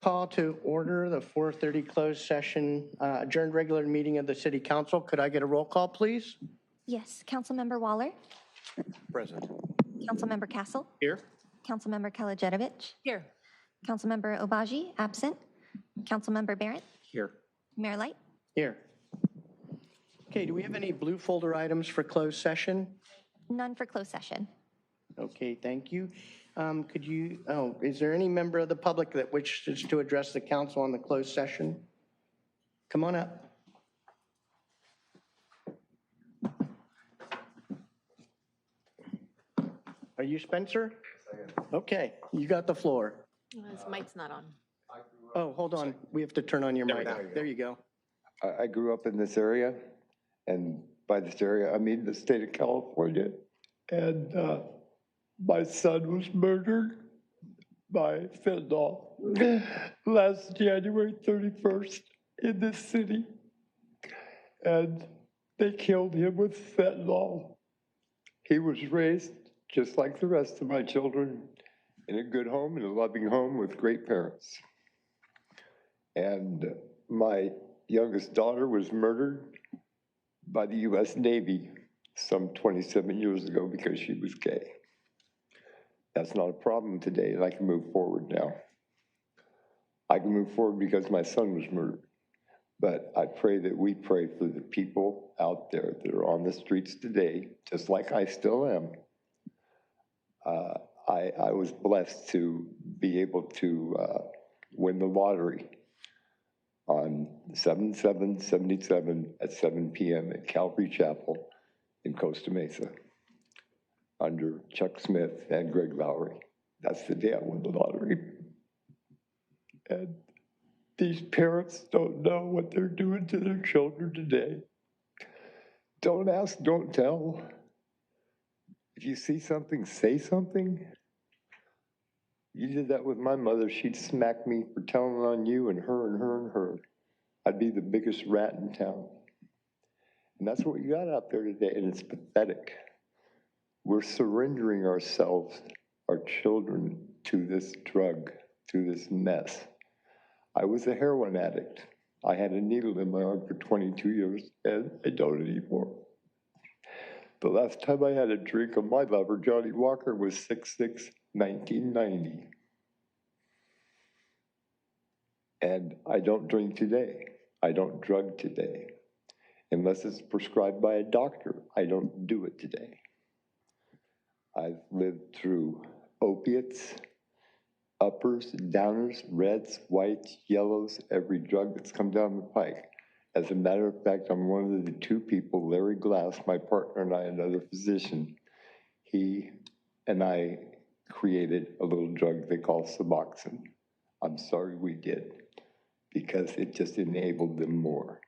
Call to order the 4:30 closed session, adjourned regular meeting of the City Council. Could I get a roll call, please? Yes, Councilmember Waller, Present. Councilmember Castle, Here. Councilmember Kalajedovich, Here. Councilmember Obaji, absent, Councilmember Barrett, Here. Mayor Light. Here. Okay, do we have any blue folder items for closed session? None for closed session. Okay, thank you. Is there any member of the public that wishes to address the council on the closed session? Come on up. Are you Spencer? Okay, you got the floor. His mic's not on. Oh, hold on. We have to turn on your mic. There you go. I grew up in this area, and by this area, I mean the state of California. And my son was murdered by fentanyl last January 31st in this city. And they killed him with fentanyl. He was raised just like the rest of my children in a good home, in a loving home with great parents. And my youngest daughter was murdered by the U.S. Navy some 27 years ago because she was gay. That's not a problem today, and I can move forward now. I can move forward because my son was murdered. But I pray that we pray for the people out there that are on the streets today, just like I still am. I was blessed to be able to win the lottery on 7/7/77 at 7 p.m. at Calvary Chapel in Costa Mesa under Chuck Smith and Greg Lowry. That's the day I won the lottery. And these parents don't know what they're doing to their children today. Don't ask, don't tell. If you see something, say something. You did that with my mother. She'd smack me for telling on you and her and her and her. I'd be the biggest rat in town. And that's what we got out there today, and it's pathetic. We're surrendering ourselves, our children, to this drug, to this mess. I was a heroin addict. I had a needle in my arm for 22 years, and I don't anymore. The last time I had a drink of my lover, Johnny Walker, was 6/6/1990. And I don't drink today. I don't drug today. Unless it's prescribed by a doctor, I don't do it today. I've lived through opiates, uppers, downers, reds, whites, yellows, every drug that's come down the pike. As a matter of fact, I'm one of the two people, Larry Glass, my partner, and I, another physician, he and I created a little drug they call Suboxone. I'm sorry we did, because it just enabled them more.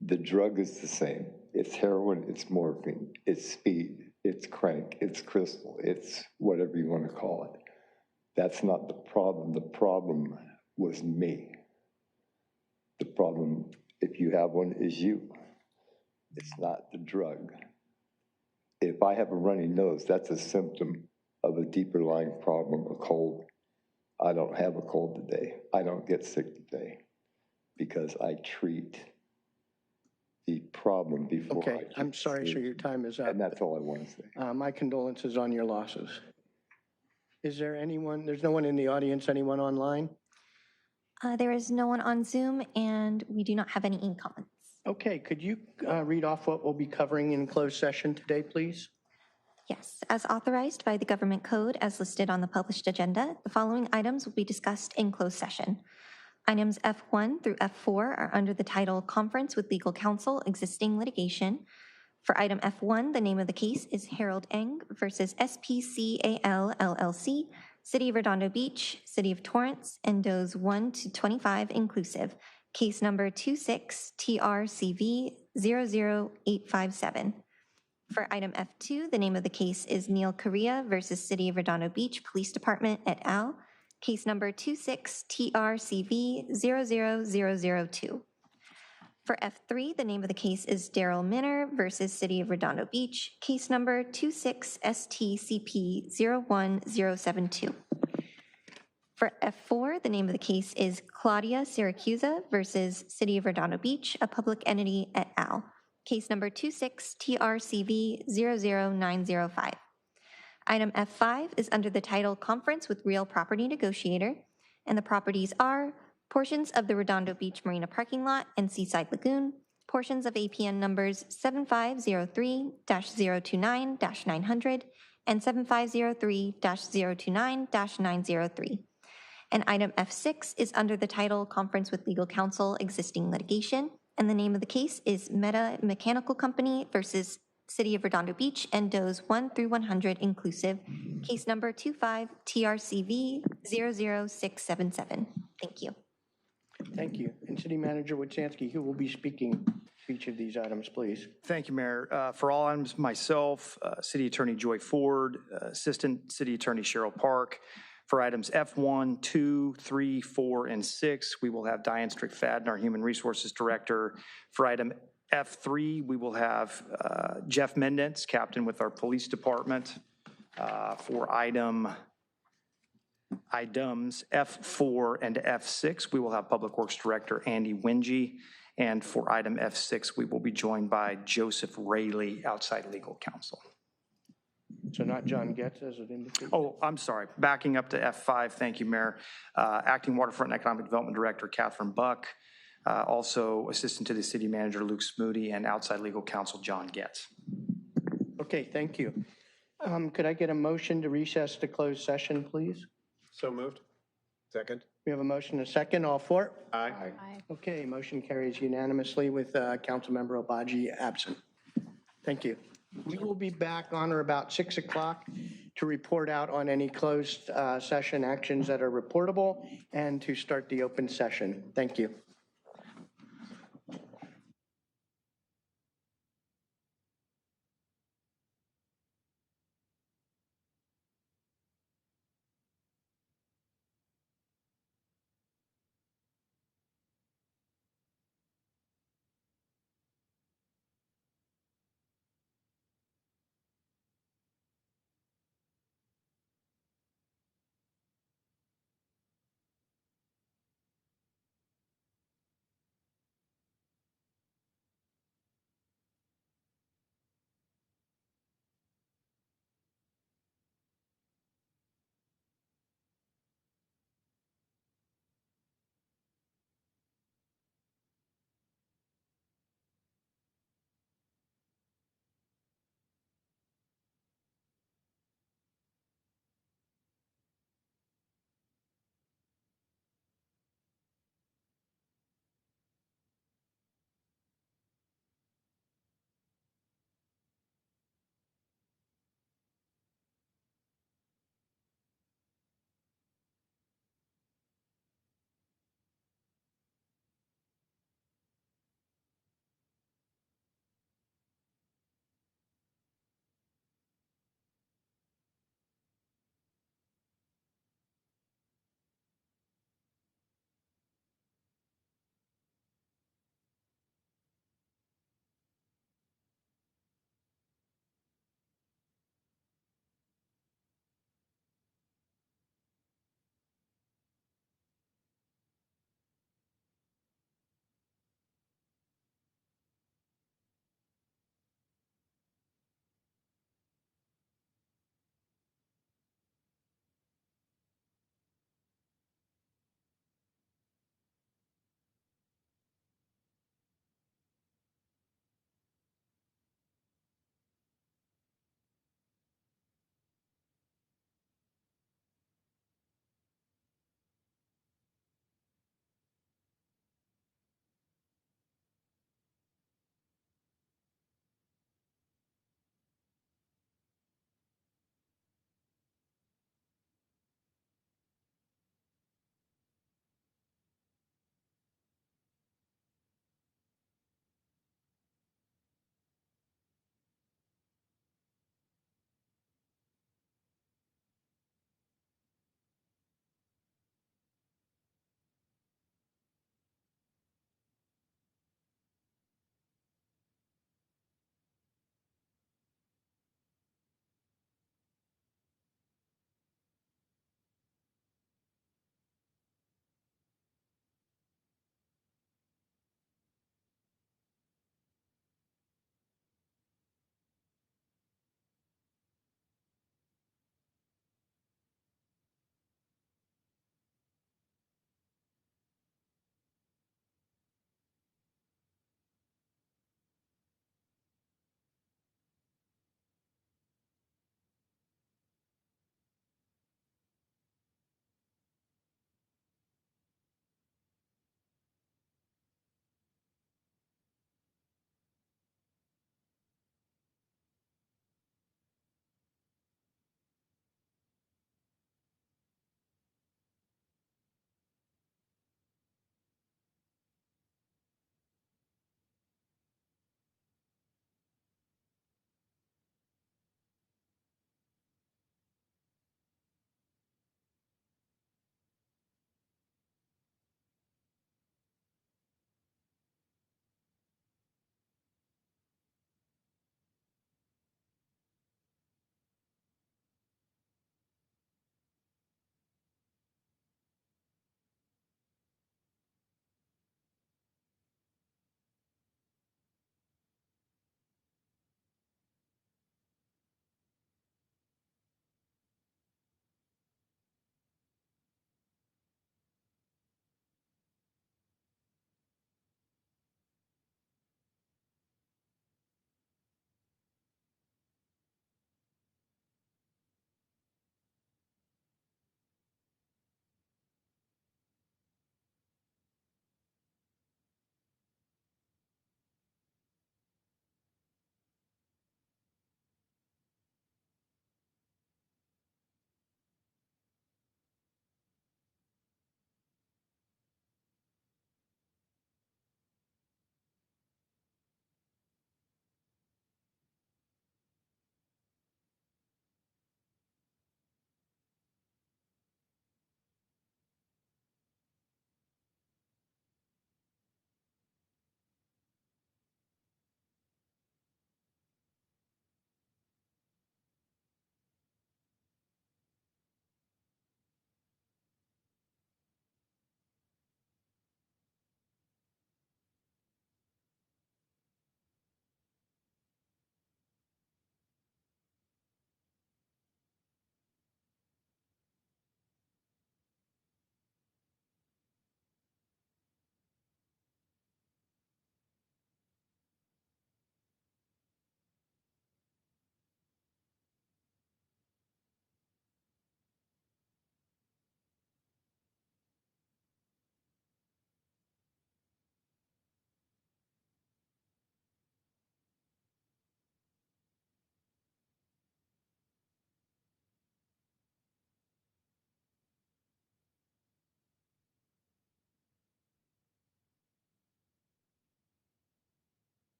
The drug is the same. It's heroin, it's morphine, it's speed, it's crank, it's crystal, it's whatever you want to call it. That's not the problem. The problem was me. The problem, if you have one, is you. It's not the drug. If I have a runny nose, that's a symptom of a deeper lying problem, a cold. I don't have a cold today. I don't get sick today because I treat the problem before I Okay, I'm sorry, sir, your time is up. And that's all I want to say. My condolences on your losses. Is there anyone, there's no one in the audience, anyone online? There is no one on Zoom, and we do not have any comments. Okay, could you read off what we'll be covering in closed session today, please? Yes, as authorized by the government code as listed on the published agenda, the following items will be discussed in closed session. Items F1 through F4 are under the title Conference with Legal Counsel, Existing Litigation. For item F1, the name of the case is Harold Eng versus SPCAL LLC, City of Redondo Beach, City of Torrance, endos 1 to 25 inclusive, case number 26-TRCV-00857. For item F2, the name of the case is Neil Correa versus City of Redondo Beach Police Department et al., case number 26-TRCV-00002. For F3, the name of the case is Daryl Minner versus City of Redondo Beach, case number 26-STCP-01072. For F4, the name of the case is Claudia Siracusa versus City of Redondo Beach, a public entity et al. Case number 26-TRCV-00905. Item F5 is under the title Conference with Real Property Negotiator, and the properties are portions of the Redondo Beach Marina parking lot and Seaside Lagoon, portions of APN numbers 7503-029-900 and 7503-029-903. And item F6 is under the title Conference with Legal Counsel Existing Litigation, and the name of the case is Meta Mechanical Company versus City of Redondo Beach and does 1 through 100 inclusive, case number 25-TRCV-00677. Thank you. Thank you. And City Manager Wojciechowski, who will be speaking to each of these items, please? Thank you, Mayor. For all items, myself, City Attorney Joy Ford, Assistant City Attorney Cheryl Park. For items F1, 2, 3, 4, and 6, we will have Diane Strickfadden, our Human Resources Director. For item F3, we will have Jeff Mendez, Captain with our Police Department. For items F4 and F6, we will have Public Works Director Andy Wingy. And for item F6, we will be joined by Joseph Rayleigh, outside legal counsel. So not John Getz, as it indicates? Oh, I'm sorry. Backing up to F5, thank you, Mayor. Acting Waterfront and Economic Development Director Catherine Buck. Also Assistant to the City Manager Luke Smoody, and outside legal counsel John Getz. Okay, thank you. Could I get a motion to recess to closed session, please? So moved. Second. We have a motion and a second. All for? Aye. Okay, motion carries unanimously with Councilmember Obaji absent. Thank you. We will be back on or about 6 o'clock to report out on any closed session actions that are reportable and to start the open session. Thank you.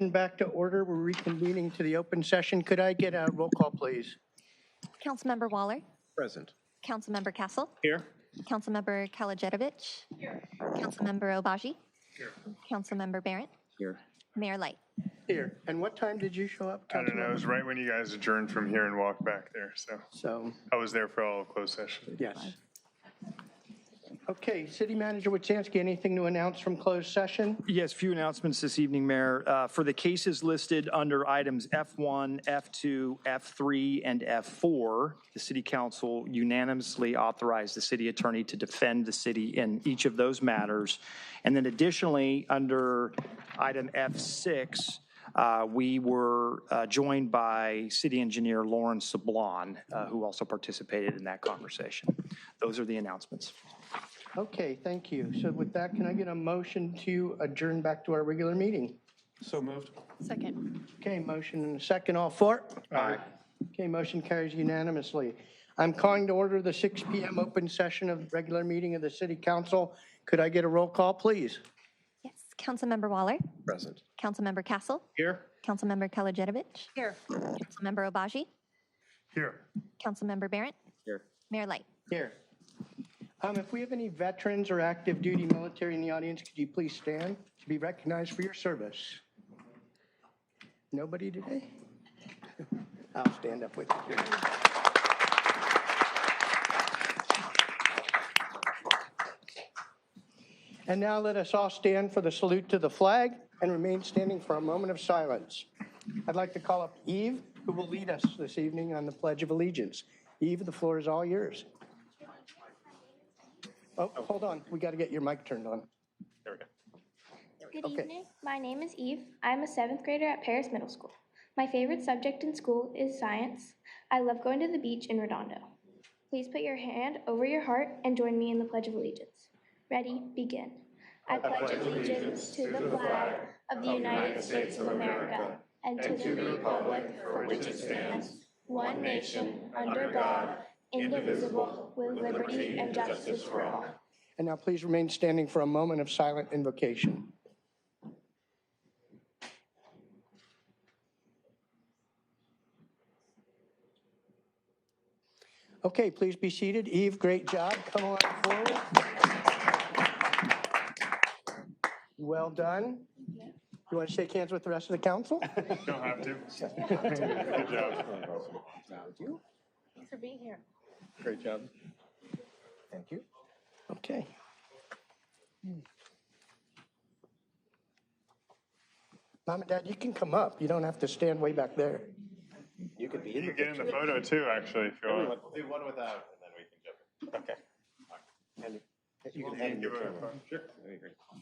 Back to order. We're reconvening to the open session. Could I get a roll call, please? Councilmember Waller, Present. Councilmember Castle, Here. Councilmember Kalajedovich, Councilmember Obaji, Councilmember Barrett, Here. Mayor Light. Here. And what time did you show up? I don't know, it was Councilmember? right when you guys adjourned from here and walked back there, so So, I was there for all of closed session. yes. Okay, City Manager Witsansky, anything to announce from closed session? Yes, few announcements this evening, Mayor. For the cases listed under items F1, F2, F3, and F4, the City Council unanimously authorized the city attorney to defend the city in each of those matters. And then additionally, under item F6, we were joined by City Engineer Lauren Sablon, who also participated in that conversation. Those are the announcements. Okay, thank you. So with that, can I get a motion to adjourn back to our regular meeting? So moved. Second. Okay, motion and a second, all for? Aye. Okay, motion carries unanimously. I'm calling to order the 6 PM open session of the regular meeting of the City Council. Could I get a roll call, please? Yes, Councilmember Waller, Present. Councilmember Castle, Here. Councilmember Kalajedovich, Here. Councilmember Obaji, Here. Councilmember Barrett, Here. Mayor Light. Here. If we have any veterans or active duty military in the audience, could you please stand to be recognized for your service? Nobody today? I'll stand up with you. And now let us all stand for the salute to the flag and remain standing for a moment of silence. I'd like to call up Eve, who will lead us this evening on the Pledge of Allegiance. Eve, the floor is all yours. Oh, hold on. We got to get your mic turned on. There we go. Good Okay. evening. My name is Eve. I'm a 7th grader at Paris Middle School. My favorite subject in school is science. I love going to the beach in Redondo. Please put your hand over your heart and join me in the Pledge of Allegiance. Ready? Begin. I pledge allegiance to the flag of the United States of America and to the republic for which it stands, one nation, under God, indivisible, with liberty and justice for all. And now please remain standing for a moment of silent invocation. Okay, please be seated. Eve, great job. Come on forward. Well done. You want to shake hands with the rest of the council? Don't have to. Good job. Thanks for being here. Great job. Thank you. Okay. Mom and Dad, you can come up. You don't have to stand way back there. You could be You can get in the photo too, actually, if you want. We'll do one without, and then we can jump. Okay. And you can hand Give your it a camera. phone. Sure.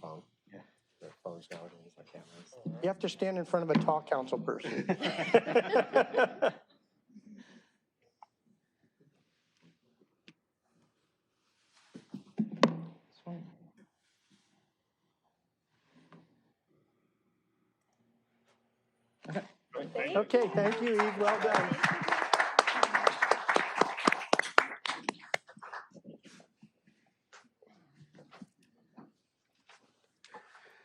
Phone. Yeah. Their phones nowadays, like cameras. You have to stand in front of a tall council person. Okay, thank you, Eve. Well done.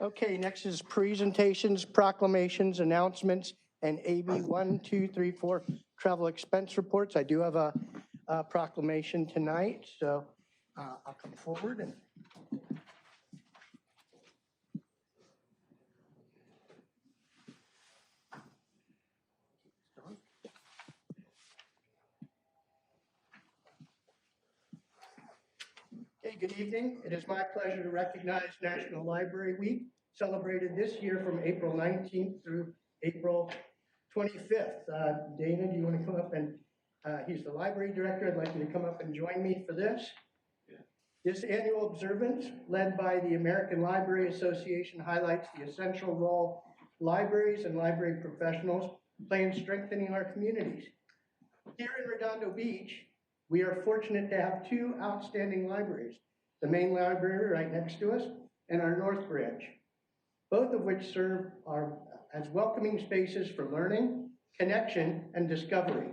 Okay, next is presentations, proclamations, announcements, and AB 1234 travel expense reports. I do have a proclamation tonight, so I'll come forward and. Okay, good evening. It is my pleasure to recognize National Library Week, celebrated this year from April 19th through April 25th. Dana, do you want to come up and, he's the library director. I'd like you to come up and join me for this. This annual observance, led by the American Library Association, highlights the essential role libraries and library professionals play in strengthening our communities. Here in Redondo Beach, we are fortunate to have two outstanding libraries, the main library right next to us and our North Branch, both of which serve as welcoming spaces for learning, connection, and discovery.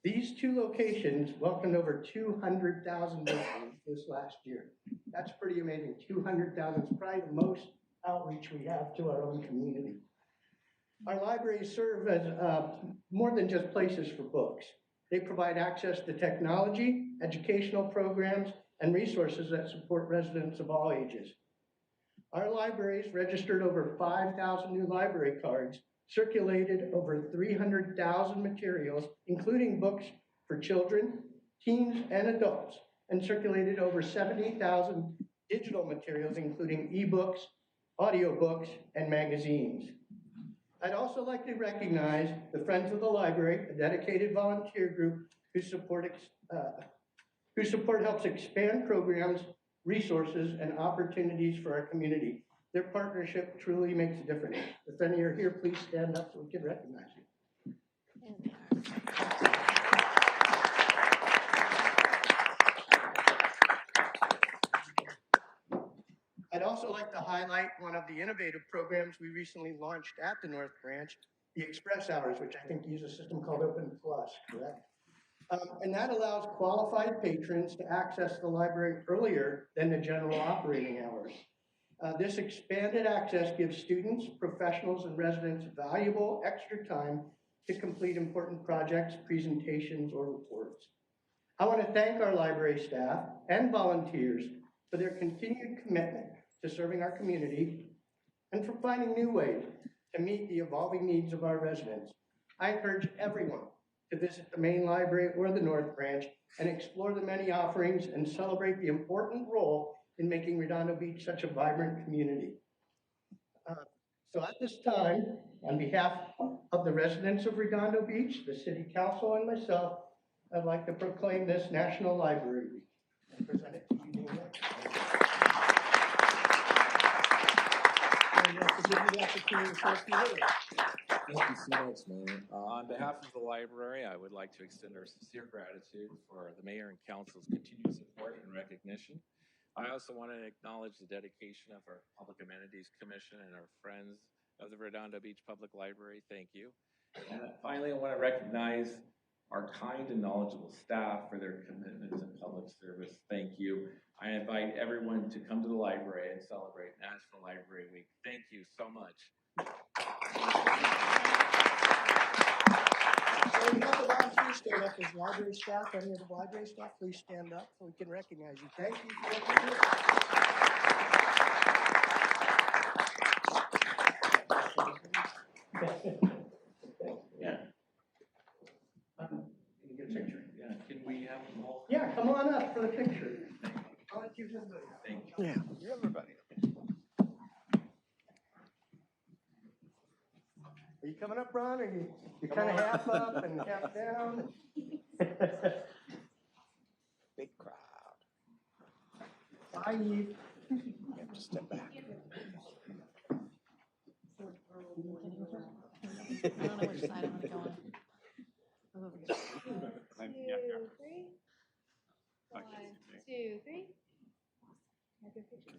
These two locations welcomed over 200,000 visitors this last year. That's pretty amazing. 200,000 is probably the most outreach we have to our own community. Our libraries serve as more than just places for books. They provide access to technology, educational programs, and resources that support residents of all ages. Our libraries registered over 5,000 new library cards, circulated over 300,000 materials, including books for children, teens, and adults, and circulated over 70,000 digital materials, including ebooks, audiobooks, and magazines. I'd also like to recognize the Friends of the Library, a dedicated volunteer group whose support helps expand programs, resources, and opportunities for our community. Their partnership truly makes a difference. If any are here, please stand up so we can recognize you. I'd also like to highlight one of the innovative programs we recently launched at the North Branch, the Express Hours, which I think use a system called Open Plus, correct? And that allows qualified patrons to access the library earlier than the general operating hours. This expanded access gives students, professionals, and residents valuable extra time to complete important projects, presentations, or reports. I want to thank our library staff and volunteers for their continued commitment to serving our community and for finding new ways to meet the evolving needs of our residents. I encourage everyone to visit the main library or the North Branch and explore the many offerings and celebrate the important role in making Redondo Beach such a vibrant community. So at this time, on behalf of the residents of Redondo Beach, the City Council, and myself, I'd like to proclaim this National Library Week and present it to you today. I'd like to give you the opportunity to say a few words. Thank you so much, Mayor. On behalf of the library, I would like to extend our sincere gratitude for the mayor and council's continued support and recognition. I also want to acknowledge the dedication of our Public Amenities Commission and our friends of the Redondo Beach Public Library. Thank you. And finally, I want to recognize our kind and knowledgeable staff for their commitment to public service. Thank you. I invite everyone to come to the library and celebrate National Library Week. Thank you so much. So we have the volunteers stand up as library staff. Any of the library staff, please stand up so we can recognize you. Thank you for recognition. Yeah. Can you get a picture? Yeah, can we have them all? Yeah, come on up for the picture. Volunteers, everybody. Thank you. Yeah, everybody. Are you coming up, Ron, or you're kind of half up and half down? Big crowd. Bye, Eve. You have to step back. I don't know which side I'm gonna go on. Move over here. 2, 3. 1, 2, 3. Have your picture.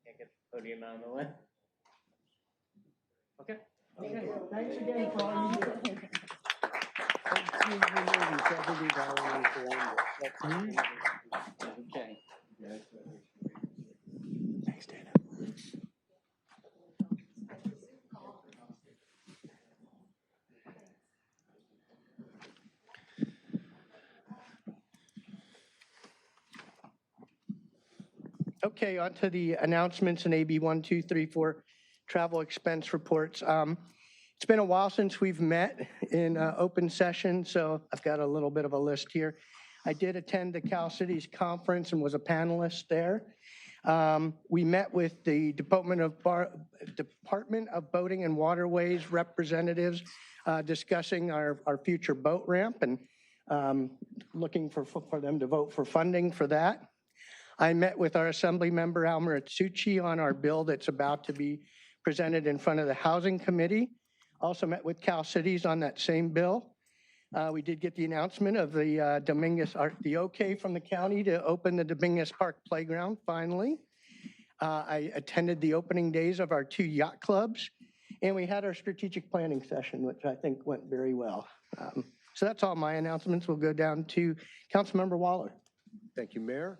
Can't get the podium out of the way. Okay. Okay, thanks again for all you do. Okay. Thanks, Dana. Okay, on to the announcements and AB 1, 2, 3, 4 travel expense reports. It's been a while since we've met in open session, so I've got a little bit of a list here. I did attend the Cal Cities conference and was a panelist there. We met with the Department of Boating and Waterways representatives discussing our future boat ramp and looking for them to vote for funding for that. I met with our Assembly member, Al Maritsucci, on our bill that's about to be presented in front of the Housing Committee. Also met with Cal Cities on that same bill. We did get the announcement of the the okay from the county to open the Dominguez Park Playground finally. I attended the opening days of our 2 yacht clubs, and we had our strategic planning session, which I think went very well. So that's all my announcements. We'll go down to Councilmember Waller. Thank you, Mayor.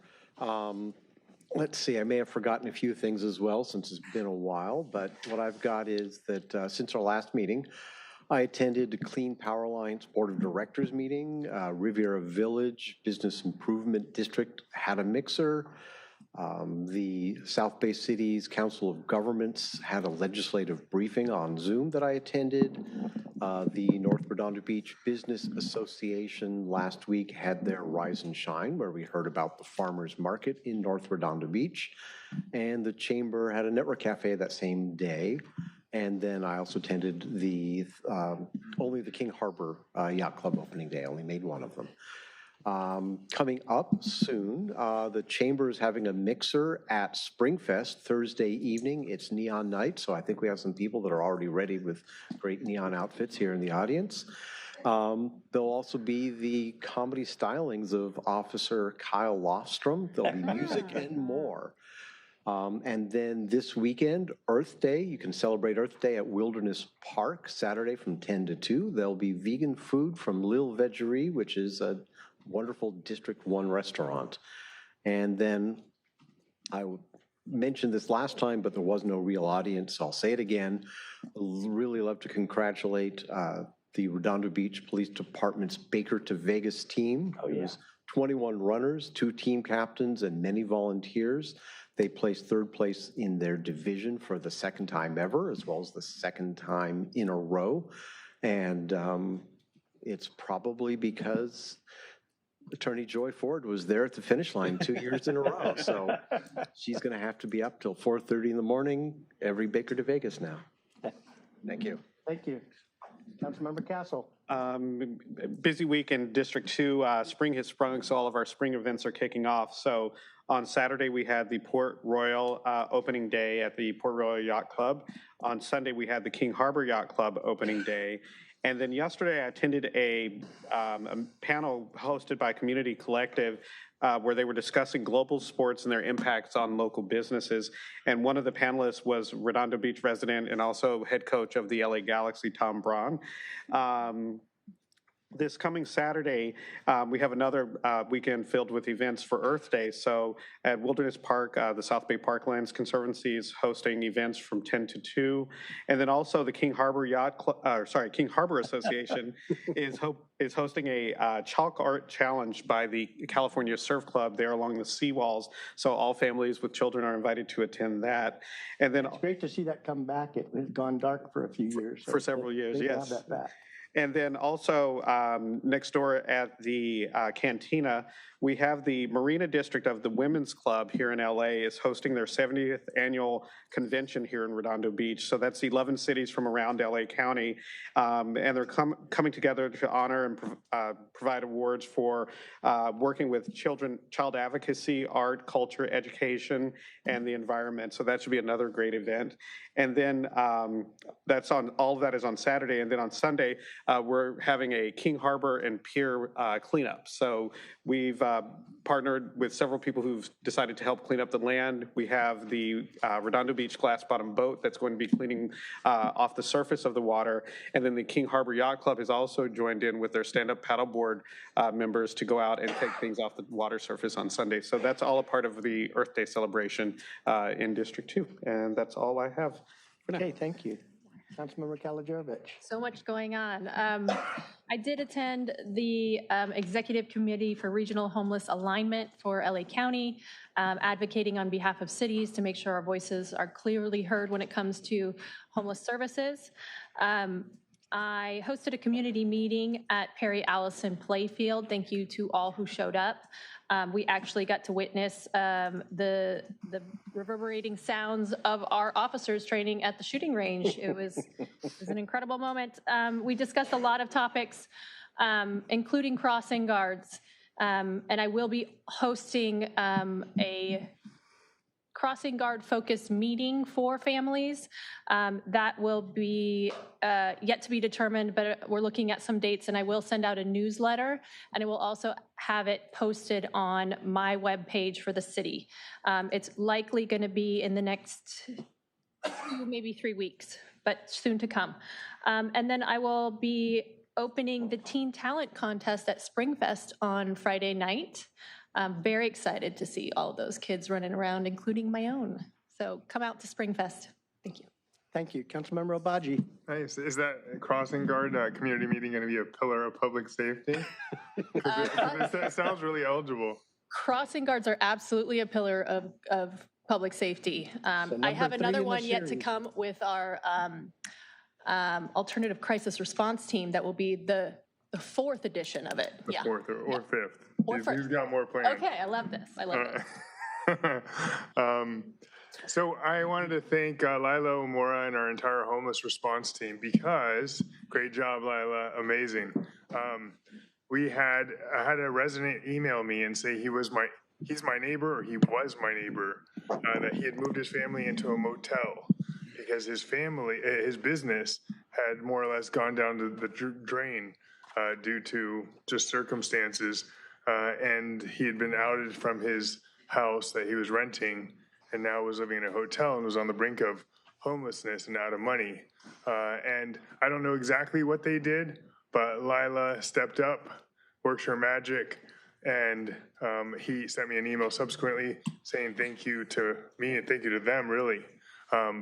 Let's see, I may have forgotten a few things as well since it's been a while, but what I've got is that since our last meeting, I attended the Clean Power Alliance Board of Directors meeting. Riviera Village Business Improvement District had a mixer. The South Bay Cities Council of Governments had a legislative briefing on Zoom that I attended. The North Redondo Beach Business Association last week had their Rise and Shine, where we heard about the farmers market in North Redondo Beach. And the Chamber had a network cafe that same day. And then I also attended the only the King Harbor Yacht Club opening day. I only made one of them. Coming up soon, the Chamber is having a mixer at Springfest Thursday evening. It's neon night, so I think we have some people that are already ready with great neon outfits here in the audience. There'll also be the comedy stylings of Officer Kyle Lofstrom. There'll be music and more. And then this weekend, Earth Day, you can celebrate Earth Day at Wilderness Park, Saturday from 10 to 2. There'll be vegan food from Lil Vegerie, which is a wonderful District 1 restaurant. And then I mentioned this last time, but there was no real audience, so I'll say it again. Really love to congratulate the Redondo Beach Police Department's Baker to Vegas team. Oh, yeah. It was 21 runners, 2 team captains, and many volunteers. They placed 3rd place in their division for the 2nd time ever, as well as the 2nd time in a row. And it's probably because Attorney Joy Ford was there at the finish line 2 years in a row. So she's going to have to be up till 4:30 in the morning every Baker to Vegas now. Thank you. Thank you. Councilmember Castle. Busy week in District 2. Spring has sprung, so all of our spring events are kicking off. So on Saturday, we had the Port Royal opening day at the Port Royal Yacht Club. On Sunday, we had the King Harbor Yacht Club opening day. And then yesterday, I attended a panel hosted by Community Collective where they were discussing global sports and their impacts on local businesses. And one of the panelists was Redondo Beach resident and also head coach of the LA Galaxy, Tom Braun. This coming Saturday, we have another weekend filled with events for Earth Day. So at Wilderness Park, the South Bay Parklands Conservancy is hosting events from 10 to 2. And then also the King Harbor King Harbor Association is hosting a chalk art challenge by the California Surf Club there along the seawalls. So all families with children are invited to attend that. And then It's great to see that come back. It has gone dark for a few years. For several years, Great to yes. have that back. And then also next door at the Cantina, we have the Marina District of the Women's Club here in LA is hosting their 70th annual convention here in Redondo Beach. So that's 11 cities from around LA County. And they're coming together to honor and provide awards for working with child advocacy, art, culture, education, and the environment. So that should be another great event. And then all of that is on Saturday. And then on Sunday, we're having a King Harbor and Pier cleanup. So we've partnered with several people who've decided to help clean up the land. We have the Redondo Beach glass bottom boat that's going to be cleaning off the surface of the water. And then the King Harbor Yacht Club has also joined in with their stand-up paddleboard members to go out and take things off the water surface on Sunday. So that's all a part of the Earth Day celebration in District 2. And that's all I have for now. Okay, thank you. Councilmember Kalajovic. So much going on. I did attend the Executive Committee for Regional Homeless Alignment for LA County, advocating on behalf of cities to make sure our voices are clearly heard when it comes to homeless services. I hosted a community meeting at Perry Allison Playfield. Thank you to all who showed up. We actually got to witness the reverberating sounds of our officers training at the shooting range. It was an incredible moment. We discussed a lot of topics, including crossing guards. And I will be hosting a crossing guard focused meeting for families. That will be yet to be determined, but we're looking at some dates, and I will send out a newsletter, and I will also have it posted on my webpage for the city. It's likely going to be in the next maybe 3 weeks, but soon to come. And then I will be opening the Teen Talent Contest at Springfest on Friday night. I'm very excited to see all those kids running around, including my own. So come out to Springfest. Thank you. Thank you. Councilmember Obaji. Nice. Is that crossing guard community meeting going to be a pillar of public safety? That sounds really eligible. Crossing guards are absolutely a pillar of public safety. I have another one yet to come with our alternative crisis response team that will be the fourth edition of it. The fourth or fifth. Or He's got more plans. Okay, I love this. I love this. So I wanted to thank Lila Omora and our entire homeless response team because, great job, Lila, amazing. I had a resident email me and say he's my neighbor, or he was my neighbor, that he had moved his family into a motel because his business had more or less gone down to the drain due to just circumstances. And he had been outed from his house that he was renting and now was living in a hotel and was on the brink of homelessness and out of money. And I don't know exactly what they did, but Lila stepped up, worked her magic, and he sent me an email subsequently saying thank you to me and thank you to them, really,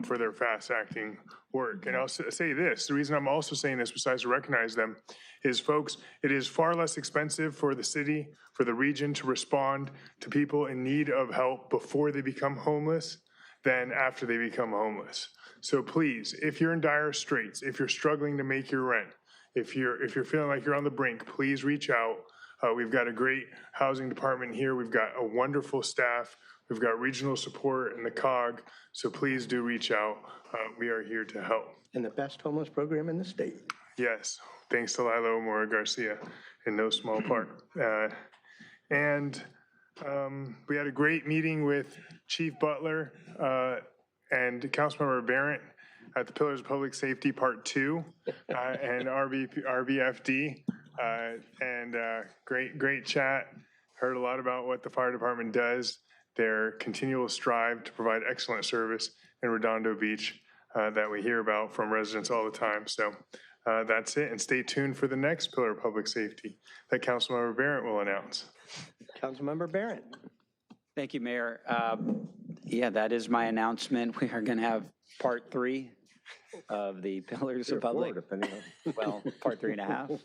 for their fast-acting work. And I'll say this, the reason I'm also saying this, besides to recognize them, is, folks, it is far less expensive for the city, for the region to respond to people in need of help before they become homeless than after they become homeless. So please, if you're in dire straits, if you're struggling to make your rent, if you're feeling like you're on the brink, please reach out. We've got a great housing department here. We've got a wonderful staff. We've got regional support and the COG. So please do reach out. We are here to help. And the best homeless program in the state. Yes, thanks to Lila Omora Garcia in no small part. And we had a great meeting with Chief Butler and Councilmember Barrett at the Pillars of Public Safety Part 2 and RBFD. Great chat. Heard a lot about what the fire department does, their continual strive to provide excellent service in Redondo Beach that we hear about from residents all the time. So that's it. And stay tuned for the next pillar of public safety that Councilmember Barrett will announce. Councilmember Barrett. Thank you, Mayor. Yeah, that is my announcement. We are going to have part 3 of the Pillars of Public, well, part 3.5.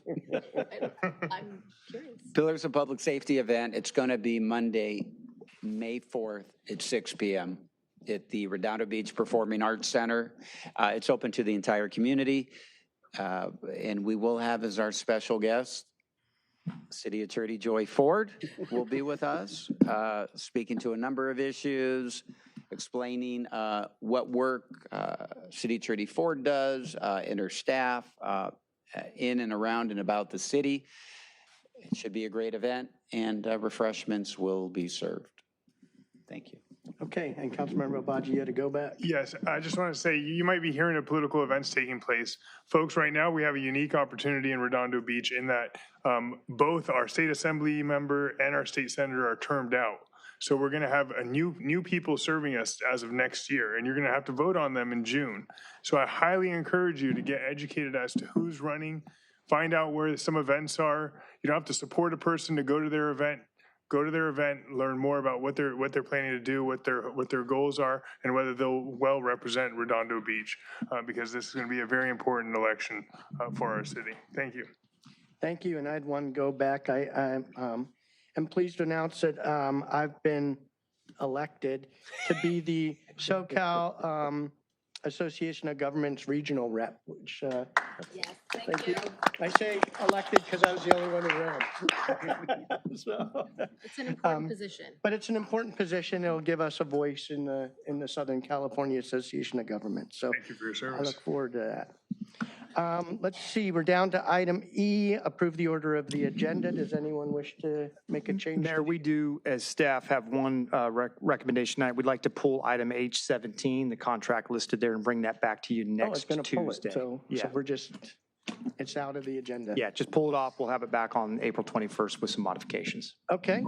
I'm curious. Pillars of Public Safety event. It's going to be Monday, May 4th at 6 p.m. at the Redondo Beach Performing Arts Center. It's open to the entire community, and we will have as our special guest City Attorney Joy Ford will be with us, speaking to a number of issues, explaining what work City Attorney Ford does and her staff in and around and about the city. It should be a great event, and refreshments will be served. Thank you. Okay, and Councilmember Obaji, you had to go back. Yes, I just want to say, you might be hearing of political events taking place. Folks, right now, we have a unique opportunity in Redondo Beach in that both our state assembly member and our state senator are termed out. So we're going to have a new people serving us as of next year, and you're going to have to vote on them in June. So I highly encourage you to get educated as to who's running, find out where some events are. You don't have to support a person to go to their event. Go to their event, learn more about what they're planning to do, what their goals are, and whether they'll well represent Redondo Beach, because this is going to be a very important election for our city. Thank you. Thank you, and I had one go back. I am pleased to announce that I've been elected to be the SoCal Association of Governments Regional Rep, which Yes, thank you. I say elected because I was the only one who ran. So, It's an important position. but it's an important position. It'll give us a voice in the Southern California Association of Governments. So Thank you for your I service. look forward to that. Let's see, we're down to item E, approve the order of the agenda. Does anyone wish to make a change? Mayor, we do, as staff, have one recommendation tonight. We'd like to pull item H17, the contract listed there, and bring that back to you Oh, it's next going to pull it. Tuesday. So Yeah. we're just, it's out of the agenda. Yeah, just pull it off. We'll have it back on April 21st with some modifications. Okay.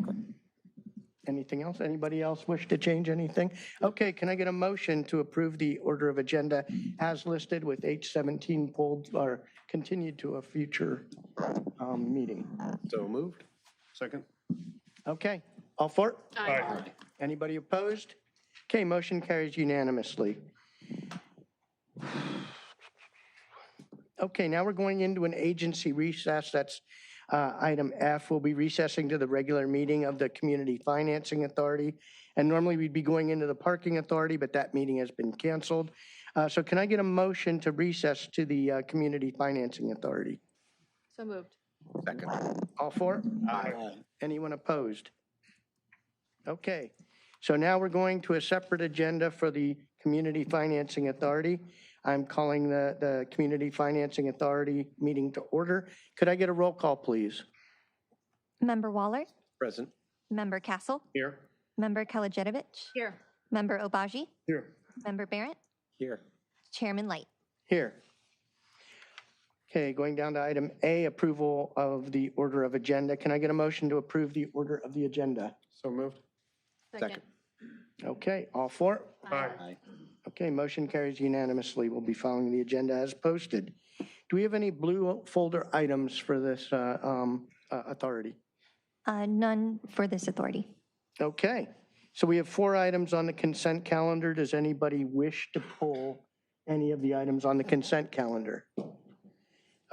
Anything else? Anybody else wish to change anything? Okay, can I get a motion to approve the order of agenda as listed with H17 pulled or continued to a future meeting? So moved. Second? Okay, all for it? Aye. Anybody opposed? Okay, motion carries unanimously. Okay, now we're going into an agency recess. That's item F. We'll be recessing to the regular meeting of the Community Financing Authority. And normally we'd be going into the Parking Authority, but that meeting has been canceled. So can I get a motion to recess to the Community Financing Authority? So moved. Second. All for? Aye. Anyone opposed? Okay, so now we're going to a separate agenda for the Community Financing Authority. I'm calling the Community Financing Authority meeting to order. Could I get a roll call, please? Member Waller, Present. Member Castle, Here? Member Kalajedovich, Here. Member Obaji, Here. Member Barrett, Here. Chairman Light. Here. Okay, going down to item A, approval of the order of agenda. Can I get a motion to approve the order of the agenda? So moved? Second. Okay, all for? Aye. Okay, motion carries unanimously. We'll be following the agenda as posted. Do we have any blue folder items for this authority? None for this authority. Okay, so we have 4 items on the consent calendar. Does anybody wish to pull any of the items on the consent calendar?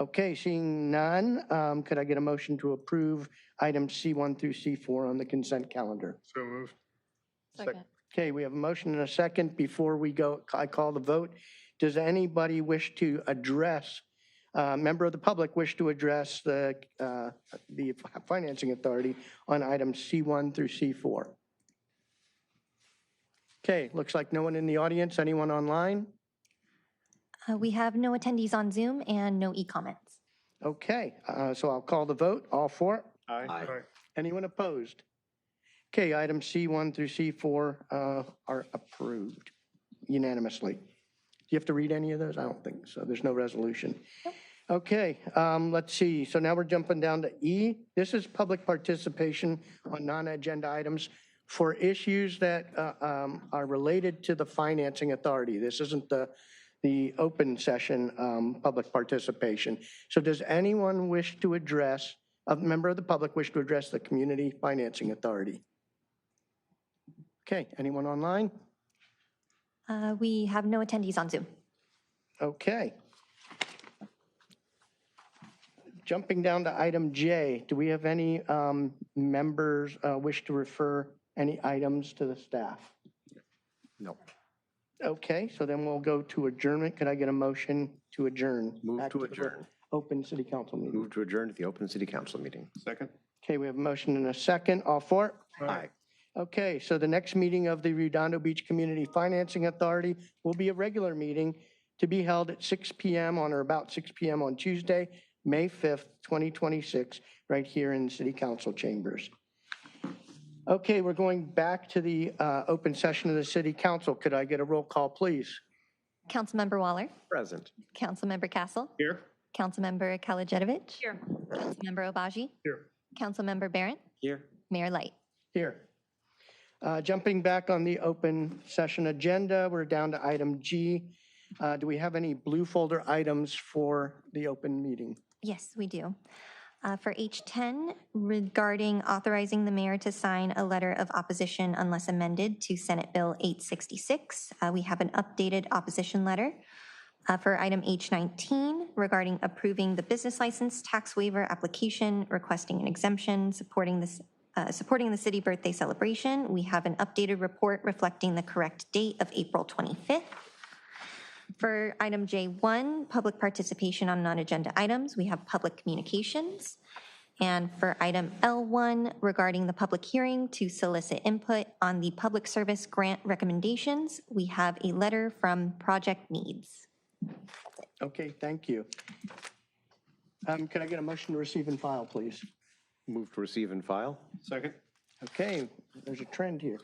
Okay, seeing none, could I get a motion to approve items C1 through C4 on the consent calendar? So moved. Second. Okay, we have a motion and a second. Before we go, I call the vote. Does anybody wish to address, member of the public wish to address the Financing Authority on items C1 through C4? Okay, looks like no one in the audience. Anyone online? We have no attendees on Zoom and no e-comments. Okay, so I'll call the vote. All for? Aye. Aye. Anyone opposed? Okay, items C1 through C4 are approved unanimously. Do you have to read any of those? I don't think so. There's no resolution. Okay, let's see. So now we're jumping down to E. This is public participation on non-agenda items for issues that are related to the Financing Authority. This isn't the open session public participation. So does anyone wish to address, a member of the public wish to address the Community Financing Authority? Okay, anyone online? We have no attendees on Zoom. Okay. Jumping down to item J, do we have any members wish to refer any items to the staff? No. Okay, so then we'll go to adjournment. Could I get a motion to adjourn? Move back to the adjourn. Open city council meeting. Move to adjourn to the open city council meeting. Second? Okay, we have a motion and a second. All for? Aye. Okay, so the next meeting of the Redondo Beach Community Financing Authority will be a regular meeting to be held at 6 p.m. on or about 6 p.m. on Tuesday, May 5th, 2026, right here in the City Council chambers. Okay, we're going back to the open session of the City Council. Could I get a roll call, please? Councilmember Waller, Present. Councilmember Castle, Here? Councilmember Kalajedovich, Here. Councilmember Obaji, Here. Councilmember Barrett, Here. Mayor Light. Here. Jumping back on the open session agenda, we're down to item G. Do we have any blue folder items for the open meeting? Yes, we do. For H10, regarding authorizing the mayor to sign a letter of opposition unless amended to Senate Bill 866, we have an updated opposition letter. For item H19, regarding approving the business license tax waiver application, requesting an exemption, supporting the city birthday celebration, we have an updated report reflecting the correct date of April 25th. For item J1, public participation on non-agenda items, we have public communications. And for item L1, regarding the public hearing to solicit input on the public service grant recommendations, we have a letter from Project Needs. Okay, thank you. Could I get a motion to receive and file, please? Move to receive and file. Second? Okay, there's a trend here.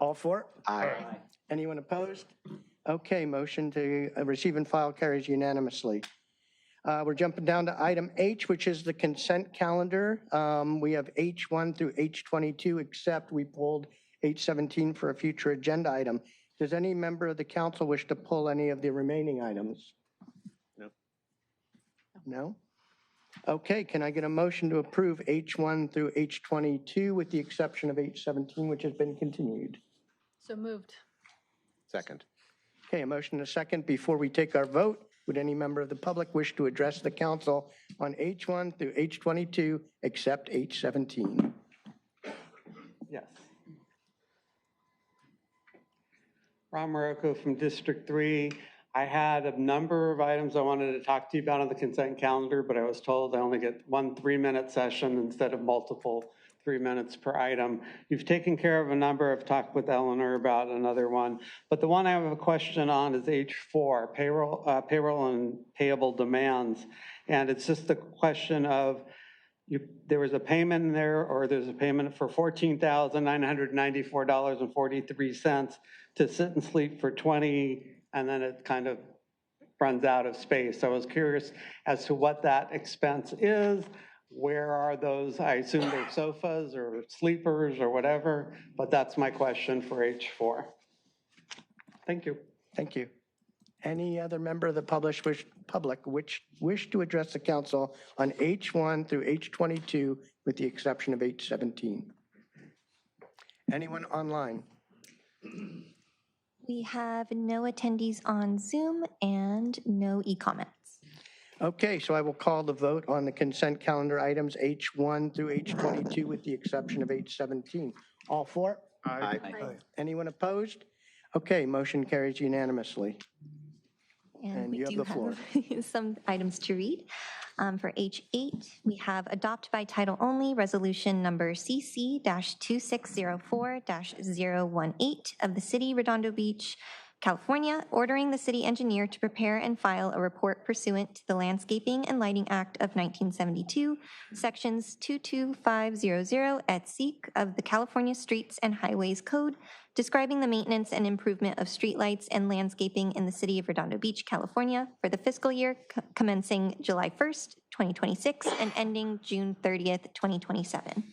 All for it? Aye. Anyone opposed? Okay, motion to receive and file carries unanimously. We're jumping down to item H, which is the consent calendar. We have H1 through H22, except we pulled H17 for a future agenda item. Does any member of the council wish to pull any of the remaining items? No. No? Okay, can I get a motion to approve H1 through H22 with the exception of H17, which has been continued? So moved. Second. Okay, a motion and a second. Before we take our vote, would any member of the public wish to address the council on H1 through H22 except H17? Yes. Ron Morocco from District 3. I had a number of items I wanted to talk to you about on the consent calendar, but I was told I only get one 3-minute session instead of multiple 3 minutes per item. You've taken care of a number. I've talked with Eleanor about another one, but the one I have a question on is H4, payroll and payable demands. And it's just the question of, there was a payment in there, or there's a payment for $14,994.43 to sit and sleep for 20, and then it kind of runs out of space. So I was curious as to what that expense is. Where are those? I assume they're sofas or sleepers or whatever, but that's my question for H4. Thank you. Thank you. Any other member of the public which wish to address the council on H1 through H22 with the exception of H17? Anyone online? We have no attendees on Zoom and no e-comments. Okay, so I will call the vote on the consent calendar items H1 through H22 with the exception of H17. All for? Aye. Anyone opposed? Okay, motion carries unanimously. And we you have do the floor. have some items to read. For H8, we have adopt by title only resolution number CC-2604-018 of the City, Redondo Beach, California, ordering the city engineer to prepare and file a report pursuant to the Landscaping and Lighting Act of 1972, sections 22500 et seq. Of the California Streets and Highways Code, describing the maintenance and improvement of streetlights and landscaping in the city of Redondo Beach, California, for the fiscal year commencing July 1st, 2026, and ending June 30th, 2027.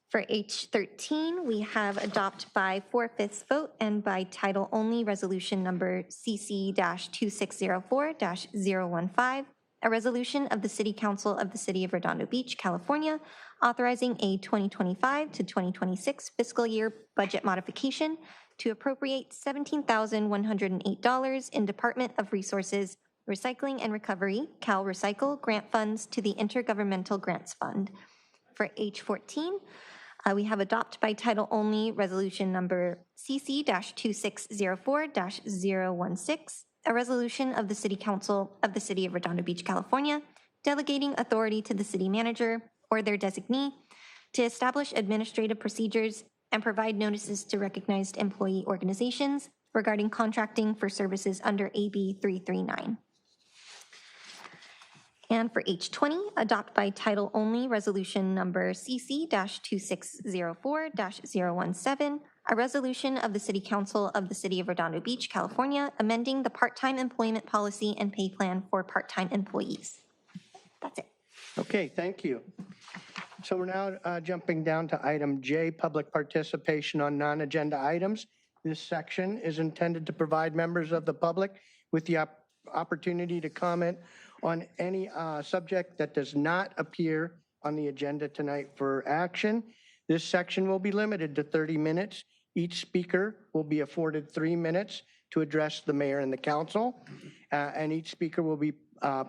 For H13, we have adopt by 4/5 vote and by title only resolution number CC-2604-015, a resolution of the City Council of the City of Redondo Beach, California, authorizing a 2025 to 2026 fiscal year budget modification to appropriate $17,108 in Department of Resources, Recycling and Recovery, Cal Recycle, grant funds to the Intergovernmental Grants Fund. For H14, we have adopt by title only resolution number CC-2604-016, a resolution of the City Council of the City of Redondo Beach, California, delegating authority to the city manager or their designee to establish administrative procedures and provide notices to recognized employee organizations regarding contracting for services under AB 339. And for H20, adopt by title only resolution number CC-2604-017, a resolution of the City Council of the City of Redondo Beach, California, amending the part-time employment policy and pay plan for part-time employees. That's it. Okay, thank you. So we're now jumping down to item J, public participation on non-agenda items. This section is intended to provide members of the public with the opportunity to comment on any subject that does not appear on the agenda tonight for action. This section will be limited to 30 minutes. Each speaker will be afforded 3 minutes to address the mayor and the council, and each speaker will be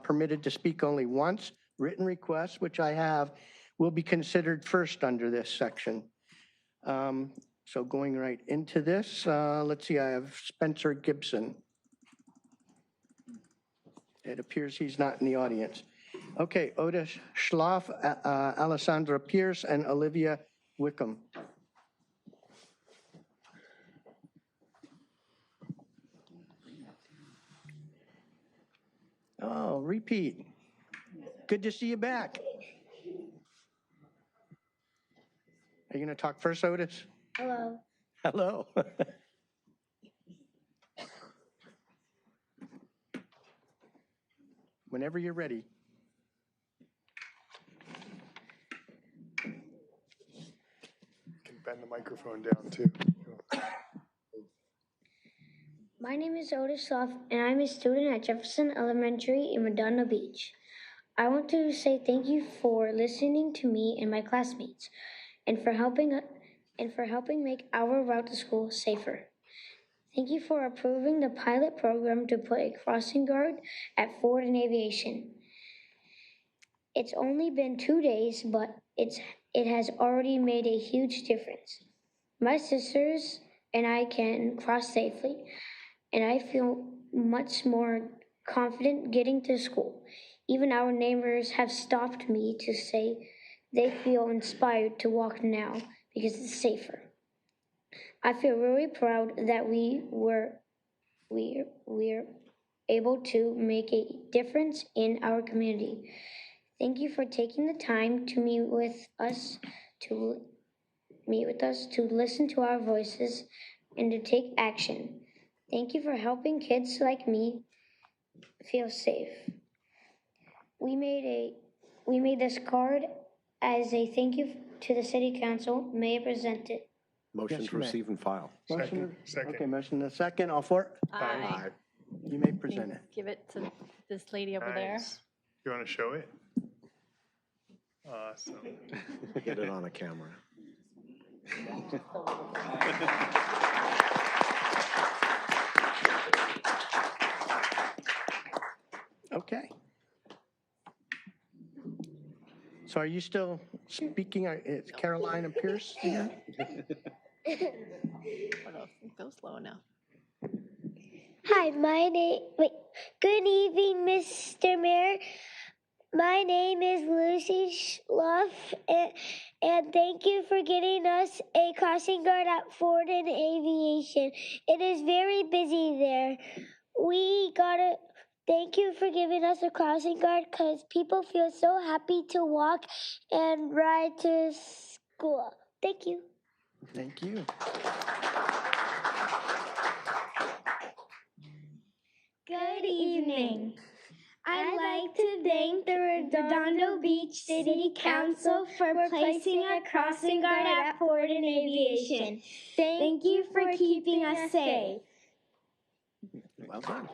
permitted to speak only once. Written requests, which I have, will be considered first under this section. So going right into this, let's see, I have Spencer Gibson. It appears he's not in the audience. Okay, Oda Schlaff, Alessandra Pierce, and Olivia Wickham. Oh, repeat. Good to see you back. Are you going to talk first, Otis? Hello. Hello. Whenever you're ready. You can bend the microphone down too. My name is Otis Slough, and I'm a student at Jefferson Elementary in Redondo Beach. I want to say thank you for listening to me and my classmates, and for helping make our route to school safer. Thank you for approving the pilot program to put a crossing guard at Ford and Aviation. It's only been 2 days, but it has already made a huge difference. My sisters and I can cross safely, and I feel much more confident getting to school. Even our neighbors have stopped me to say they feel inspired to walk now because it's safer. I feel really proud that we're able to make a difference in our community. Thank you for taking the time to meet with us, to listen to our voices, and to take action. Thank you for helping kids like me feel safe. We made this card as a thank you to the City Council. May I present it? Motion Yes, to you may. receive and file. Second. Okay, motion and a second. All for? Aye. You may present it. Give it to this lady over there. Nice. You want to show it? Awesome. Get it on a camera. Okay. So are you still speaking? Is Caroline and Pierce here? Go slow now. Hi, good evening, Mr. Mayor. My name is Lucy Schluff, and thank you for getting us a crossing guard at Ford and Aviation. It is very busy there. Thank you for giving us a crossing guard because people feel so happy to walk and ride to school. Thank you. Thank you. Good evening. I'd like to thank the Redondo Beach City Council for placing a crossing guard at Ford and Aviation. Thank you for keeping us safe. Well done.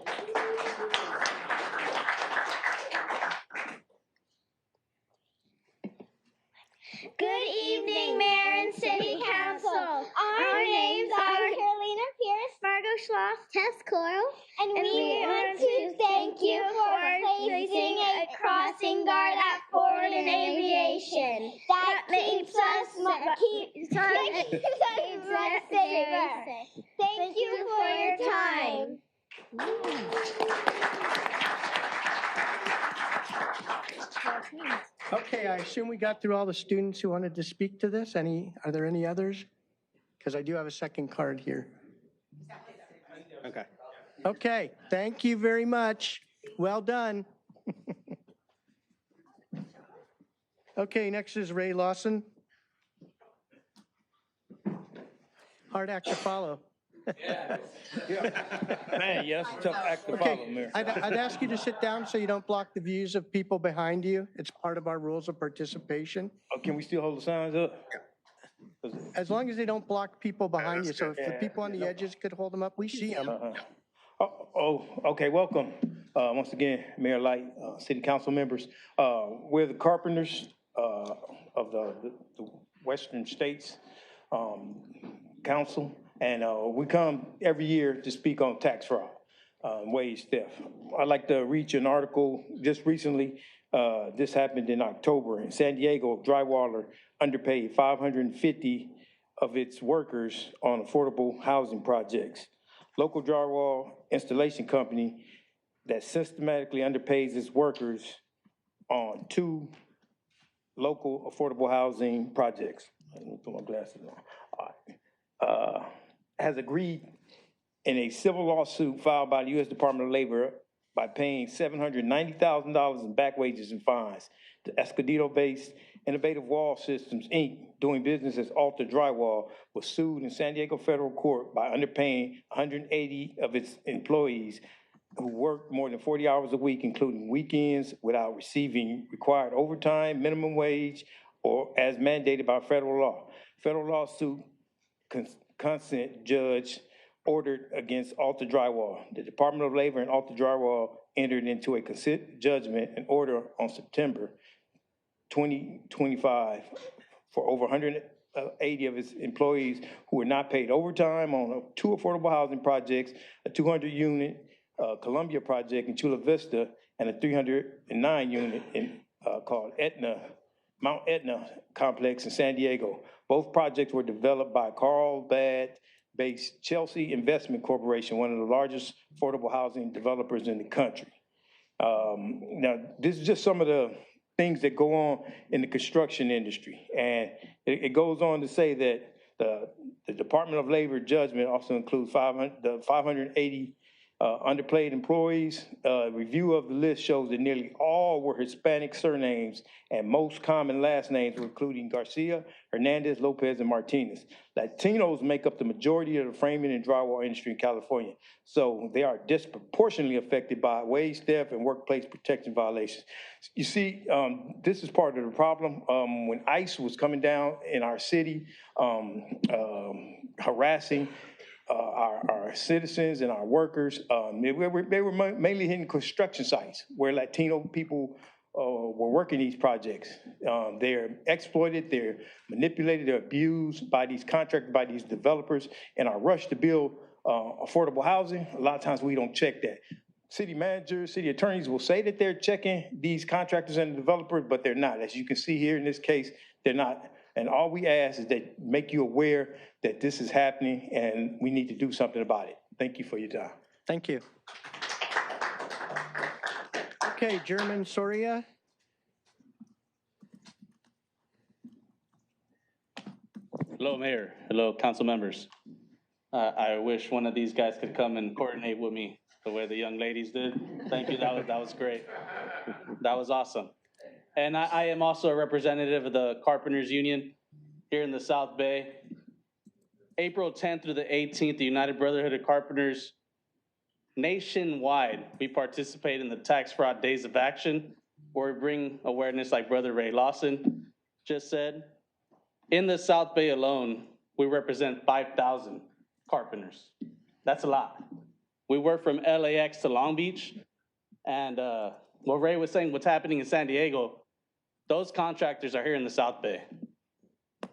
Good evening, Mayor and City Council. Our names are Carolina Pierce, Margot Schloss, Tess Coyle, and we want to thank you for placing a crossing guard at Ford and Aviation. That keeps us safer. Thank you for your time. Okay, I assume we got through all the students who wanted to speak to this. Are there any others? Because I do have a second card here. Okay. Okay, thank you very much. Well done. Okay, next is Ray Lawson. Hard act to follow. Man, yeah, that's a tough act to follow, Mayor. I'd ask you to sit down so you don't block the views of people behind you. It's part of our rules of participation. Oh, can we still hold the signs up? As long as they don't block people behind you. So if the people on the edges could hold them up, we see them. Okay, welcome. Once again, Mayor Light, City Council members. We're the carpenters of the Western States Council. And we come every year to speak on tax fraud, wage theft. I'd like to read you an article just recently. This happened in October. In San Diego, drywaller underpaid 550 of its workers on affordable housing projects. Local drywall installation company that systematically underpays its workers on 2 local affordable housing projects. Let me put my glasses on. All right. Has agreed in a civil lawsuit filed by the U.S. Department of Labor by paying $790,000 in back wages and fines to Escondido-based Innovative Wall Systems, Inc., doing business as Alta Drywall, was sued in San Diego federal court by underpaying 180 of its employees who work more than 40 hours a week, including weekends, without receiving required overtime, minimum wage, or as mandated by federal law. Federal lawsuit consent judge ordered against Alta Drywall. The Department of Labor and Alta Drywall entered into a consent judgment and order on September 2025 for over 180 of its employees who were not paid overtime on 2 affordable housing projects, a 200-unit Columbia project in Chula Vista, and a 309-unit called Mount Etna complex in San Diego. Both projects were developed by Carlsbad-based Chelsea Investment Corporation, one of the largest affordable housing developers in the country. Now, this is just some of the things that go on in the construction industry. And it goes on to say that the Department of Labor judgment also includes 580 underpaid employees. Review of the list shows that nearly all were Hispanic surnames, and most common last names were including Garcia, Hernandez, Lopez, and Martinez. Latinos make up the majority of the framing and drywall industry in California, so they are disproportionately affected by wage theft and workplace protection violations. You see, this is part of the problem. When ICE was coming down in our city, harassing our citizens and our workers, they were mainly hitting construction sites where Latino people were working these projects. They're exploited, they're manipulated, they're abused by these contractors, by these developers. In our rush to build affordable housing, a lot of times we don't check that. City managers, city attorneys will say that they're checking these contractors and developers, but they're not. As you can see here in this case, they're not. And all we ask is that make you aware that this is happening and we need to do something about it. Thank you for your time. Thank you. Okay, German Soria. Hello, Mayor. Hello, council members. I wish one of these guys could come and coordinate with me the way the young ladies did. Thank you. That was great. That was awesome. And I am also a representative of the Carpenters Union here in the South Bay. April 10th through the 18th, the United Brotherhood of Carpenters nationwide, we participate in the Tax Fraud Days of Action, where we bring awareness, like Brother Ray Lawson just said. In the South Bay alone, we represent 5,000 carpenters. That's a lot. We work from LAX to Long Beach, and what Ray was saying, what's happening in San Diego, those contractors are here in the South Bay.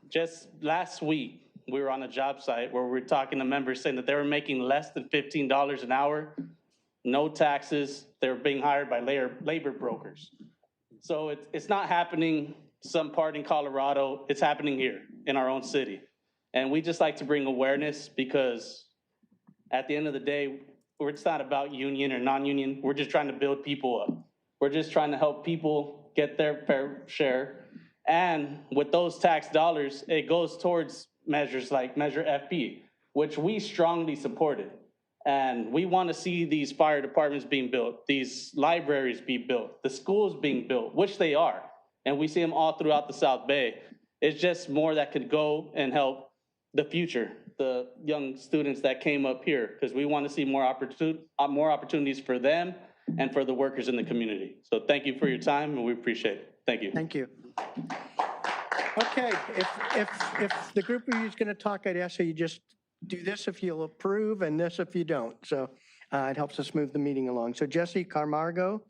Just last week, we were on a job site where we were talking to members saying that they were making less than $15 an hour, no taxes. They were being hired by labor brokers. So it's not happening some part in Colorado. It's happening here in our own city. And we just like to bring awareness because at the end of the day, it's not about union or non-union. We're just trying to build people up. We're just trying to help people get their fair share. And with those tax dollars, it goes towards measures like Measure FP, which we strongly supported. And we want to see these fire departments being built, these libraries be built, the schools being built, which they are. And we see them all throughout the South Bay. It's just more that could go and help the future, the young students that came up here, because we want to see more opportunities for them and for the workers in the community. So thank you for your time, and we appreciate it. Thank you. Thank you. Okay, if the group of you is going to talk, I'd ask that you just do this if you'll approve and this if you don't. So it helps us move the meeting along. So Jesse Camargo.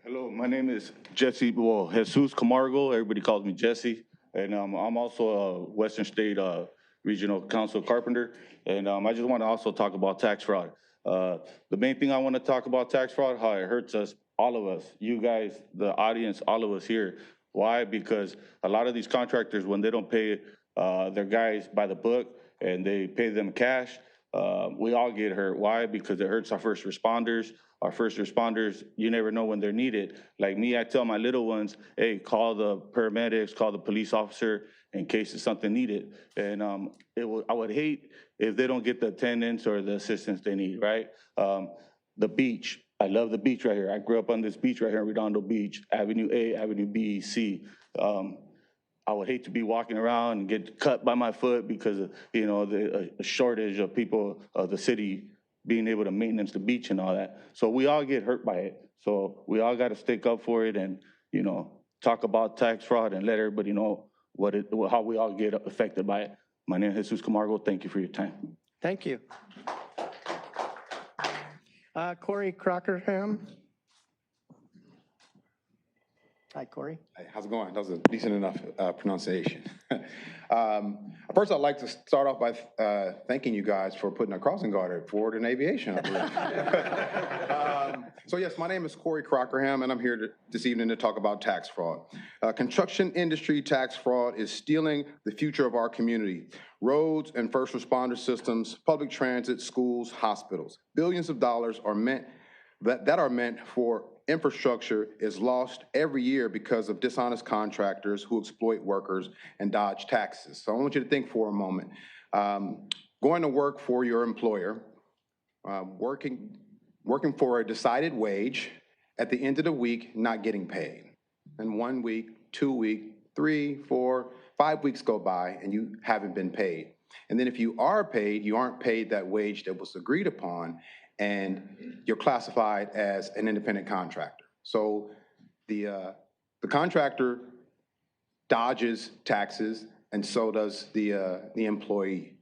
Hello, my name is Jesse, Jesus Camargo. Everybody calls me Jesse. And I'm also a Western State Regional Council carpenter. And I just want to also talk about tax fraud. The main thing I want to talk about tax fraud, how it hurts us, all of us, you guys, the audience, all of us here. Why? Because a lot of these contractors, when they don't pay their guys by the book and they pay them cash, we all get hurt. Why? Because it hurts our first responders. Our first responders, you never know when they're needed. Like me, I tell my little ones, hey, call the paramedics, call the police officer in case it's something needed. And I would hate if they don't get the attendance or the assistance they need, right? The beach, I love the beach right here. I grew up on this beach right here in Redondo Beach, Avenue A, Avenue B, C. I would hate to be walking around and get cut by my foot because of, you know, the shortage of people, the city being able to maintenance the beach and all that. So we all get hurt by it. So we all got to stick up for it and, you know, talk about tax fraud and let everybody know how we all get affected by it. My name is Jesus Camargo. Thank you for your time. Thank you. Corey Crockerham. Hi, Corey. Hey, how's it going? That was a decent enough pronunciation. First, I'd like to start off by thanking you guys for putting a crossing guard at Ford and Aviation, I believe. So yes, my name is Corey Crockerham, and I'm here this evening to talk about tax fraud. Construction industry tax fraud is stealing the future of our community. Roads and first responder systems, public transit, schools, hospitals. Billions of dollars are meant for infrastructure is lost every year because of dishonest contractors who exploit workers and dodge taxes. So I want you to think for a moment. Going to work for your employer, working for a decided wage, at the end of the week, not getting paid. And 1 week, 2 weeks, 3, 4, 5 weeks go by and you haven't been paid. And then if you are paid, you aren't paid that wage that was agreed upon, and you're classified as an independent contractor. So the contractor dodges taxes, and so does the employee.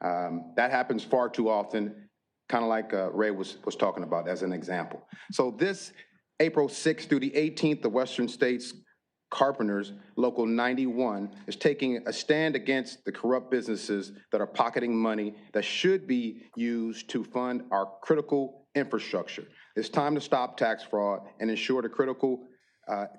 That happens far too often, kind of like Ray was talking about as an example. So this April 6th through the 18th, the Western States Carpenters, Local 91, is taking a stand against the corrupt businesses that are pocketing money that should be used to fund our critical infrastructure. It's time to stop tax fraud and ensure the critical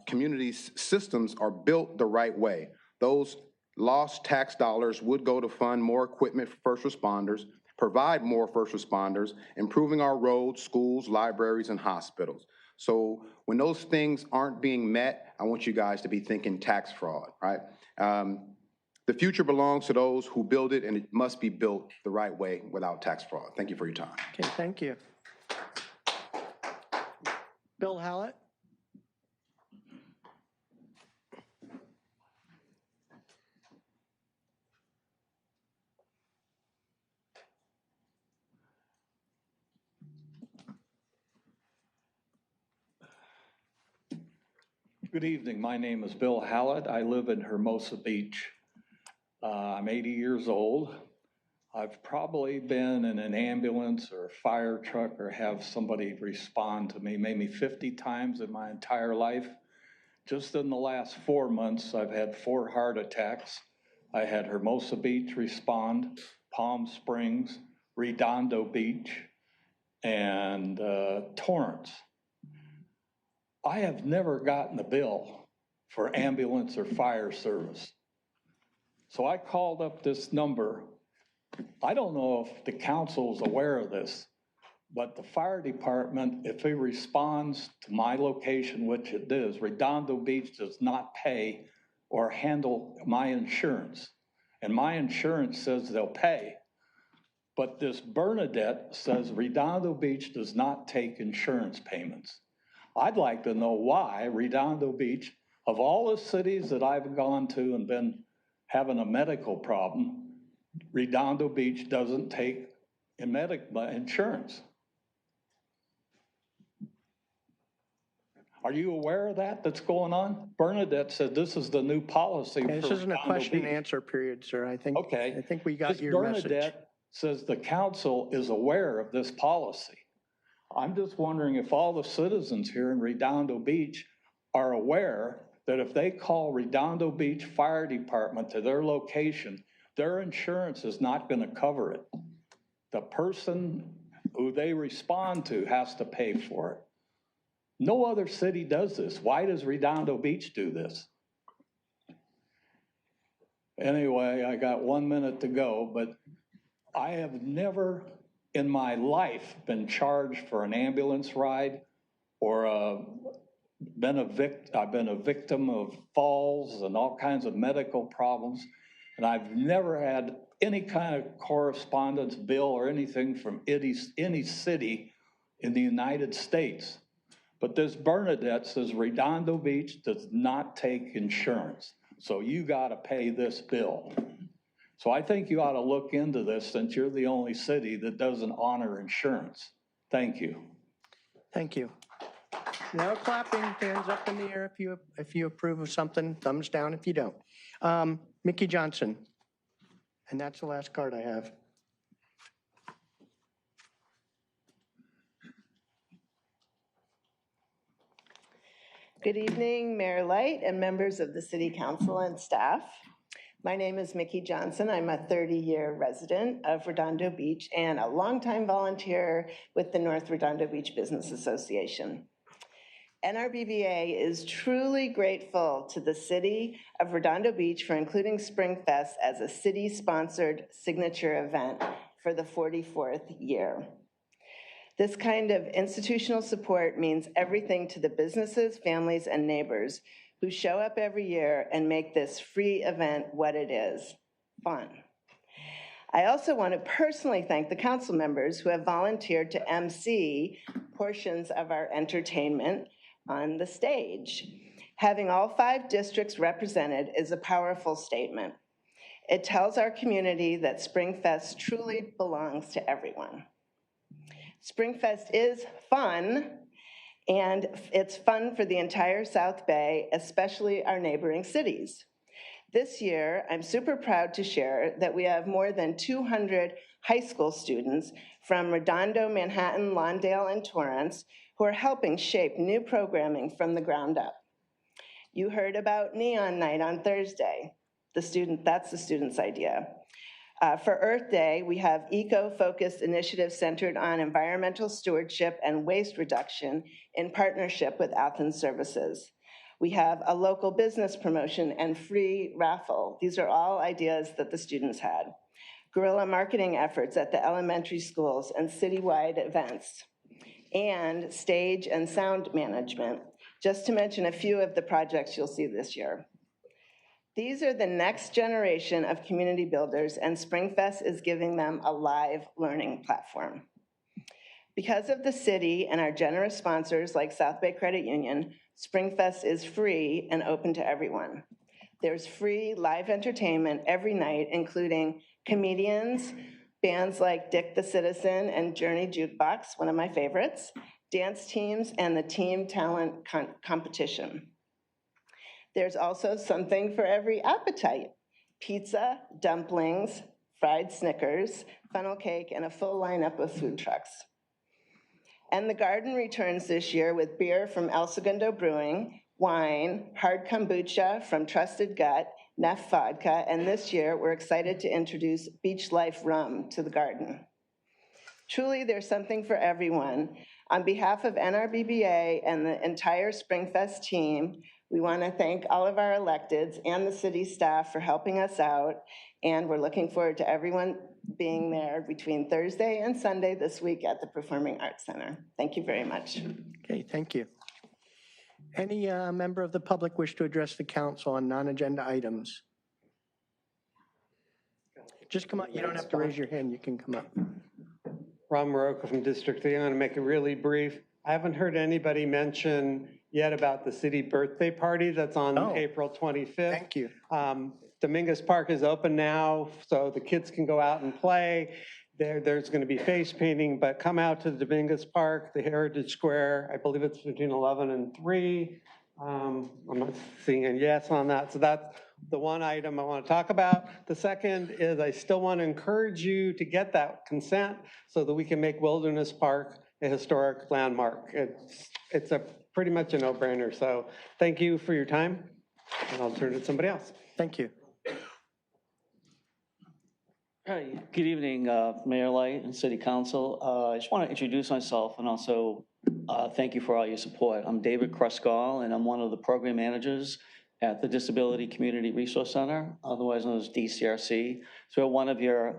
community systems are built the right way. Those lost tax dollars would go to fund more equipment for first responders, provide more first responders, improving our roads, schools, libraries, and hospitals. So when those things aren't being met, I want you guys to be thinking tax fraud, right? The future belongs to those who build it, and it must be built the right way without tax fraud. Thank you for your time. Okay, thank you. Bill Hallett. Good evening. My name is Bill Hallett. I live in Hermosa Beach. I'm 80 years old. I've probably been in an ambulance or a fire truck or have somebody respond to me maybe 50 times in my entire life. Just in the last 4 months, I've had 4 heart attacks. I had Hermosa Beach respond, Palm Springs, Redondo Beach, and Torrance. I have never gotten a bill for ambulance or fire service. So I called up this number. I don't know if the council is aware of this, but the fire department, if it responds to my location, which it is, Redondo Beach does not pay or handle my insurance. And my insurance says they'll pay. But this Bernadette says Redondo Beach does not take insurance payments. I'd like to know why Redondo Beach, of all the cities that I've gone to and been having a medical problem, Redondo Beach doesn't take insurance. Are you aware of that that's going on? Bernadette said this is the new policy. Okay, this isn't a question and answer period, sir. I think we got your message. Bernadette says the council is aware of this policy. I'm just wondering if all the citizens here in Redondo Beach are aware that if they call Redondo Beach Fire Department to their location, their insurance is not going to cover it. The person who they respond to has to pay for it. No other city does this. Why does Redondo Beach do this? Anyway, I got 1 minute to go, but I have never in my life been charged for an ambulance ride or I've been a victim of falls and all kinds of medical problems, and I've never had any kind of correspondence bill or anything from any city in the United States. But this Bernadette says Redondo Beach does not take insurance. So you got to pay this bill. So I think you ought to look into this since you're the only city that doesn't honor insurance. Thank you. Thank you. No clapping, hands up in the air if you approve of something, thumbs down if you don't. Mickey Johnson. And that's the last card I have. Good evening, Mayor Light and members of the City Council and staff. My name is Mickey Johnson. I'm a 30-year resident of Redondo Beach and a longtime volunteer with the North Redondo Beach Business Association. NRBBA is truly grateful to the City of Redondo Beach for including SpringFest as a city-sponsored signature event for the 44th year. This kind of institutional support means everything to the businesses, families, and neighbors who show up every year and make this free event what it is, fun. I also want to personally thank the council members who have volunteered to MC portions of our entertainment on the stage. Having all 5 districts represented is a powerful statement. It tells our community that SpringFest truly belongs to everyone. SpringFest is fun, and it's fun for the entire South Bay, especially our neighboring cities. This year, I'm super proud to share that we have more than 200 high school students from Redondo, Manhattan, Lawndale, and Torrance who are helping shape new programming from the ground up. You heard about Neon Night on Thursday. That's the student's idea. For Earth Day, we have eco-focused initiatives centered on environmental stewardship and waste reduction in partnership with Athens Services. We have a local business promotion and free raffle. These are all ideas that the students had. Guerrilla marketing efforts at the elementary schools and citywide events, and stage and sound management, just to mention a few of the projects you'll see this year. These are the next generation of community builders, and SpringFest is giving them a live learning platform. Because of the city and our generous sponsors like South Bay Credit Union, SpringFest is free and open to everyone. There's free live entertainment every night, including comedians, bands like Dick the Citizen and Journey Jukebox, one of my favorites, dance teams, and the team talent competition. There's also something for every appetite: pizza, dumplings, fried Snickers, funnel cake, and a full lineup of food trucks. And the garden returns this year with beer from El Segundo Brewing, wine, hard kombucha from Trusted Gut, Neff Vodka, and this year we're excited to introduce Beach Life Rum to the garden. Truly, there's something for everyone. On behalf of NRBBA and the entire SpringFest team, we want to thank all of our electeds and the city staff for helping us out, and we're looking forward to everyone being there between Thursday and Sunday this week at the Performing Arts Center. Thank you very much. Okay, thank you. Any member of the public wish to address the council on non-agenda items? Just come up. You don't have to raise your hand. You can come up. Ron Morocco from District 3. I'm going to make it really brief. I haven't heard anybody mention yet about the city birthday party that's on April 25th. Thank you. Dominguez Park is open now, so the kids can go out and play. There's going to be face painting, but come out to the Dominguez Park, the Heritage Square. I believe it's between 11 and 3. I'm not seeing a yes on that. So that's the one item I want to talk about. The second is I still want to encourage you to get that consent so that we can make Wilderness Park a historic landmark. It's a pretty much a no-brainer. So thank you for your time, and I'll turn it to somebody else. Thank you. Hi, good evening, Mayor Light and City Council. I just want to introduce myself and also thank you for all your support. I'm David Kruskal, and I'm one of the program managers at the Disability Community Resource Center, otherwise known as DCRC. So we're one of your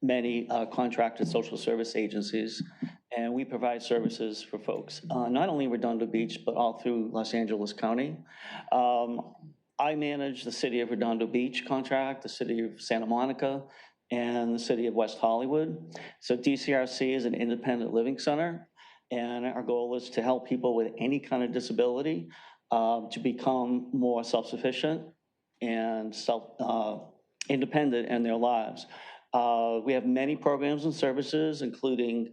many contracted social service agencies, and we provide services for folks, not only Redondo Beach, but all through Los Angeles County. I manage the City of Redondo Beach contract, the City of Santa Monica, and the City of West Hollywood. So DCRC is an independent living center, and our goal is to help people with any kind of disability to become more self-sufficient and independent in their lives. We have many programs and services, including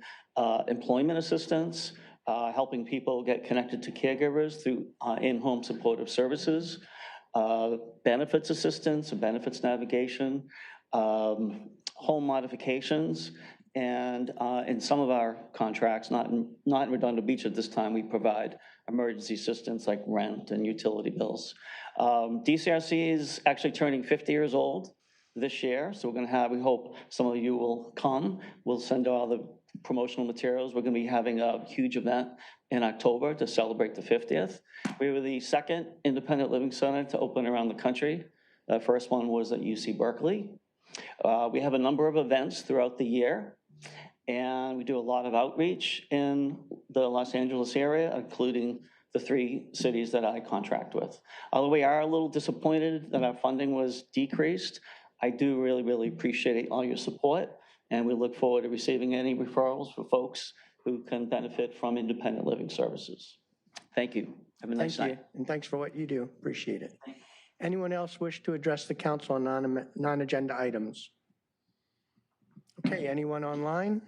employment assistance, helping people get connected to caregivers through in-home supportive services, benefits assistance and benefits navigation, home modifications, and in some of our contracts, not in Redondo Beach at this time, we provide emergency assistance like rent and utility bills. DCRC is actually turning 50 years old this year, so we're going to have, we hope some of you will come. We'll send all the promotional materials. We're going to be having a huge event in October to celebrate the 50th. We were the second independent living center to open around the country. The first one was at UC Berkeley. We have a number of events throughout the year, and we do a lot of outreach in the Los Angeles area, including the 3 cities that I contract with. Although we are a little disappointed that our funding was decreased, I do really, really appreciate all your support, and we look forward to receiving any referrals for folks who can benefit from independent living services. Thank you. Have a nice night. Thank you, and thanks for what you do. Appreciate it. Anyone else wish to address the council on non-agenda items? Okay, anyone online?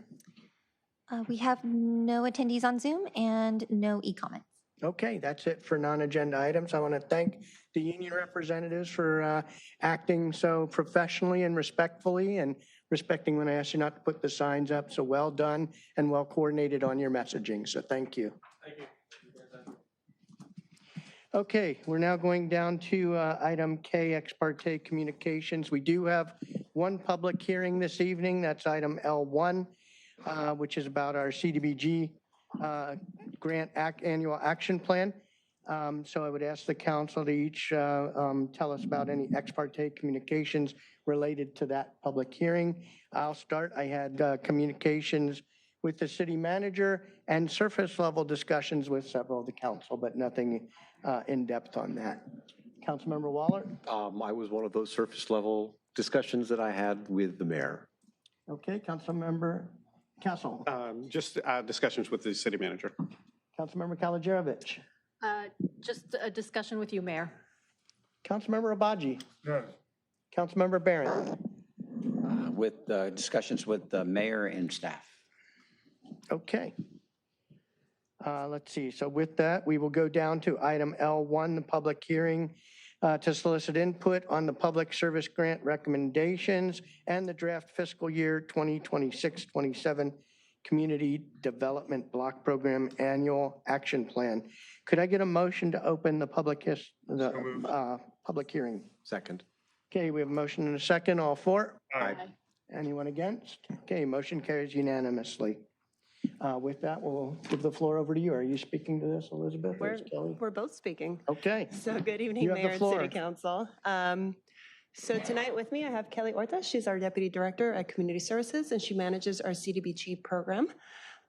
We have no attendees on Zoom and no e-comments. Okay, that's it for non-agenda items. I want to thank the union representatives for acting so professionally and respectfully and respecting when I asked you not to put the signs up. So well done and well coordinated on your messaging. So thank you. Thank you. Okay, we're now going down to item K, ex parte communications. We do have one public hearing this evening. That's item L1, which is about our CDBG grant annual action plan. So I would ask the council to each tell us about any ex parte communications related to that public hearing. I'll start. I had communications with the city manager and surface level discussions with several of the council, but nothing in depth on that. Councilmember Waller? I was one of those surface level discussions that I had with the mayor. Okay, Councilmember Castle? Just discussions with the city manager. Councilmember Kalajerovich? Just a discussion with you, Mayor. Councilmember Abaji? No. Councilmember Barron? With discussions with the mayor and staff. Okay. Let's see. So with that, we will go down to item L1, the public hearing to solicit input on the public service grant recommendations and the draft fiscal year 2026-27 Community Development Block Program Annual Action Plan. Could I get a motion to open the public hearing? Second. Okay, we have a motion and a second. All for? Aye. Anyone against? Okay, motion carries unanimously. With that, we'll give the floor over to you. Are you speaking to this, Elizabeth? Or is Kelly? We're both speaking. Okay. So good evening, You have the Mayor and floor. City Council. So tonight with me, I have Kelly Orta. She's our Deputy Director at Community Services, and she manages our CDBG program.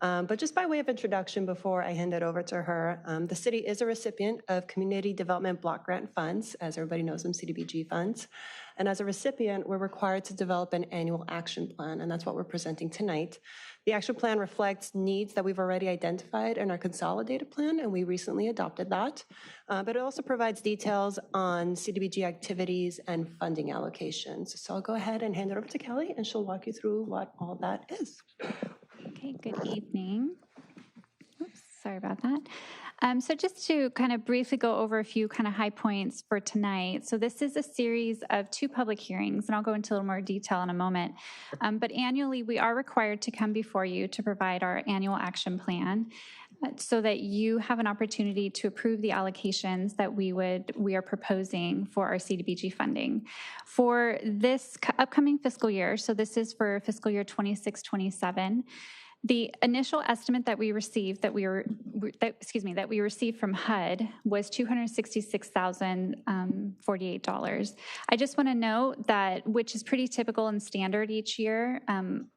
But just by way of introduction, before I hand it over to her, the city is a recipient of Community Development Block Grant Funds, as everybody knows them, CDBG funds. And as a recipient, we're required to develop an annual action plan, and that's what we're presenting tonight. The action plan reflects needs that we've already identified in our consolidated plan, and we recently adopted that. But it also provides details on CDBG activities and funding allocations. So I'll go ahead and hand it over to Kelly, and she'll walk you through what all that is. Okay, good evening. Oops, sorry about that. So just to kind of briefly go over a few kind of high points for tonight. So this is a series of 2 public hearings, and I'll go into a little more detail in a moment. But annually, we are required to come before you to provide our annual action plan so that you have an opportunity to approve the allocations that we are proposing for our CDBG funding. For this upcoming fiscal year, so this is for fiscal year 26-27, the initial estimate that we received that we received from HUD was $266,048. I just want to note that, which is pretty typical and standard each year,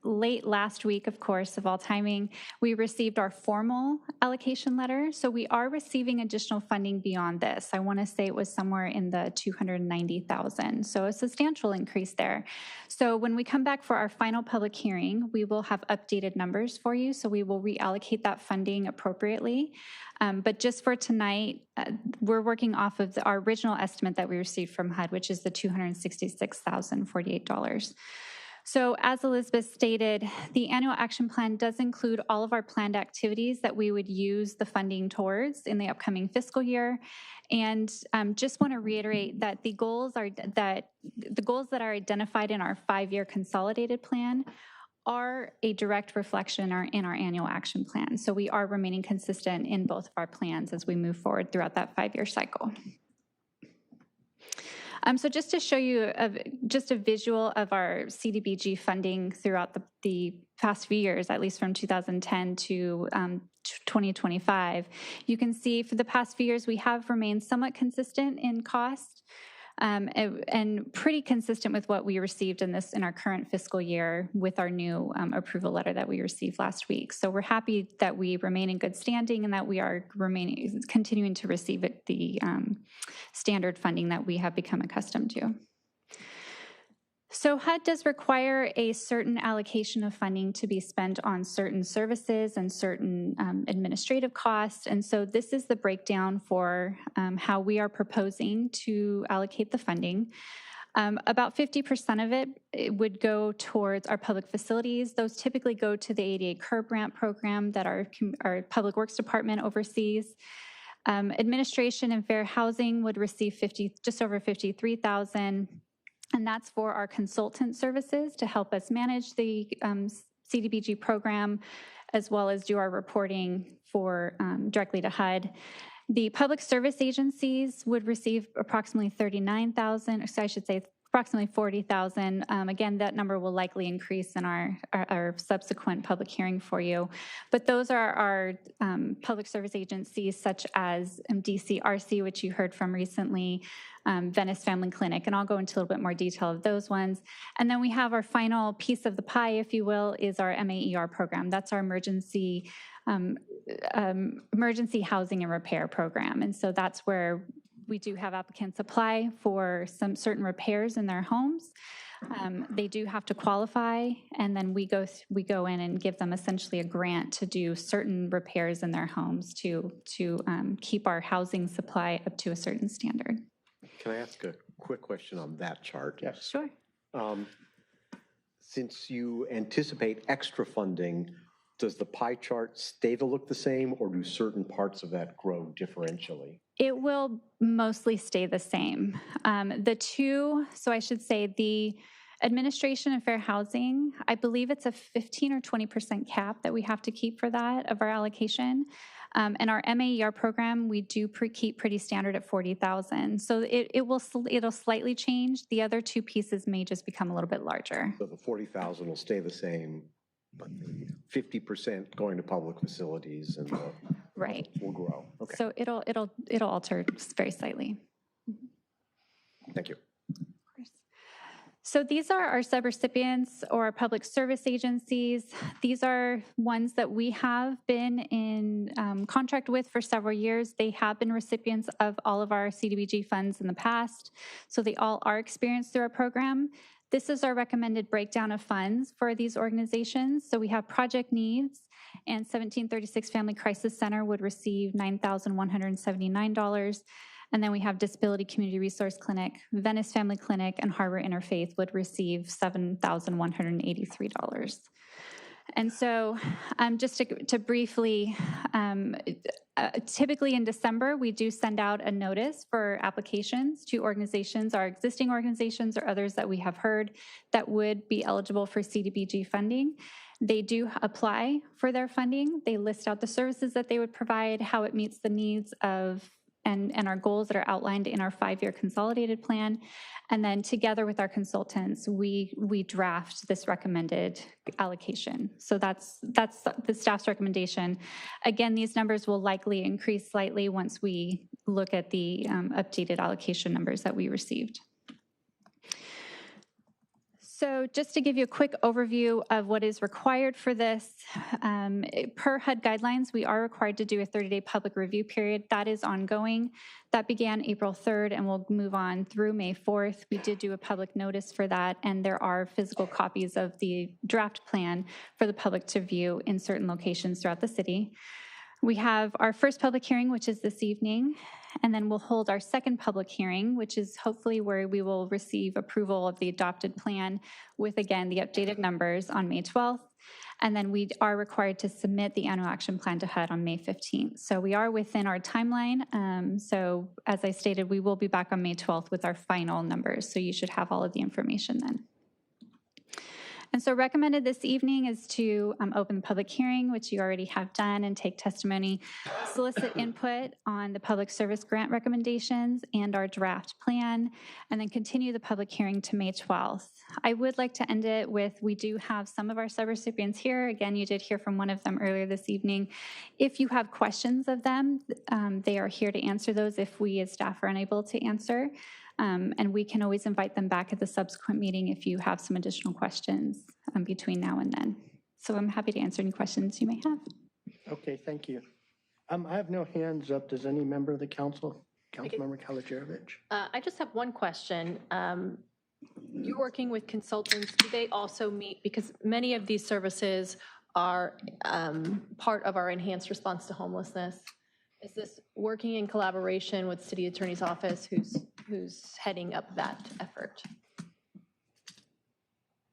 late last week, of course, of all timing, we received our formal allocation letter. So we are receiving additional funding beyond this. I want to say it was somewhere in the $290,000. So a substantial increase there. So when we come back for our final public hearing, we will have updated numbers years for you, so we will reallocate that funding appropriately. But just for tonight, we're working off of our original estimate that we received from HUD, which is the $266,048. So as Elizabeth stated, the annual action plan does include all of our planned activities that we would use the funding towards in the upcoming fiscal year. And just want to reiterate that the goals that are identified in our 5-year consolidated plan are a direct reflection in our annual action plan. So we are remaining consistent in both of our plans as we move forward throughout that 5-year cycle. So just to show you just a visual of our CDBG funding throughout the past few years, at least from 2010 to 2025, you can see for the past few years we have remained somewhat consistent in cost and pretty consistent with what we received in our current fiscal year with our new approval letter that we received last week. So we're happy that we remain in good standing and that we are continuing to receive the standard funding that we have become accustomed to. So HUD does require a certain allocation of funding to be spent on certain services and certain administrative costs. And so this is the breakdown for how we are proposing to allocate the funding. About 50% of it would go towards our public facilities. Those typically go to the ADA curb ramp program that our Public Works Department oversees. Administration and fair housing would receive just over $53,000. And that's for our consultant services to help us manage the CDBG program, as well as do our reporting for directly to HUD. The public service agencies would receive approximately $39,000, so I should say approximately $40,000. Again, that number will likely increase in our subsequent public hearing for you. But those are our public service agencies such as DCRC, which you heard from recently, Venice Family Clinic, and I'll go into a little bit more detail of those ones. And then we have our final piece of the pie, if you will, is our MAER program. That's our emergency housing and repair program. And so that's where we do have applicants apply for some certain repairs in their homes. They do have to qualify, and then we go in and give them essentially a grant to do certain repairs in their homes to keep our housing supply up to a certain standard. Can I ask a quick question on that chart? Yes. Sure. Since you anticipate extra funding, does the pie chart stay to look the same, or do certain parts of that grow differentially? It will mostly stay the same. So I should say the administration and fair housing, I believe it's a 15 or 20% cap that we have to keep for that of our allocation. And our MAER program, we do keep pretty standard at $40,000. So it'll slightly change. The other two pieces may just become a little bit larger. So the $40,000 will stay the same, but the 50% going to public facilities and the right will grow. Okay. So it'll alter very slightly. Thank you. So these are our subrecipients or our public service agencies. These are ones that we have been in contract with for several years. They have been recipients of all of our CDBG funds in the past, so they all are experienced through our program. This is our recommended breakdown of funds for these organizations. So we have project needs, and 1736 Family Crisis Center would receive $9,179. And then we have Disability Community Resource Clinic, Venice Family Clinic, and Harbor Interfaith would receive $7,183. And so just to briefly, typically in December, we do send out a notice for applications to organizations, our existing organizations or others that we have heard that would be eligible for CDBG funding. They do apply for their funding. They list out the services that they would provide, how it meets the needs of and our goals that are outlined in our 5-year consolidated plan. And then together with our consultants, we draft this recommended allocation. So that's the staff's recommendation. Again, these numbers will likely increase slightly once we look at the updated allocation numbers that we received. So just to give you a quick overview of what is required for this, per HUD guidelines, we are required to do a 30-day public review period. That is ongoing. That began April 3rd and will move on through May 4th. We did do a public notice for that, and there are physical copies of the draft plan for the public to view in certain locations throughout the city. We have our first public hearing, which is this evening, and then we'll hold our second public hearing, which is hopefully where we will receive approval of the adopted plan with, again, the updated numbers on May 12th. And then we are required to submit the annual action plan to HUD on May 15th. So we are within our timeline. So as I stated, we will be back on May 12th with our final numbers. So you should have all of the information then. And so recommended this evening is to open the public hearing, which you already have done, and take testimony, solicit input on the public service grant recommendations and our draft plan, and then continue the public hearing to May 12th. I would like to end it with, we do have some of our subrecipients here. Again, you did hear from one of them earlier this evening. If you have questions of them, they are here to answer those if we as staff are unable to answer. And we can always invite them back at the subsequent meeting if you have some additional questions between now and then. So I'm happy to answer any questions you may have. Okay, thank you. I have no hands up. Does any member of the council, Councilmember Kalajerovich? I just have one question. You're working with consultants. Do they also meet? Because many of these services are part of our enhanced response to homelessness. Is this working in collaboration with City Attorney's Office, who's heading up that effort?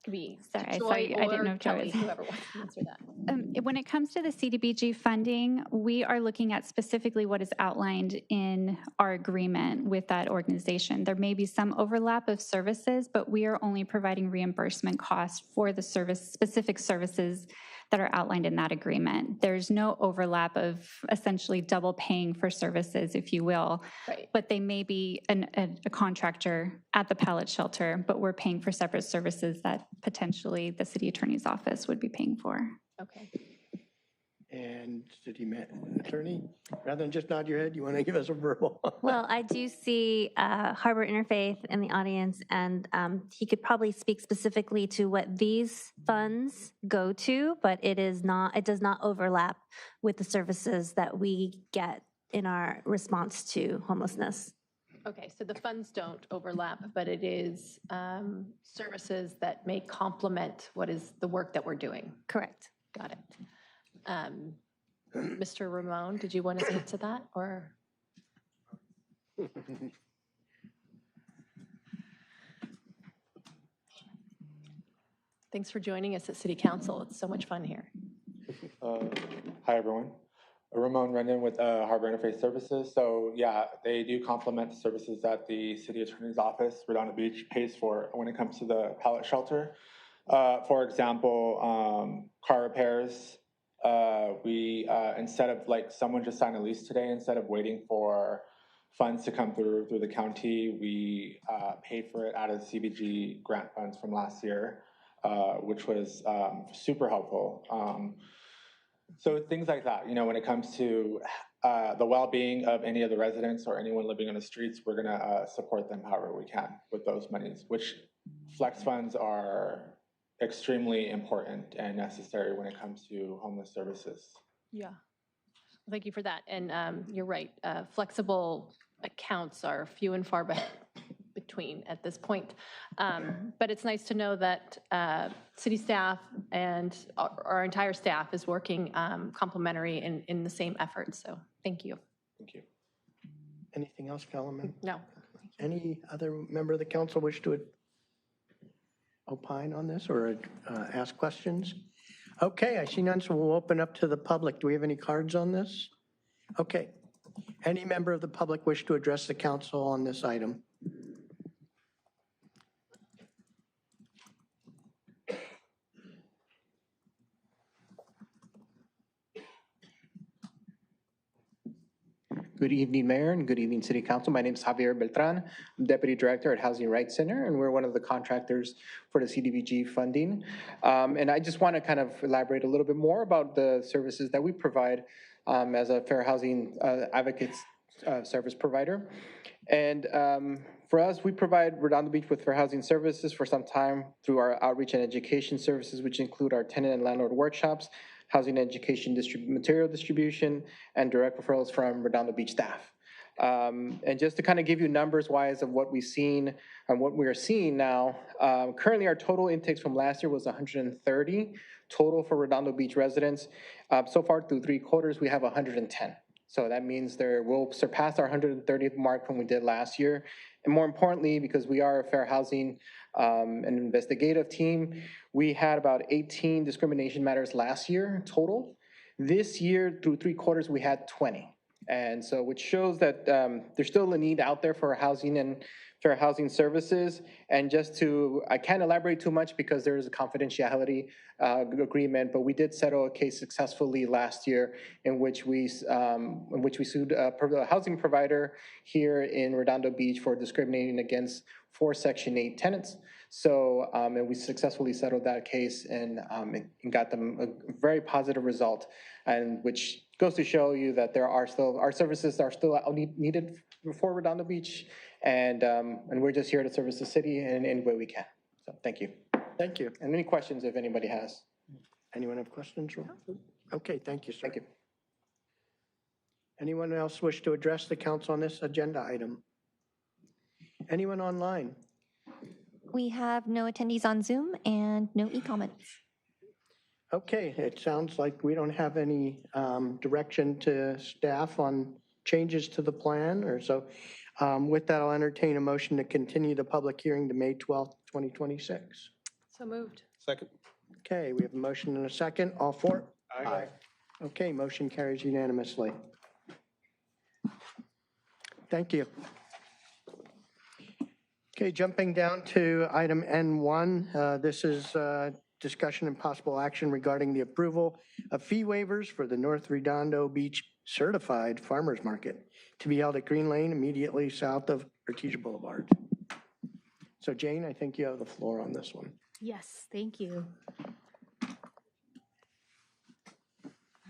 Could be Sorry, I didn't know if Kelly, was. whoever wants to answer that. When it comes to the CDBG funding, we are looking at specifically what is outlined in our agreement with that organization. There may be some overlap of services, but we are only providing reimbursement costs for the specific services that are outlined in that agreement. There's no overlap of essentially double paying for services, if you will. Right. But they may be a contractor at the pallet shelter, but we're paying for separate services that potentially the city attorney's office would be paying for. Okay. And city attorney, rather than just nod your head, you want to give us a verbal? Well, I do see Harbor Interfaith in the audience, and he could probably speak specifically to what these funds go to, but it does not overlap with the services that we get in our response to homelessness. Okay, so the funds don't overlap, but it is services that may complement what is the work that we're doing. Correct. Got it. Mr. Ramon, did you want to speak to that, or? Thanks for joining us at City Council. It's so much fun here. Hi, everyone. Ramon Rendon with Harbor Interfaith Services. So yeah, they do complement the services that the City Attorney's Office, Redondo Beach, pays for when it comes to the pallet shelter. For example, car repairs. We instead of like someone just signed a lease today, instead of waiting for funds to come through the county, we paid for it out of CBG grant funds from last year, which was super helpful. So things like that, you know, when it comes to the well-being of any of the residents or anyone living on the streets, we're gonna support them however we can with those monies, which flex funds are extremely important and necessary when it comes to homeless services. Yeah, thank you for that. And you're right, flexible accounts are few and far between at this point. But it's nice to know that city staff and our entire staff is working complementary in the same effort. So thank you. Thank you. Anything else, Kellerman? No. Any other member of the council wish to opine on this or ask questions? Okay, I see none, so we'll open up to the public. Do we have any cards on this? Okay. Any member of the public wish to address the council on this item? Good evening, Mayor, and good evening, City Council. My name is Javier Beltran. I'm Deputy Director at Housing Rights Center, and we're one of the contractors for the CDBG funding. And I just want to kind of elaborate a little bit more about the services that we provide as a fair housing advocates service provider. And For us, we provide Redondo Beach with fair housing services for some time through our outreach and education services, which include our tenant and landlord workshops, housing and education material distribution, and direct referrals from Redondo Beach staff. And just to kind of give you numbers wise of what we've seen and what we are seeing now, currently our total intakes from last year was 130 total for Redondo Beach residents. So far through 3 quarters, we have 110. So that means we'll surpass our 130th mark from we did last year. And more importantly, because we are a fair housing and investigative team, we had about 18 discrimination matters last year total. This year, through 3 quarters, we had 20. And so, which shows that there's still a need out there for housing and fair housing services. And I can't elaborate too much because there is a confidentiality agreement, but we did settle a case successfully last year in which we sued a housing provider here in Redondo Beach for discriminating against 4 Section 8 tenants. So, and we successfully settled that case and got them a very positive result, and which goes to show you that our services are still needed for Redondo Beach, and we're just here to service the city in any way we can. So thank you. Thank you. And any questions if anybody has. Anyone have questions? Okay, thank you, sir. Thank you. Anyone else wish to address the council on this agenda item? Anyone online? We have no attendees on Zoom and no e-comments. Okay, it sounds like we don't have any direction to staff on changes to the plan, or so. With that, I'll entertain a motion to continue the public hearing to May 12th, 2026. So moved. Second. Okay, we have a motion and a second. All for? Aye. Okay, motion carries unanimously. Thank you. Okay, jumping down to item N1. This is discussion and possible action regarding the approval of fee waivers for the North Redondo Beach Certified Farmers Market to be held at Green Lane immediately south of Artesia Boulevard. So Jane, I think you have the floor on this one. Yes, thank you.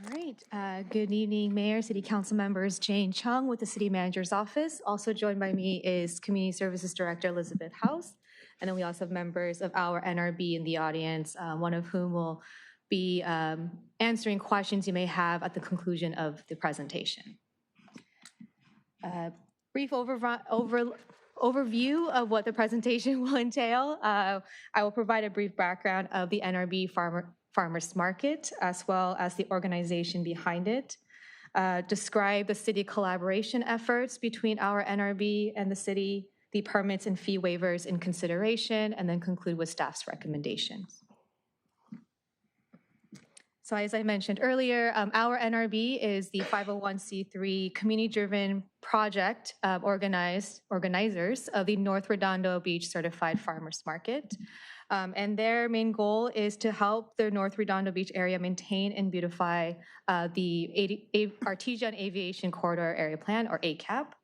All right, good evening, Mayor, City Council members. Jane Chung with the City Manager's Office. Also joined by me is Community Services Director Elizabeth House. And then we also have members of our NRB in the audience, one of whom will be answering questions you may have at the conclusion of the presentation. Brief overview of what the presentation will entail. I will provide a brief background of the NRB Farmers Market, as well as the organization behind it. Describe the city collaboration efforts between our NRB and the city, the permits and fee waivers in consideration, and then conclude with staff's recommendations. So as I mentioned earlier, our NRB is the 501c3 community-driven project organizers of the North Redondo Beach Certified Farmers Market. And their main goal is to help the North Redondo Beach area maintain and beautify the Artesia and Aviation Corridor Area Plan, or ACAP.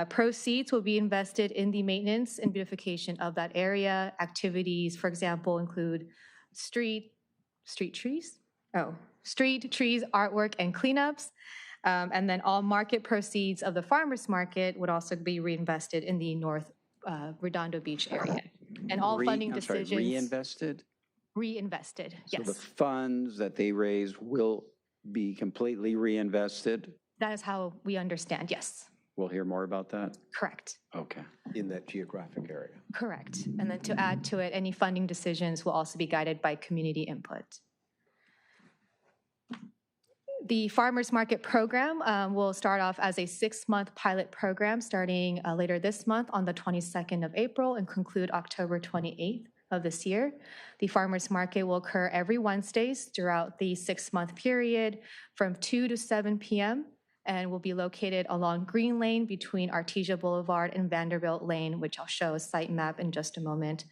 Proceeds will be invested in the maintenance and beautification of that area. Activities, for example, include street trees, artwork, and cleanups. And then all market proceeds of the farmers market would also be reinvested in the North Redondo Beach area. And all funding decisions. Reinvested? Reinvested, yes. So the funds that they raise will be completely reinvested? That is how we understand, yes. We'll hear more about that? Correct. Okay. In that geographic area. Correct. And then to add to it, any funding decisions will also be guided by community input. The Farmers Market Program will start off as a 6-month pilot program starting later this month on the 22nd of April and conclude October 28th of this year. The Farmers Market will occur every Wednesdays throughout the 6-month period from 2 to 7 p.m. and will be located along Green Lane between Artesia Boulevard and Vanderbilt Lane, which I'll show a site map in just a moment.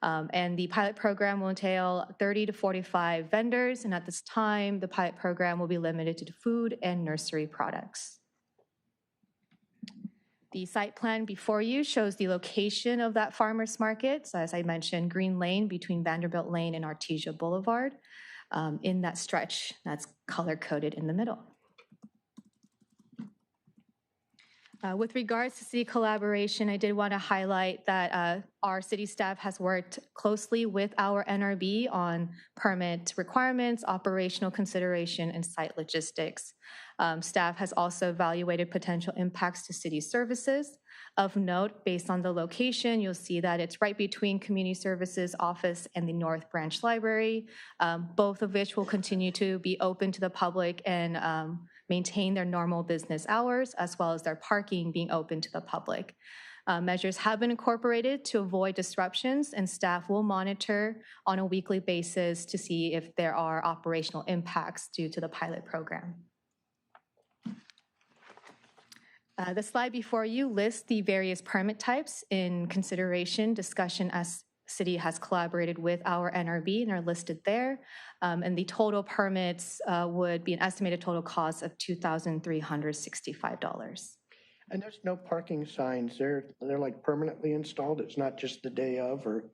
And the pilot program will entail 30 to 45 vendors, and at this time, the pilot program will be limited to food and nursery products. The site plan before you shows the location of that farmers market. So as I mentioned, Green Lane between Vanderbilt Lane and Artesia Boulevard in that stretch that's color-coded in the middle. With regards to city collaboration, I did want to highlight that our city staff has worked closely with our NRB on permit requirements, operational consideration, and site logistics. Staff has also evaluated potential impacts to city services. Of note, based on the location, you'll see that it's right between Community Services Office and the North Branch Library, both of which will continue to be open to the public and maintain their normal business hours, as well as their parking being open to the public. Measures have been incorporated to avoid disruptions, and staff will monitor on a weekly basis to see if there are operational impacts due to the pilot program. The slide before you lists the various permit types in consideration, discussion as city has collaborated with our NRB and are listed there. And the total permits would be an estimated total cost of $2,365. And there's no parking signs. They're like permanently installed. It's not just the day of, or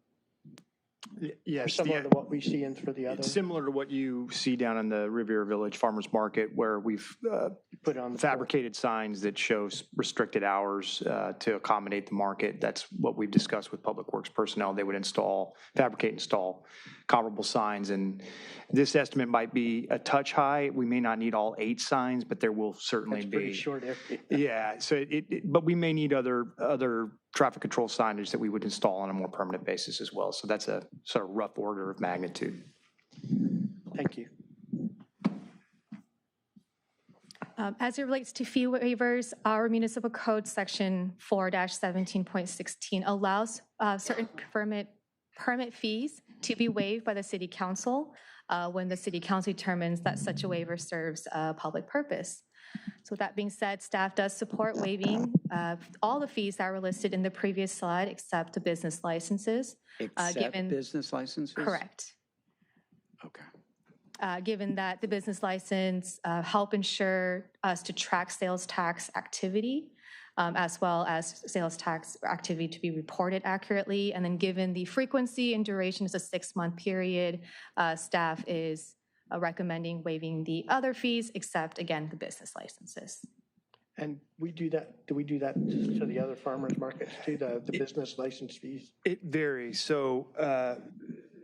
yes, similar to what we see in for the other. It's similar to what you see down in the Riviera Village Farmers Market, where we've put on fabricated signs that shows restricted hours to accommodate the market. That's what we've discussed with Public Works personnel. They would install comparable signs. And this estimate might be a touch high. We may not need all 8 signs, but there will certainly be. Pretty short. Yeah. So but we may need other traffic control signage that we would install on a more permanent basis as well. So that's a sort of rough order of magnitude. Thank you. As it relates to fee waivers, our municipal code section 4-17.16 allows certain permit fees to be waived by the city council when the city council determines that such a waiver serves a public purpose. So with that being said, staff does support waiving all the fees that were listed in the previous slide except the business licenses. Except business licenses? Correct. Okay. Given that the business license help ensure us to track sales tax activity, as well as sales tax activity to be reported accurately. And then given the frequency and duration is a 6-month period, staff is recommending waiving the other fees, except, again, the business licenses. And we do that, do we do that to the other farmers markets too, the business license fees? It varies. So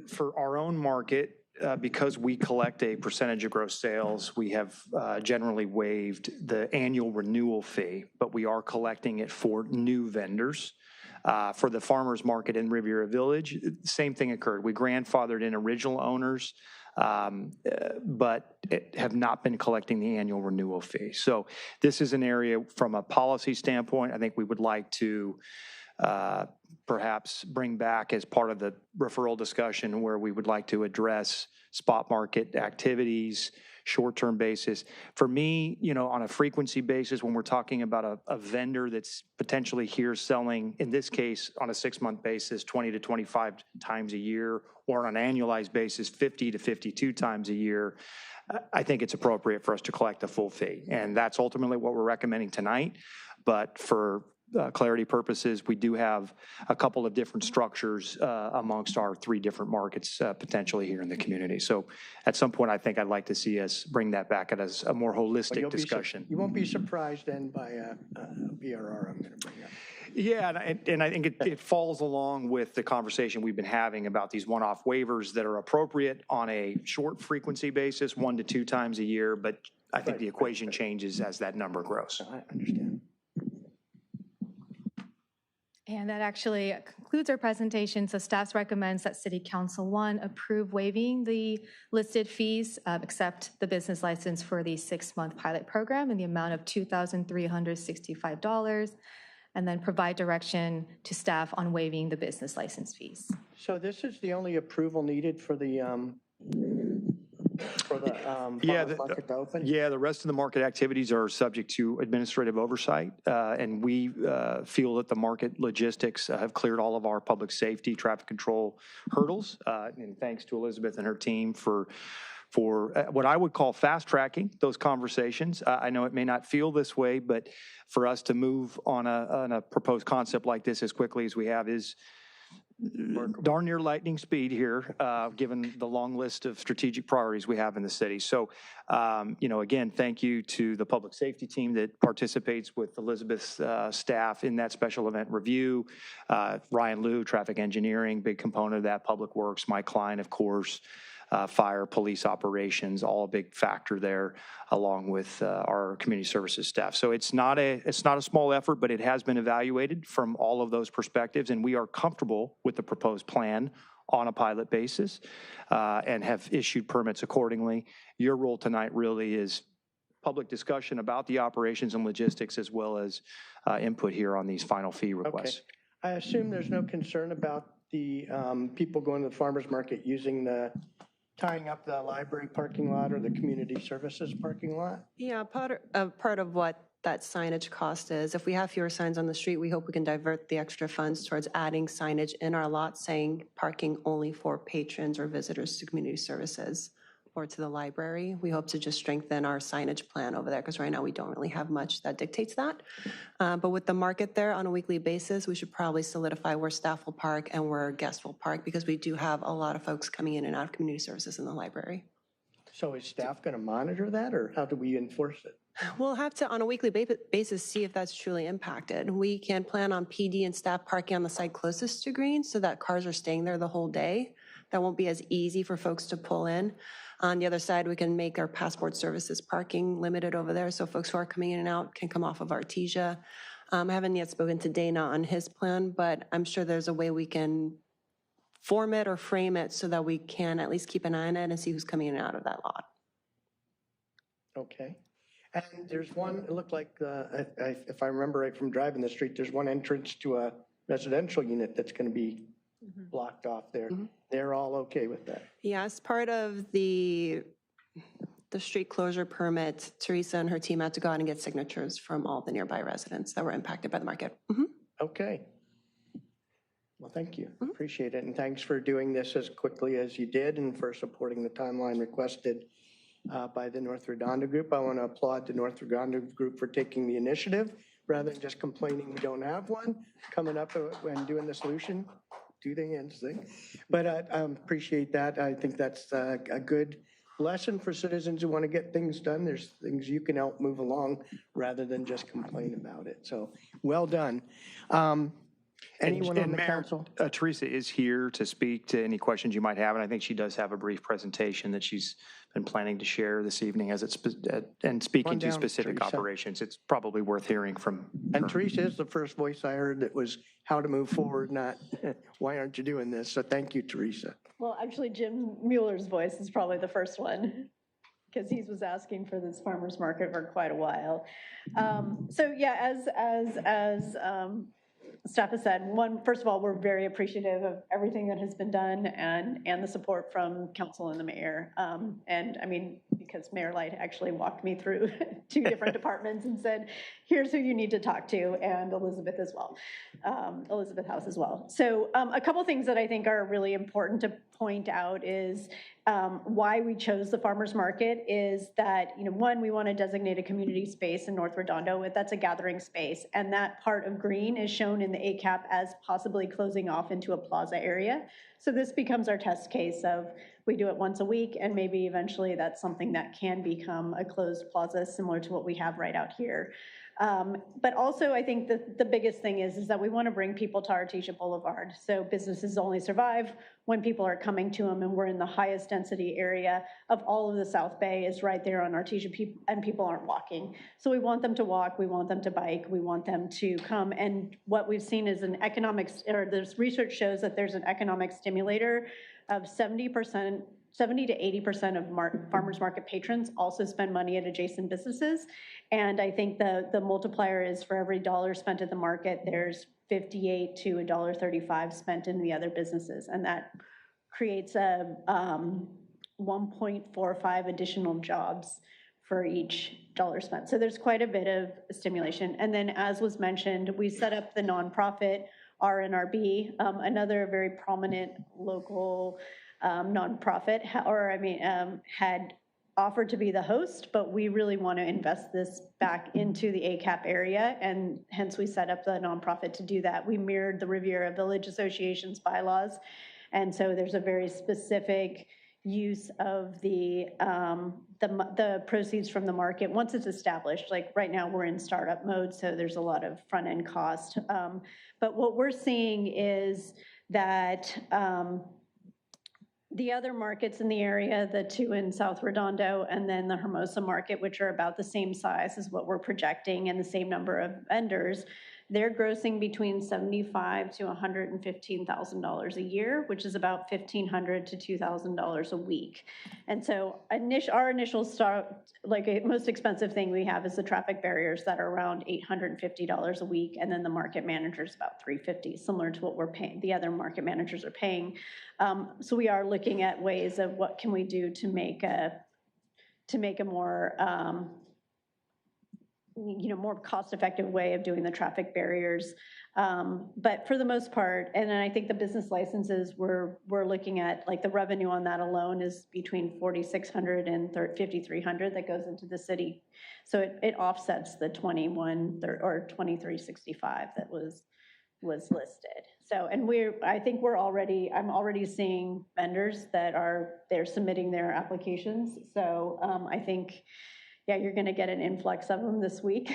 for our own market, because we collect a percentage of gross sales, we have generally waived the annual renewal fee, but we are collecting it for new vendors. For the farmers market in Riviera Village, same thing occurred. We grandfathered in original owners, but have not been collecting the annual renewal fee. So this is an area from a policy standpoint, I think we would like to perhaps bring back as part of the referral discussion where we would like to address spot market activities, short-term basis. For me, on a frequency basis, when we're talking about a vendor that's potentially here selling, in this case, on a 6-month basis, 20 to 25 times a year, or on an annualized basis, 50 to 52 times a year, I think it's appropriate for us to collect the full fee. And that's ultimately what we're recommending tonight. But for clarity purposes, we do have a couple of different structures amongst our 3 different markets potentially here in the community. So at some point, I think I'd like to see us bring that back as a more holistic discussion. You won't be surprised then by a BRR I'm going to bring up. Yeah, and I think it falls along with the conversation we've been having about these one-off waivers that are appropriate on a short frequency basis, 1 to 2 times a year, but I think the equation changes as that number grows. I understand. And that actually concludes our presentation. So staff recommends that City Council 1 approve waiving the listed fees, except the business license for the 6-month pilot program in the amount of $2,365, and then provide direction to staff on waiving the business license fees. So this is the only approval needed for the market to open? Yeah, the rest of the market activities are subject to administrative oversight, and we feel that the market logistics have cleared all of our public safety, traffic control hurdles, and thanks to Elizabeth and her team for what I would call fast tracking those conversations. I know it may not feel this way, but for us to move on a proposed concept like this as quickly as we have is darn near lightning speed here, given the long list of strategic priorities we have in the city. So, again, thank you to the public safety team that participates with Elizabeth's staff in that special event review. Ryan Liu, traffic engineering, big component of that. Public Works, Mike Klein, of course. Fire, police operations, all a big factor there, along with our community services staff. So it's not a small effort, but it has been evaluated from all of those perspectives, and we are comfortable with the proposed plan on a pilot basis and have issued permits accordingly. Your role tonight really is public discussion about the operations and logistics, as well as input here on these final fee requests. Okay. I assume there's no concern about the people going to the farmer's market tying up the library parking lot or the community services parking lot? Yeah, part of what that signage cost is, if we have fewer signs on the street, we hope we can divert the extra funds towards adding signage in our lot saying parking only for patrons or visitors to community services or to the library. We hope to just strengthen our signage plan over there because right now we don't really have much that dictates that. But with the market there on a weekly basis, we should probably solidify where staff will park and where guests will park because we do have a lot of folks coming in and out of community services in the library. So is staff going to monitor that, or how do we enforce it? We'll have to, on a weekly basis, see if that's truly impacted. We can plan on PD and staff parking on the side closest to green so that cars are staying there the whole day. That won't be as easy for folks to pull in. On the other side, we can make our passport services parking limited over there so folks who are coming in and out can come off of Artesia. I haven't yet spoken to Dana on his plan, but I'm sure there's a way we can form it or frame it so that we can at least keep an eye on it and see who's coming in and out of that lot. Okay. And there's one, it looked like, if I remember right from driving the street, there's one entrance to a residential unit that's going to be blocked off there. They're all okay with that? Yeah, as part of the street closure permit, Teresa and her team had to go out and get signatures from all the nearby residents that were impacted by the market. Okay. Well, thank you. Appreciate it. And thanks for doing this as quickly as you did and for supporting the timeline requested by the North Redondo Group. I want to applaud the North Redondo Group for taking the initiative rather than just complaining we don't have one, coming up and doing the solution. Do the hands thing. But I appreciate that. I think that's a good lesson for citizens who want to get things done. There's things you can help move along rather than just complain about it. So well done. Anyone on the council? Teresa is here to speak to any questions you might have, and I think she does have a brief presentation that she's been planning to share this evening as it's and speaking to specific Teresa. Operations. It's probably worth hearing from And her. Teresa is the first voice I heard that was how to move forward, not why aren't you doing this? So thank you, Teresa. Well, actually, Jim Mueller's voice is probably the first one because he was asking for this farmer's market for quite a while. So yeah, as staff has said, first of all, we're very appreciative of everything that has been done and the support from council and the mayor. And I mean, because Mayor Light actually walked me through 2 different departments and said, here's who you need to talk to, and Elizabeth as well, Elizabeth House as well. So a couple things that I think are really important to point out is why we chose the farmers market is that, one, we want to designate a community space in North Redondo. That's a gathering space. And that part of green is shown in the ACAP as possibly closing off into a plaza area. So this becomes our test case of we do it once a week, and maybe eventually that's something that can become a closed plaza similar to what we have right out here. But also, I think the biggest thing is that we want to bring people to Artesia Boulevard. So businesses only survive when people are coming to them, and we're in the highest density area of all of the South Bay is right there on Artesia, and people aren't walking. So we want them to walk, we want them to bike, we want them to come. And what we've seen is this research shows that there's an economic stimulator of 70 to 80% of farmers market patrons also spend money at adjacent businesses. And I think the multiplier is for every $1 spent at the market, there's 58 to $1.35 spent in the other businesses. And that creates a 1.45 additional jobs for each $1 spent. So there's quite a bit of stimulation. And then as was mentioned, we set up the nonprofit RNRB, another very prominent local nonprofit, had offered to be the host, but we really want to invest this back into the ACAP area, and hence we set up the nonprofit to do that. We mirrored the Riviera Village Association's bylaws, and so there's a very specific use of the proceeds from the market once it's established. Like right now we're in startup mode, so there's a lot of front end cost. But what we're seeing is that the other markets in the area, the two in South Redondo and then the Hermosa market, which are about the same size as what we're projecting and the same number of vendors, they're grossing between $75,000 to $115,000 a year, which is about $1,500 to $2,000 a week. And so our initial start, like most expensive thing we have is the traffic barriers that are around $850 a week, and then the market manager's about $350, similar to what we're paying, the other market managers are paying. So we are looking at ways of what can we do to make a more more cost-effective way of doing the traffic barriers. But for the most part, and then I think the business licenses, we're looking at, like the revenue on that alone is between $4,600 and $5,300 that goes into the city. So it offsets the $2,100 or $2,365 that was listed. So, and I'm already seeing vendors that they're submitting their applications. So I think, yeah, you're going to get an influx of them this week,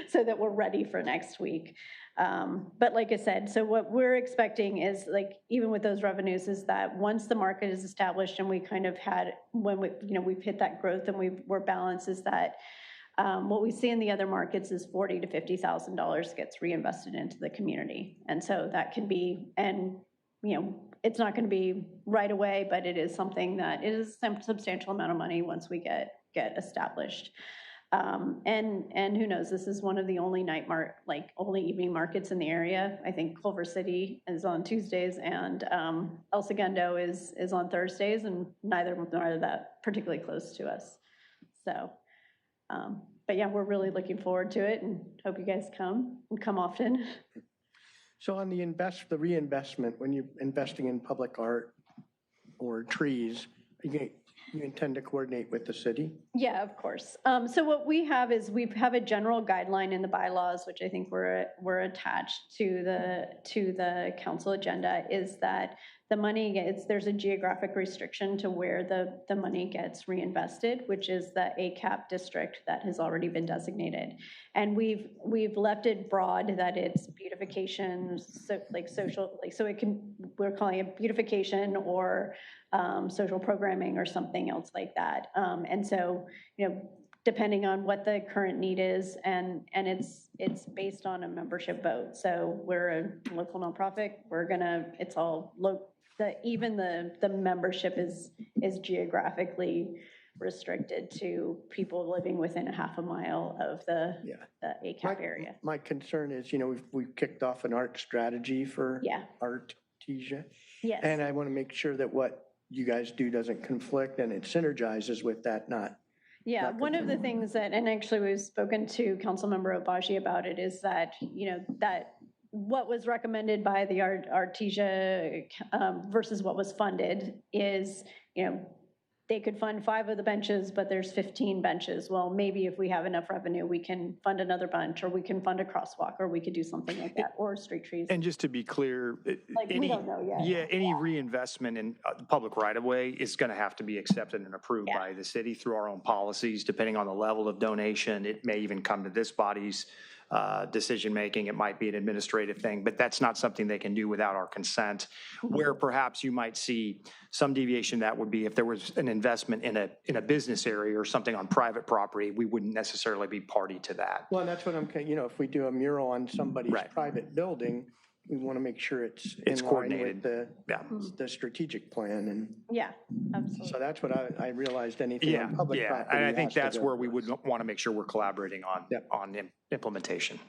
so that we're ready for next week. But like I said, so what we're expecting is, like, even with those revenues, is that once the market is established and we kind of had, when we've hit that growth and we're balanced, is that what we see in the other markets is $40,000 to $50,000 gets reinvested into the community. And so that can be, and it's not going to be right away, but it is something that it is a substantial amount of money once we get established. And who knows, this is one of the only only evening markets in the area. I think Culver City is on Tuesdays and El Segundo is on Thursdays, and neither of that particularly close to us. So, but yeah, we're really looking forward to it and hope you guys come often. So on the reinvestment, when you're investing in public art or trees, you intend to coordinate with the city? Yeah, of course. So what we have is we have a general guideline in the bylaws, which I think we're attached to the council agenda, is that the money there's a geographic restriction to where the money gets reinvested, which is the ACAP district that has already been designated. And we've left it broad that it's beautification, so we're calling it beautification or social programming or something else like that. And so, depending on what the current need is, and it's based on a membership vote. So we're a local nonprofit. Even the membership is geographically restricted to people living within a half a mile of the ACAP area. My concern is, we've kicked off an art strategy for Artesia. Yes. And I want to make sure that what you guys do doesn't conflict and it synergizes with that, Yeah, one of the things that, and actually we've spoken to Councilmember Obaji about it, is that, that what was recommended by the Artesia versus what was funded is, they could fund 5 of the benches, but there's 15 benches. Well, maybe if we have enough revenue, we can fund another bunch, or we can fund a crosswalk, or we could do something like that, or street trees. And just to be clear, we don't know yet. Yeah, any reinvestment in public right-of-way is going to have to be accepted and approved by the city through our own policies, depending on the level of donation. It may even come to this body's decision-making. It might be an administrative thing, but that's not something they can do without our consent. Where perhaps you might see some deviation, that would be if there was an investment in a business area or something on private property, we wouldn't necessarily be party to that. Well, that's what if we do a mural on somebody's private building, we want to make sure it's in coordinated with the strategic plan. And yeah, absolutely. So that's what I realized. Anything on public property. And I think that's where we would want to make sure we're collaborating on implementation.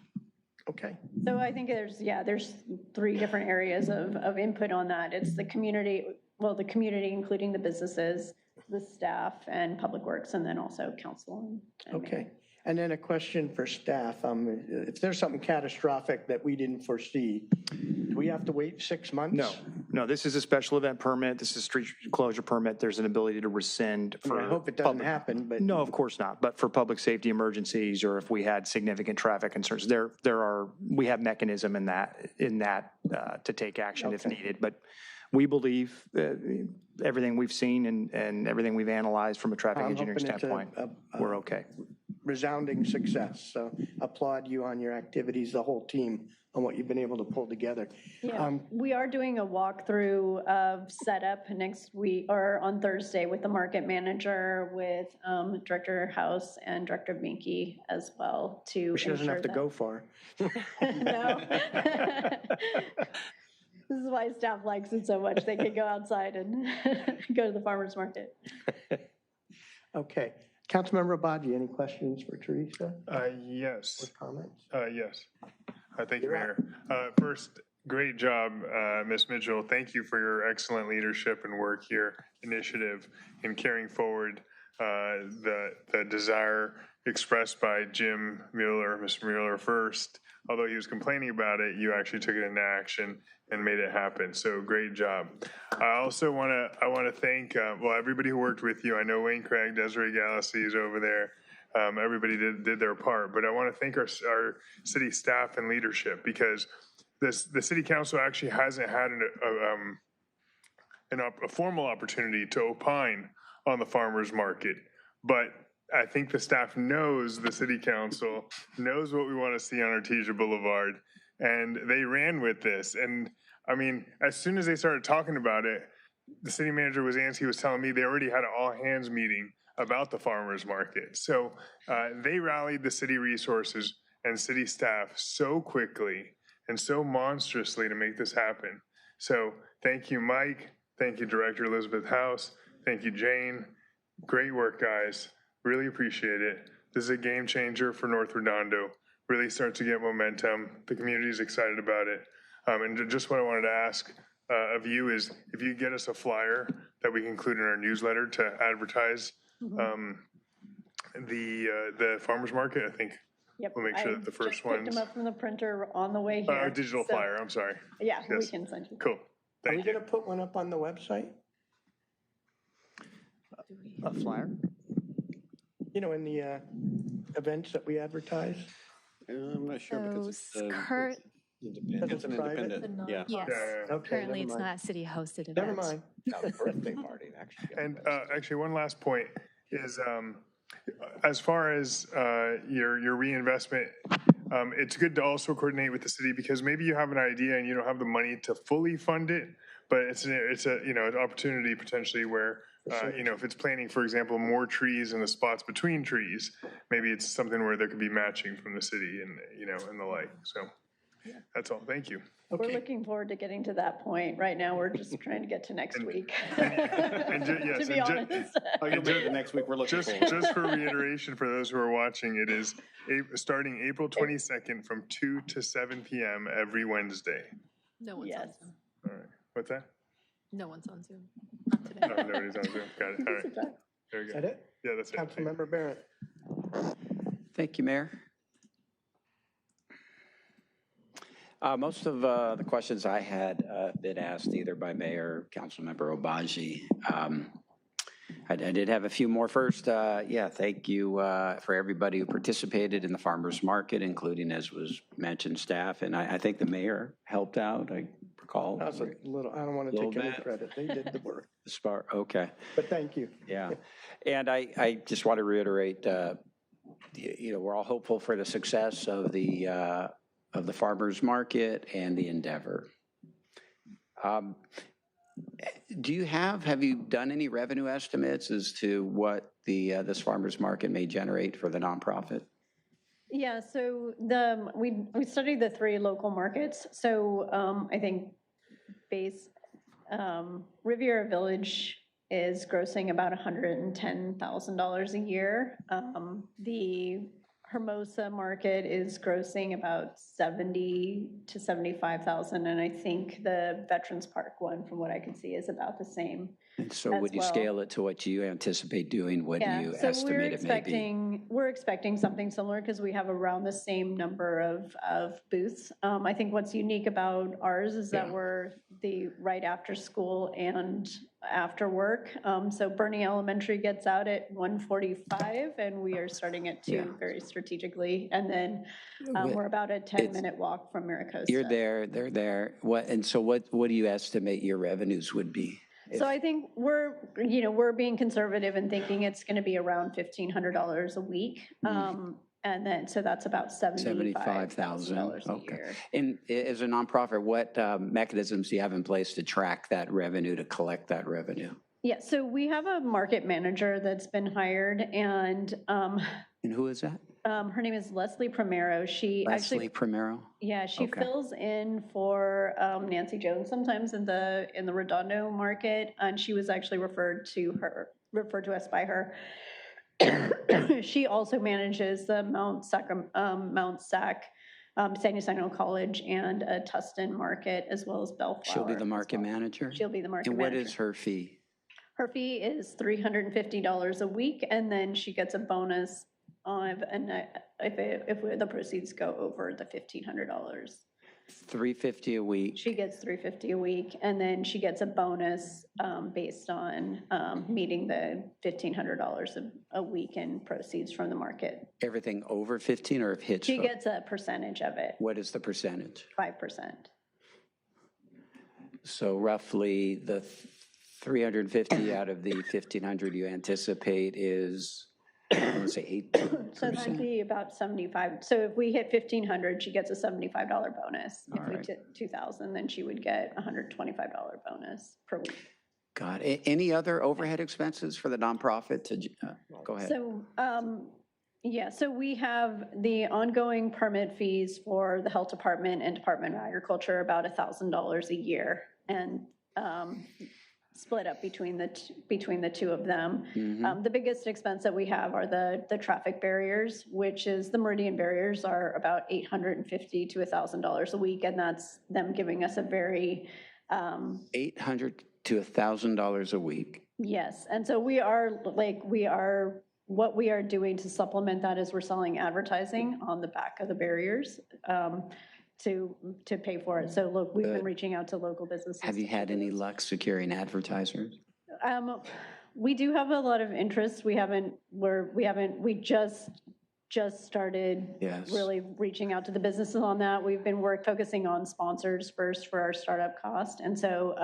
Okay. So I think there's 3 different areas of input on that. It's the community, including the businesses, the staff, and public works, and then also council. Okay. And then a question for staff. If there's something catastrophic that we didn't foresee, do we have to wait 6 months? No. No, this is a special event permit. This is a street closure permit. There's an ability to rescind for. I hope it doesn't happen, but. No, of course not. But for public safety emergencies, or if we had significant traffic concerns, we have mechanism in that to take action if needed. But we believe everything we've seen and everything we've analyzed from a traffic engineering standpoint, we're okay. Resounding success. So applaud you on your activities, the whole team, on what you've been able to pull together. Yeah, we are doing a walkthrough of setup next week or on Thursday with the market manager, with Director House and Director Minky as well to. She doesn't have to go far. No. This is why staff likes it so much. They can go outside and go to the farmer's market. Okay. Councilmember Abaji, any questions for Teresa? Yes. Or comments? Yes. Thank you, Mayor. First, great job, Ms. Mitchell. Thank you for your excellent leadership and work here, initiative in carrying forward the desire expressed by Jim Mueller, Mr. Mueller first. Although he was complaining about it, you actually took it into action and made it happen. So great job. I also want to thank everybody who worked with you. I know Wayne Craig, Desiree Gallassy is over there. Everybody did their part, but I want to thank our city staff and leadership, because the city council actually hasn't had a formal opportunity to opine on the farmers market, but I think the staff knows the city council knows what we want to see on Artesia Boulevard, and they ran with this. And I mean, as soon as they started talking about it, the city manager was telling me they already had an all hands meeting about the farmers market. So they rallied the city resources and city staff so quickly and so monstrously to make this happen. So thank you, Mike. Thank you, Director Elizabeth House. Thank you, Jane. Great work, guys. Really appreciate it. This is a game changer for North Redondo. Really starts to get momentum. The community is excited about it. And just what I wanted to ask of you is if you get us a flyer that we can include in our newsletter to advertise the farmers market, I think we'll make sure that the first ones. Picked them up from the printer on the way here. Digital flyer, I'm sorry. Yeah, Yes. we can send you. Cool. Are we going to put one up on the website? A flyer? You know, in the events that we advertise? I'm not sure because it's independent. It's an independent. Yeah. Yes. Okay, Currently, never it's mind. not a city-hosted event. Never mind. Birthday party, actually. And actually, one last point is as far as your reinvestment, it's good to also coordinate with the city, because maybe you have an idea and you don't have the money to fully fund it, but it's an opportunity potentially where if it's planting, for example, more trees in the spots between trees, maybe it's something where there could be matching from the city and and the like. So that's all. Thank you. We're looking forward to getting to that point. Right now, we're just trying to get to next week. To be honest. Next week we're looking just for reiteration for those who are watching, it is starting April 22nd from 2 to 7 p.m. every Wednesday. No one's on Zoom. All right. What's that? No one's on Zoom. No, nobody's on Zoom. Got it. All right. There we go. Is that it? Yeah, that's it. Councilmember Barrett. Thank you, Mayor. Most of the questions I had been asked either by Mayor, Councilmember Obaji. I did have a few more. First, thank you for everybody who participated in the farmers market, including, as was mentioned, staff. And I think the mayor helped out, I recall. That's a little, I don't want to take any credit. They did the work. Okay. But thank you. Yeah. And I just want to reiterate, we're all hopeful for the success of the farmers market and the endeavor. Have you done any revenue estimates as to what this farmers market may generate for the nonprofit? Yeah, so we studied the 3 local markets. So I think Riviera Village is grossing about $110,000 a year. The Hermosa Market is grossing about 70 to 75,000, and I think the Veterans Park one, from what I can see, is about the same. And so as would you well. scale it to what you anticipate doing? What do you estimate it may be? We're expecting something similar because we have around the same number of booths. I think what's unique about ours is that we're the right after school and after work. So Bernie Elementary gets out at 1:45 and we are starting at 2 very strategically. And then we're about a 10-minute walk from Maricosta. You're there, they're there. And so what do you estimate your revenues would be? So I think we're being conservative and thinking it's going to be around $1,500 a week. And then, so that's about $75,000 a year. And as a nonprofit, what mechanisms do you have in place to track that revenue, to collect that revenue? Yeah, so we have a market manager that's been hired, and who is that? Her name is Leslie Primero. Leslie Primero? Yeah, she fills in for Nancy Jones sometimes in the Redondo market, and she was actually referred to us by her. She also manages the Mount Sac, San Jacinto College and Tustin market, as well as Bellflower. She'll be the market manager? She'll be the market manager. And what is her fee? Her fee is $350 a week, and then she gets a bonus if the proceeds go over the $1,500. $350 a week. She gets $350 a week, and then she gets a bonus based on meeting the $1,500 a week in proceeds from the market. Everything over 15 or if hits? She gets a percentage of it. What is the percentage? 5%. So roughly the 350 out of the 1,500 you anticipate is, I want to say 8%. So that'd be about 75. So if we hit 1,500, she gets a $75 bonus. If we hit 2,000, then she would get a $125 bonus per week. Got it. Any other overhead expenses for the nonprofit? Go ahead. So, so we have the ongoing permit fees for the health department and Department of Agriculture, about $1,000 a year, and split up between the two of them. The biggest expense that we have are the traffic barriers, which is the Meridian barriers are about $850 to $1,000 a week, and that's them giving us a very $800 to $1,000 a week. Yes, and so what we are doing to supplement that is we're selling advertising on the back of the barriers to pay for it. So look, we've been reaching out to local businesses. Have you had any luck securing advertisers? We do have a lot of interest. We just started really reaching out to the businesses on that. We've been focusing on sponsors first for our startup cost. And so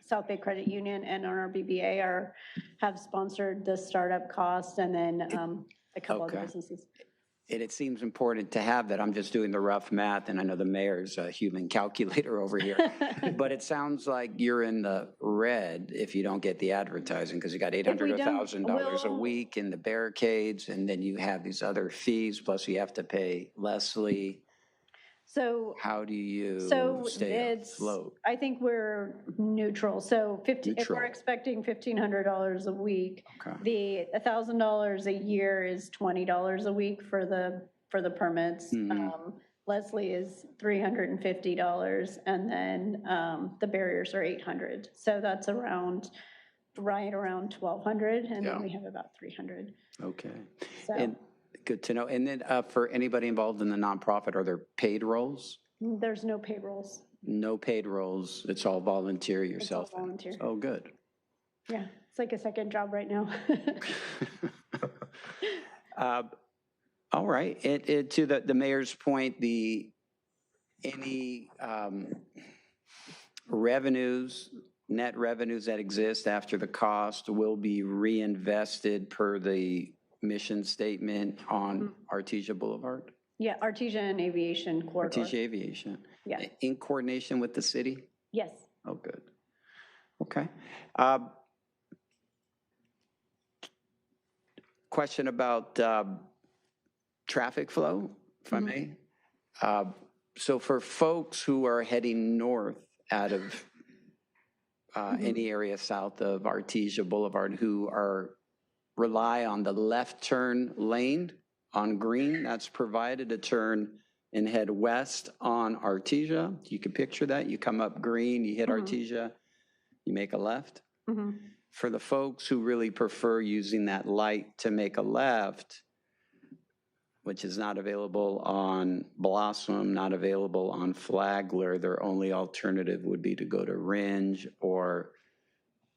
South Bay Credit Union and our BBA have sponsored the startup cost, and then a couple other businesses. And it seems important to have that. I'm just doing the rough math, and I know the mayor's a human calculator over here. But it sounds like you're in the red if you don't get the advertising, because you got $800 or $1,000 a week in the barricades, and then you have these other fees, plus you have to pay Leslie. So how do you stay afloat? I think we're neutral. So if we're expecting $1,500 a week, the $1,000 a year is $20 a week for the permits. Leslie is $350, and then the barriers are $800. So that's right around $1,200, and then we have about $300. Okay. So. And good to know. And then for anybody involved in the nonprofit, are there paid roles? There's no paid roles. No paid roles. It's all volunteer yourself. It's all volunteer. Oh, good. Yeah, it's like a second job right now. All right. To the mayor's point, any net revenues that exist after the cost will be reinvested per the mission statement on Artesia Boulevard? Yeah, Artesia and Aviation Corridor. Artesia Aviation. Yeah. In coordination with the city? Yes. Oh, good. Okay. Question about traffic flow, if I may. So for folks who are heading north out of any area south of Artesia Boulevard who rely on the left turn lane, on Green. That's provided to turn and head west on Artesia. You can picture that. You come up Green, you hit Artesia, you make a left. For the folks who really prefer using that light to make a left, which is not available on Blossom, not available on Flagler, their only alternative would be to go to Ringe or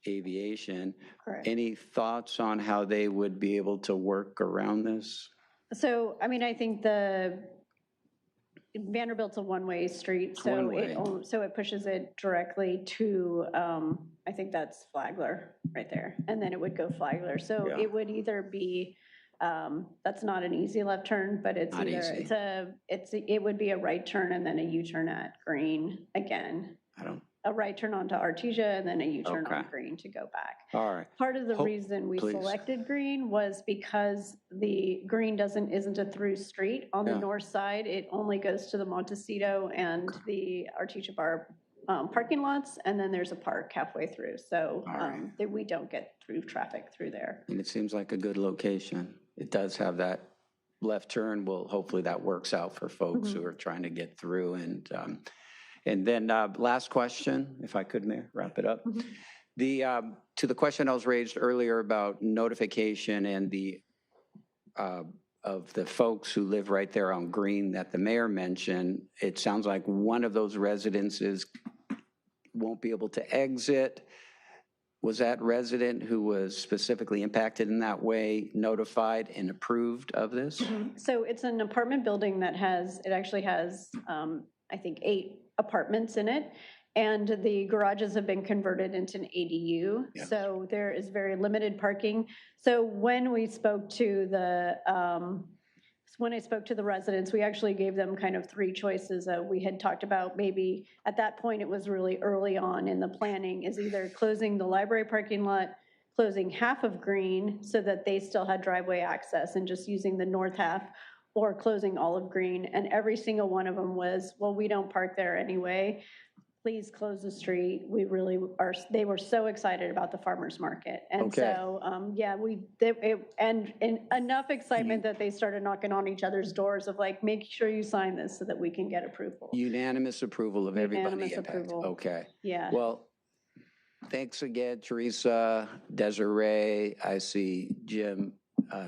Aviation. Correct. Any thoughts on how they would be able to work around this? So, I mean, I think Vanderbilt's a one-way street, so it pushes it directly to, I think that's Flagler right there, and then it would go Flagler. So it would either be, that's not an easy left turn, but it's Not either, easy. it would be a right turn and then a U-turn at Green again. A right turn onto Artesia and then a U-turn on Green to go back. All right. Part of the reason we selected Green was because the Green isn't a through street. On the north side, it only goes to the Montecito and the Artesia Bar parking lots, and then there's a park halfway through. So we don't get through traffic through there. And it seems like a good location. It does have that left turn. Well, hopefully that works out for folks who are trying to get through. And then last question, if I could, Mayor, wrap it up. To the question I was raised earlier about notification and of the folks who live right there on Green that the mayor mentioned, it sounds like one of those residences won't be able to exit. Was that resident who was specifically impacted in that way notified and approved of this? So it's an apartment building that actually has, I think, 8 apartments in it. And the garages have been converted into an ADU. Yeah. So there is very limited parking. So when we spoke to when I spoke to the residents, we actually gave them kind of 3 choices. We had talked about maybe at that point, it was really early on in the planning, is either closing the library parking lot, closing half of Green so that they still had driveway access and just using the north half, or closing all of Green. And every single one of them was, well, we don't park there anyway. Please close the street. We really are. They were so excited about the farmer's market. And so, and enough excitement that they started knocking on each other's doors of like, make sure you sign this so that we can get approval. Unanimous approval of everybody. Unanimous approval. Okay. Yeah. Well, thanks again, Teresa, Desiree. I see Jim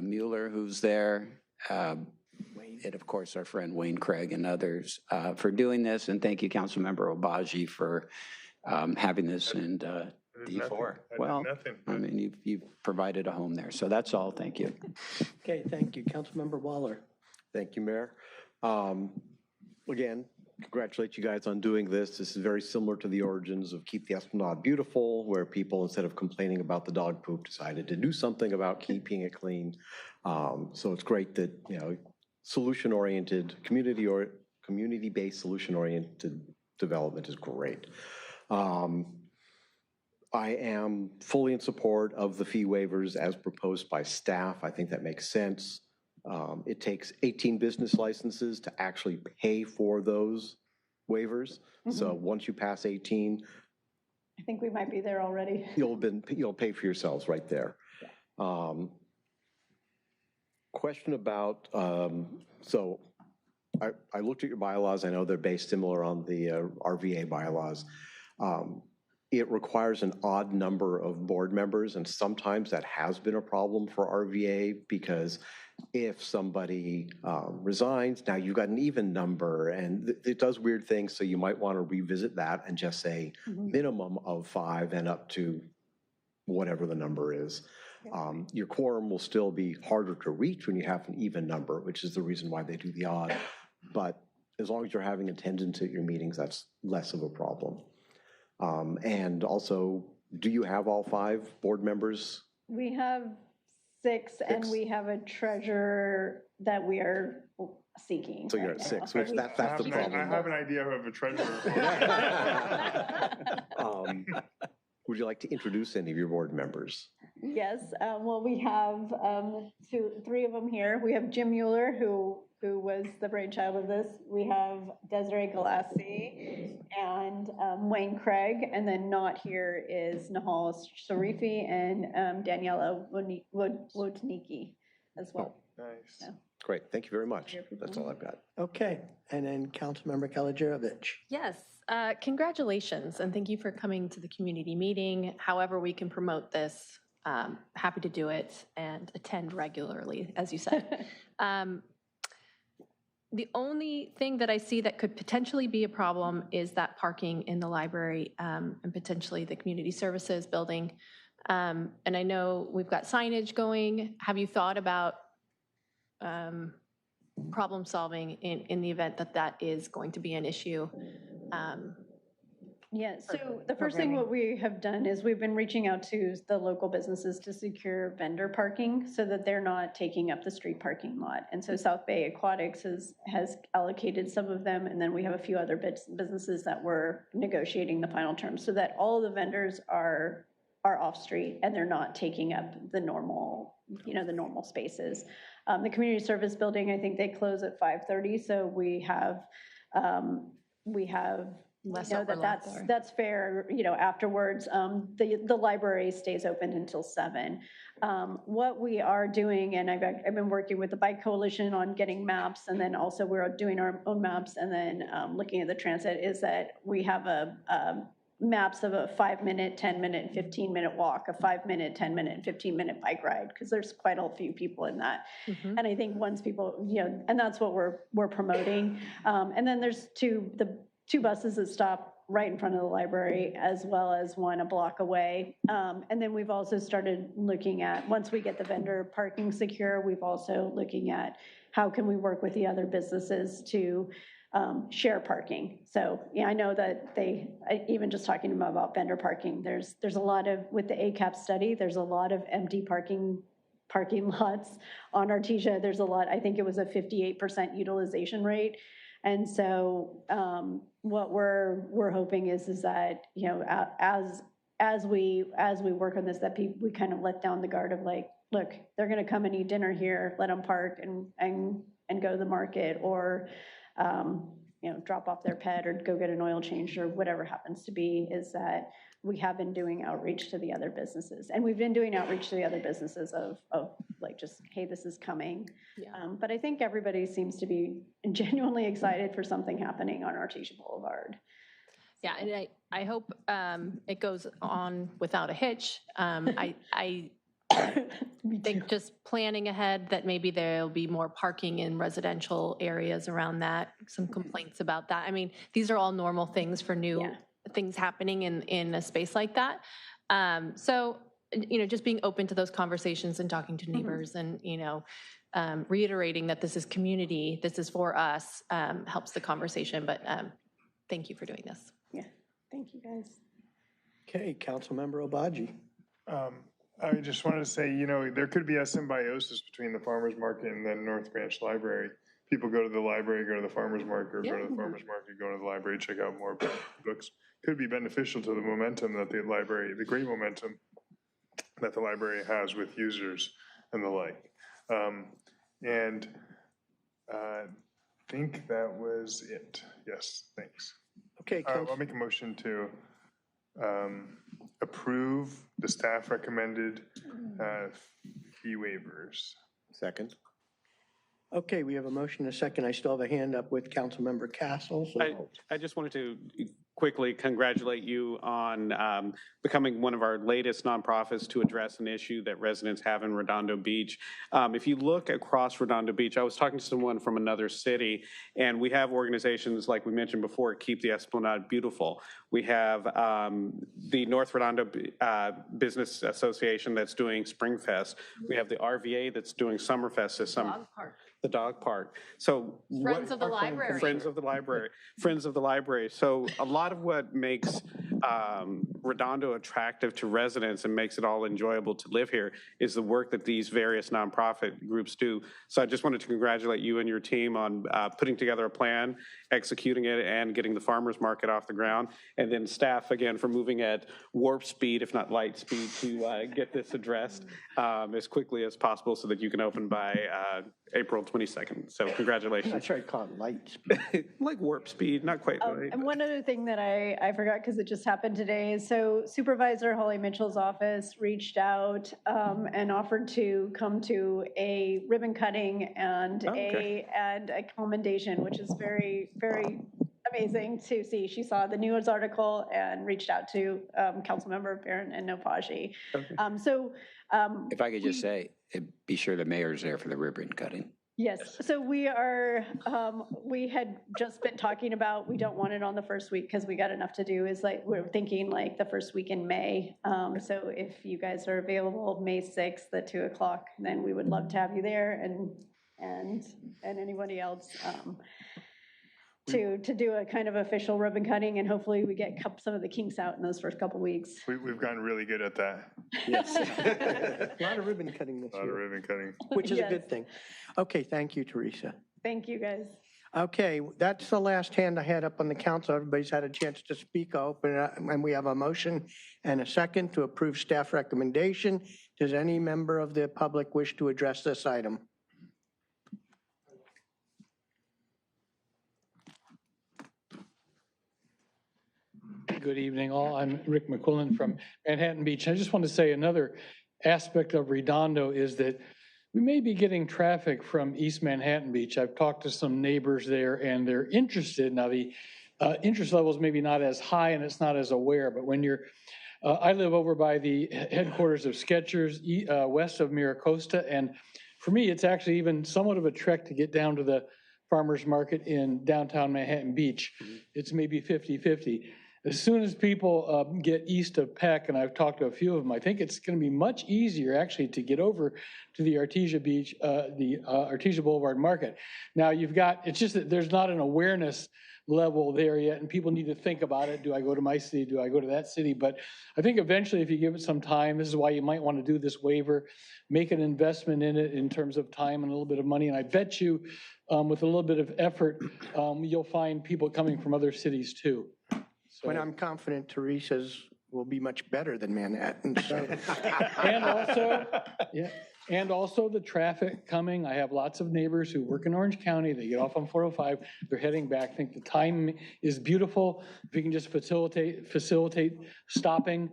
Mueller, who's there. And of course, our friend Wayne Craig and others for doing this. And thank you, Councilmember Obagi, for having this in D4. Well, I mean, you've provided a home there. So that's all. Thank you. Okay, thank you. Councilmember Waller. Thank you, Mayor. Again, congratulate you guys on doing this. This is very similar to the origins of Keep the Esplanade Beautiful, where people, instead of complaining about the dog poop, decided to do something about keeping it clean. So it's great that, solution-oriented, community-based solution-oriented development is great. I am fully in support of the fee waivers as proposed by staff. I think that makes sense. It takes 18 business licenses to actually pay for those waivers. So once you pass 18, I think we might be there already. you'll pay for yourselves right there. Question about, so I looked at your bylaws. I know they're based similar on the RVA bylaws. It requires an odd number of board members, and sometimes that has been a problem for RVA because if somebody resigns, now you've got an even number, and it does weird things, so you might want to revisit that and just say minimum of 5 and up to whatever the number is. Your quorum will still be harder to reach when you have an even number, which is the reason why they do the odd. But as long as you're having attendance at your meetings, that's less of a problem. And also, do you have all 5 board members? We have 6, and we have a treasurer that we are seeking. So you're at 6, which that's the problem. I have an idea of a treasurer. Would you like to introduce any of your board members? Yes, well, we have 3 of them here. We have Jim Mueller, who was the brainchild of this. We have Desiree Galassi and Wayne Craig, and then not here is Nahal Sharifi and Daniela Wodnicki as well. Nice. Great, thank you very much. That's all I've got. Okay, and then Councilmember Kalajerovich. Yes, congratulations, and thank you for coming to the community meeting. However we can promote this, happy to do it and attend regularly, as you said. The only thing that I see that could potentially be a problem is that parking in the library and potentially the community services building. And I know we've got signage going. Have you thought about problem solving in the event that that is going to be an issue? Yeah, so the first thing what we have done is we've been reaching out to the local businesses to secure vendor parking so that they're not taking up the street parking lot. And so South Bay Aquatics has allocated some of them, and then we have a few other businesses that we're negotiating the final terms so that all of the vendors are off-street and they're not taking up the normal, the normal spaces. The community service building, I think they close at 5:30, so we have less that's fair, afterwards. The library stays open until 7. What we are doing, and I've been working with the Bike Coalition on getting maps, and then also we're doing our own maps, and then looking at the transit, is that we have maps of a 5-minute, 10-minute, 15-minute walk, a 5-minute, 10-minute, and 15-minute bike ride, because there's quite a few people in that. And I think once people, and that's what we're promoting. And then there's the two buses that stop right in front of the library, as well as one a block away. And then we've also started looking at, once we get the vendor parking secure, we've also looking at how can we work with the other businesses to share parking. So I know that even just talking to them about vendor parking, there's a lot of, with the ACAP study, there's a lot of empty parking lots on Artesia. There's a lot, I think it was a 58% utilization rate. And so what we're hoping is that, as we work on this, that we kind of let down the guard of like, look, they're going to come and eat dinner here, let them park and go to the market, or drop off their pet or go get an oil change or whatever happens to be, is that we have been doing outreach to the other businesses. And we've been doing outreach to the other businesses of like, just, hey, this is coming. Yeah. But I think everybody seems to be genuinely excited for something happening on Artesia Boulevard. Yeah, and I hope it goes on without a hitch. I think just planning ahead that maybe there'll be more parking in residential areas around that, some complaints about that. I mean, these are all normal things for new things happening in a space like that. So, just being open to those conversations and talking to neighbors and, reiterating that this is community, this is for us, helps the conversation. But thank you for doing this. Yeah, thank you guys. Okay, Councilmember Obaji. I just wanted to say, there could be a symbiosis between the farmer's market and then North Branch Library. People go to the library, go to the farmer's market, or go to the farmer's market, go to the library, check out more books. Could be beneficial to the momentum that the great momentum that the library has with users and the like. And I think that was it. Yes, thanks. Okay, I'll make a motion to approve the staff recommended fee waivers. Second. Okay, we have a motion and a second. I still have a hand up with Councilmember Castle. So. I just wanted to quickly congratulate you on becoming one of our latest nonprofits to address an issue that residents have in Redondo Beach. If you look across Redondo Beach, I was talking to someone from another city, and we have organizations like we mentioned before, Keep the Esplanade Beautiful. We have the North Redondo Business Association that's doing Springfest. We have the RVA that's doing Summerfest this summer. Dog park. The dog park. So Friends of the library. Friends of the library. Friends of the library. So a lot of what makes Redondo attractive to residents and makes it all enjoyable to live here is the work that these various nonprofit groups do. So I just wanted to congratulate you and your team on putting together a plan, executing it, and getting the farmers market off the ground. And then staff, again, for moving at warp speed, if not light speed, to get this addressed as quickly as possible so that you can open by April 22nd. So congratulations. I tried to call it light speed. Like warp speed, not quite light. And one other thing that I forgot, because it just happened today, is so Supervisor Holly Mitchell's office reached out and offered to come to a ribbon cutting and a commendation, which is very, very amazing to see. She saw the news article and reached out to Councilmember Barron and Nopaji. If I could just say, be sure the mayor's there for the ribbon cutting. Yes, so we had just been talking about, we don't want it on the first week because we got enough to do, is like, we're thinking like the first week in May. So if you guys are available, May 6th at 2 o'clock, then we would love to have you there and anybody else to do a kind of official ribbon cutting, and hopefully we get some of the kinks out in those first couple weeks. We've gotten really good at that. Yes. A lot of ribbon cutting this year. A lot of ribbon cutting. Which is a good thing. Okay, thank you, Teresa. Thank you, guys. Okay, that's the last hand I had up on the council. Everybody's had a chance to speak. I'll open it up, and we have a motion and a second to approve staff recommendation. Does any member of the public wish to address this item? Good evening, all. I'm Rick McQuillan from Manhattan Beach. I just want to say another aspect of Redondo is that we may be getting traffic from East Manhattan Beach. I've talked to some neighbors there, and they're interested. Now, the interest level is maybe not as high, and it's not as aware, but when you're, I live over by the headquarters of Skechers, west of Miracosta, and for me, it's actually even somewhat of a trek to get down to the farmer's market in downtown Manhattan Beach. It's maybe 50-50. As soon as people get east of Peck, and I've talked to a few of them, I think it's going to be much easier actually to get over to the Artesia Beach, the Artesia Boulevard Market. Now you've got, it's just that there's not an awareness level there yet, and people need to think about it. Do I go to my city? Do I go to that city? But I think eventually, if you give it some time, this is why you might want to do this waiver, make an investment in it in terms of time and a little bit of money. And I bet you with a little bit of effort, you'll find people coming from other cities too. When I'm confident Teresa's will be much better than Manhattan. So. and also the traffic coming. I have lots of neighbors who work in Orange County. They get off on 405. They're heading back. I think the time is beautiful. If we can just facilitate stopping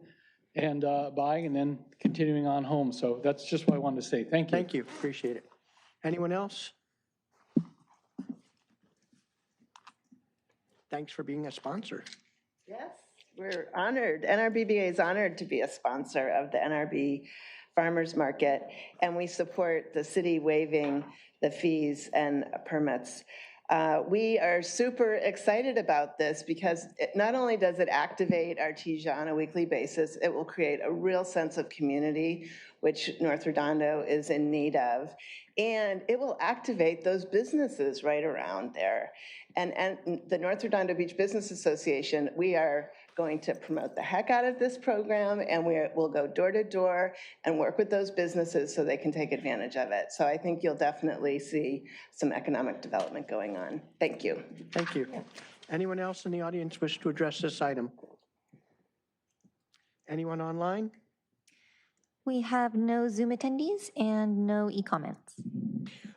and buying and then continuing on home. So that's just what I wanted to say. Thank you. Thank you. Appreciate it. Anyone else? Thanks for being a sponsor. Yes, we're honored. NRBBA is honored to be a sponsor of the NRB Farmers Market, and we support the city waiving the fees and permits. We are super excited about this because not only does it activate Artesia on a weekly basis, it will create a real sense of community, which North Redondo is in need of, and it will activate those businesses right around there. And the North Redondo Beach Business Association, we are going to promote the heck out of this program, and we'll go door to door and work with those businesses so they can take advantage of it. So I think you'll definitely see some economic development going on. Thank you. Thank you. Anyone else in the audience wish to address this item? Anyone online? We have no Zoom attendees and no e-comments.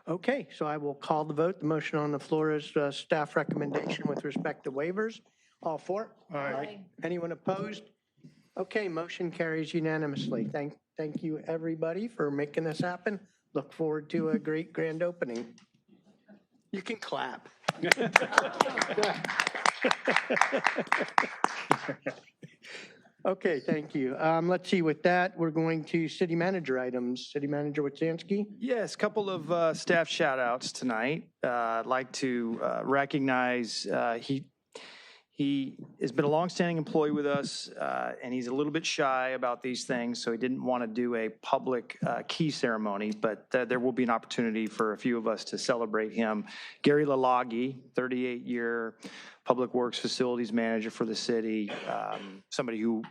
Okay, so I will call the vote. The motion on the floor is staff recommendation with respect to waivers. All for? Aye. Anyone opposed? Okay, motion carries unanimously. Thank you, everybody, for making this happen. Look forward to a great grand opening. You can clap. Okay, thank you. Let's see, with that, we're going to city manager items. City Manager Witsansky? Yes, couple of staff shout outs tonight. I'd like to recognize he has been a longstanding employee with us, and he's a little bit shy about these things, so he didn't want to do a public key ceremony, but there will be an opportunity for a few of us to celebrate him. Gary Lalagi, 38-year Public Works Facilities Manager for the city, somebody who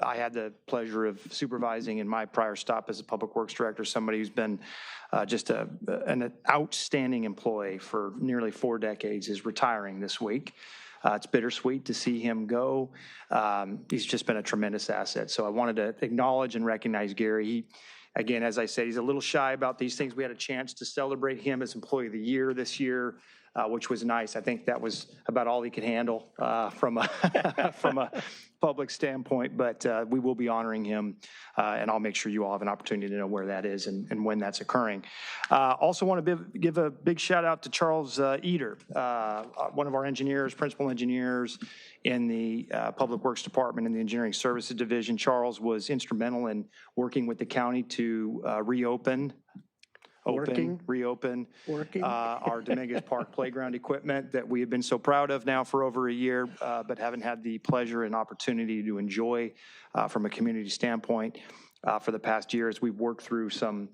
I had the pleasure of supervising in my prior stop as a Public Works Director, somebody who's been just an outstanding employee for nearly 4 decades, is retiring this week. It's bittersweet to see him go. He's just been a tremendous asset. So I wanted to acknowledge and recognize Gary. Again, as I said, he's a little shy about these things. We had a chance to celebrate him as Employee of the Year this year which was nice. I think that was about all he could handle from a public standpoint, but we will be honoring him, and I'll make sure you all have an opportunity to know where that is and when that's occurring. Also want to give a big shout out to Charles Eder, one of our engineers, principal engineers in the Public Works Department in the Engineering Services Division. Charles was instrumental in working with the county to reopen our Dominguez Park playground equipment that we have been so proud of now for over a year, but haven't had the pleasure and opportunity to enjoy from a community standpoint for the past year as we've worked through some,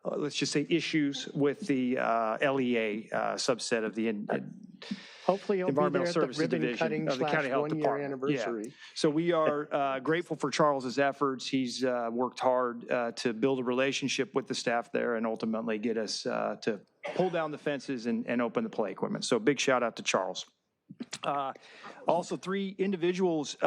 let's just say, issues with the LEA subset of the Hopefully you'll be there Environmental at the Services ribbon Division cutting of the County Health /1-year Department. anniversary. Yeah. So we are grateful for Charles's efforts. He's worked hard to build a relationship with the staff there and ultimately get us to pull down the fences and open the play equipment. So big shout out to Charles. Also, 3 individuals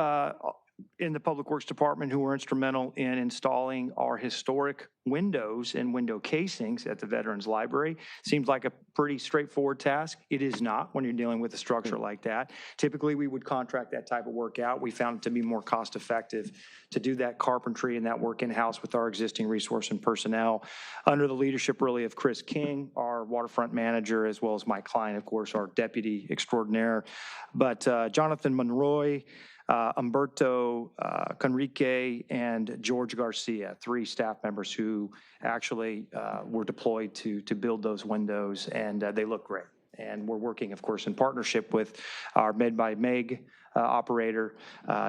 in the Public Works Department who were instrumental in installing our historic windows and window casings at the Veterans Library. Seems like a pretty straightforward task. It is not when you're dealing with a structure like that. Typically, we would contract that type of work out. We found it to be more cost effective to do that carpentry and that work in-house with our existing resource and personnel under the leadership really of Chris King, our waterfront manager, as well as Mike Klein, of course, our deputy extraordinaire. But Jonathan Monroy, Umberto Conrique, and George Garcia, 3 staff members who actually were deployed to build those windows, and they look great. And we're working, of course, in partnership with our Med by Meg operator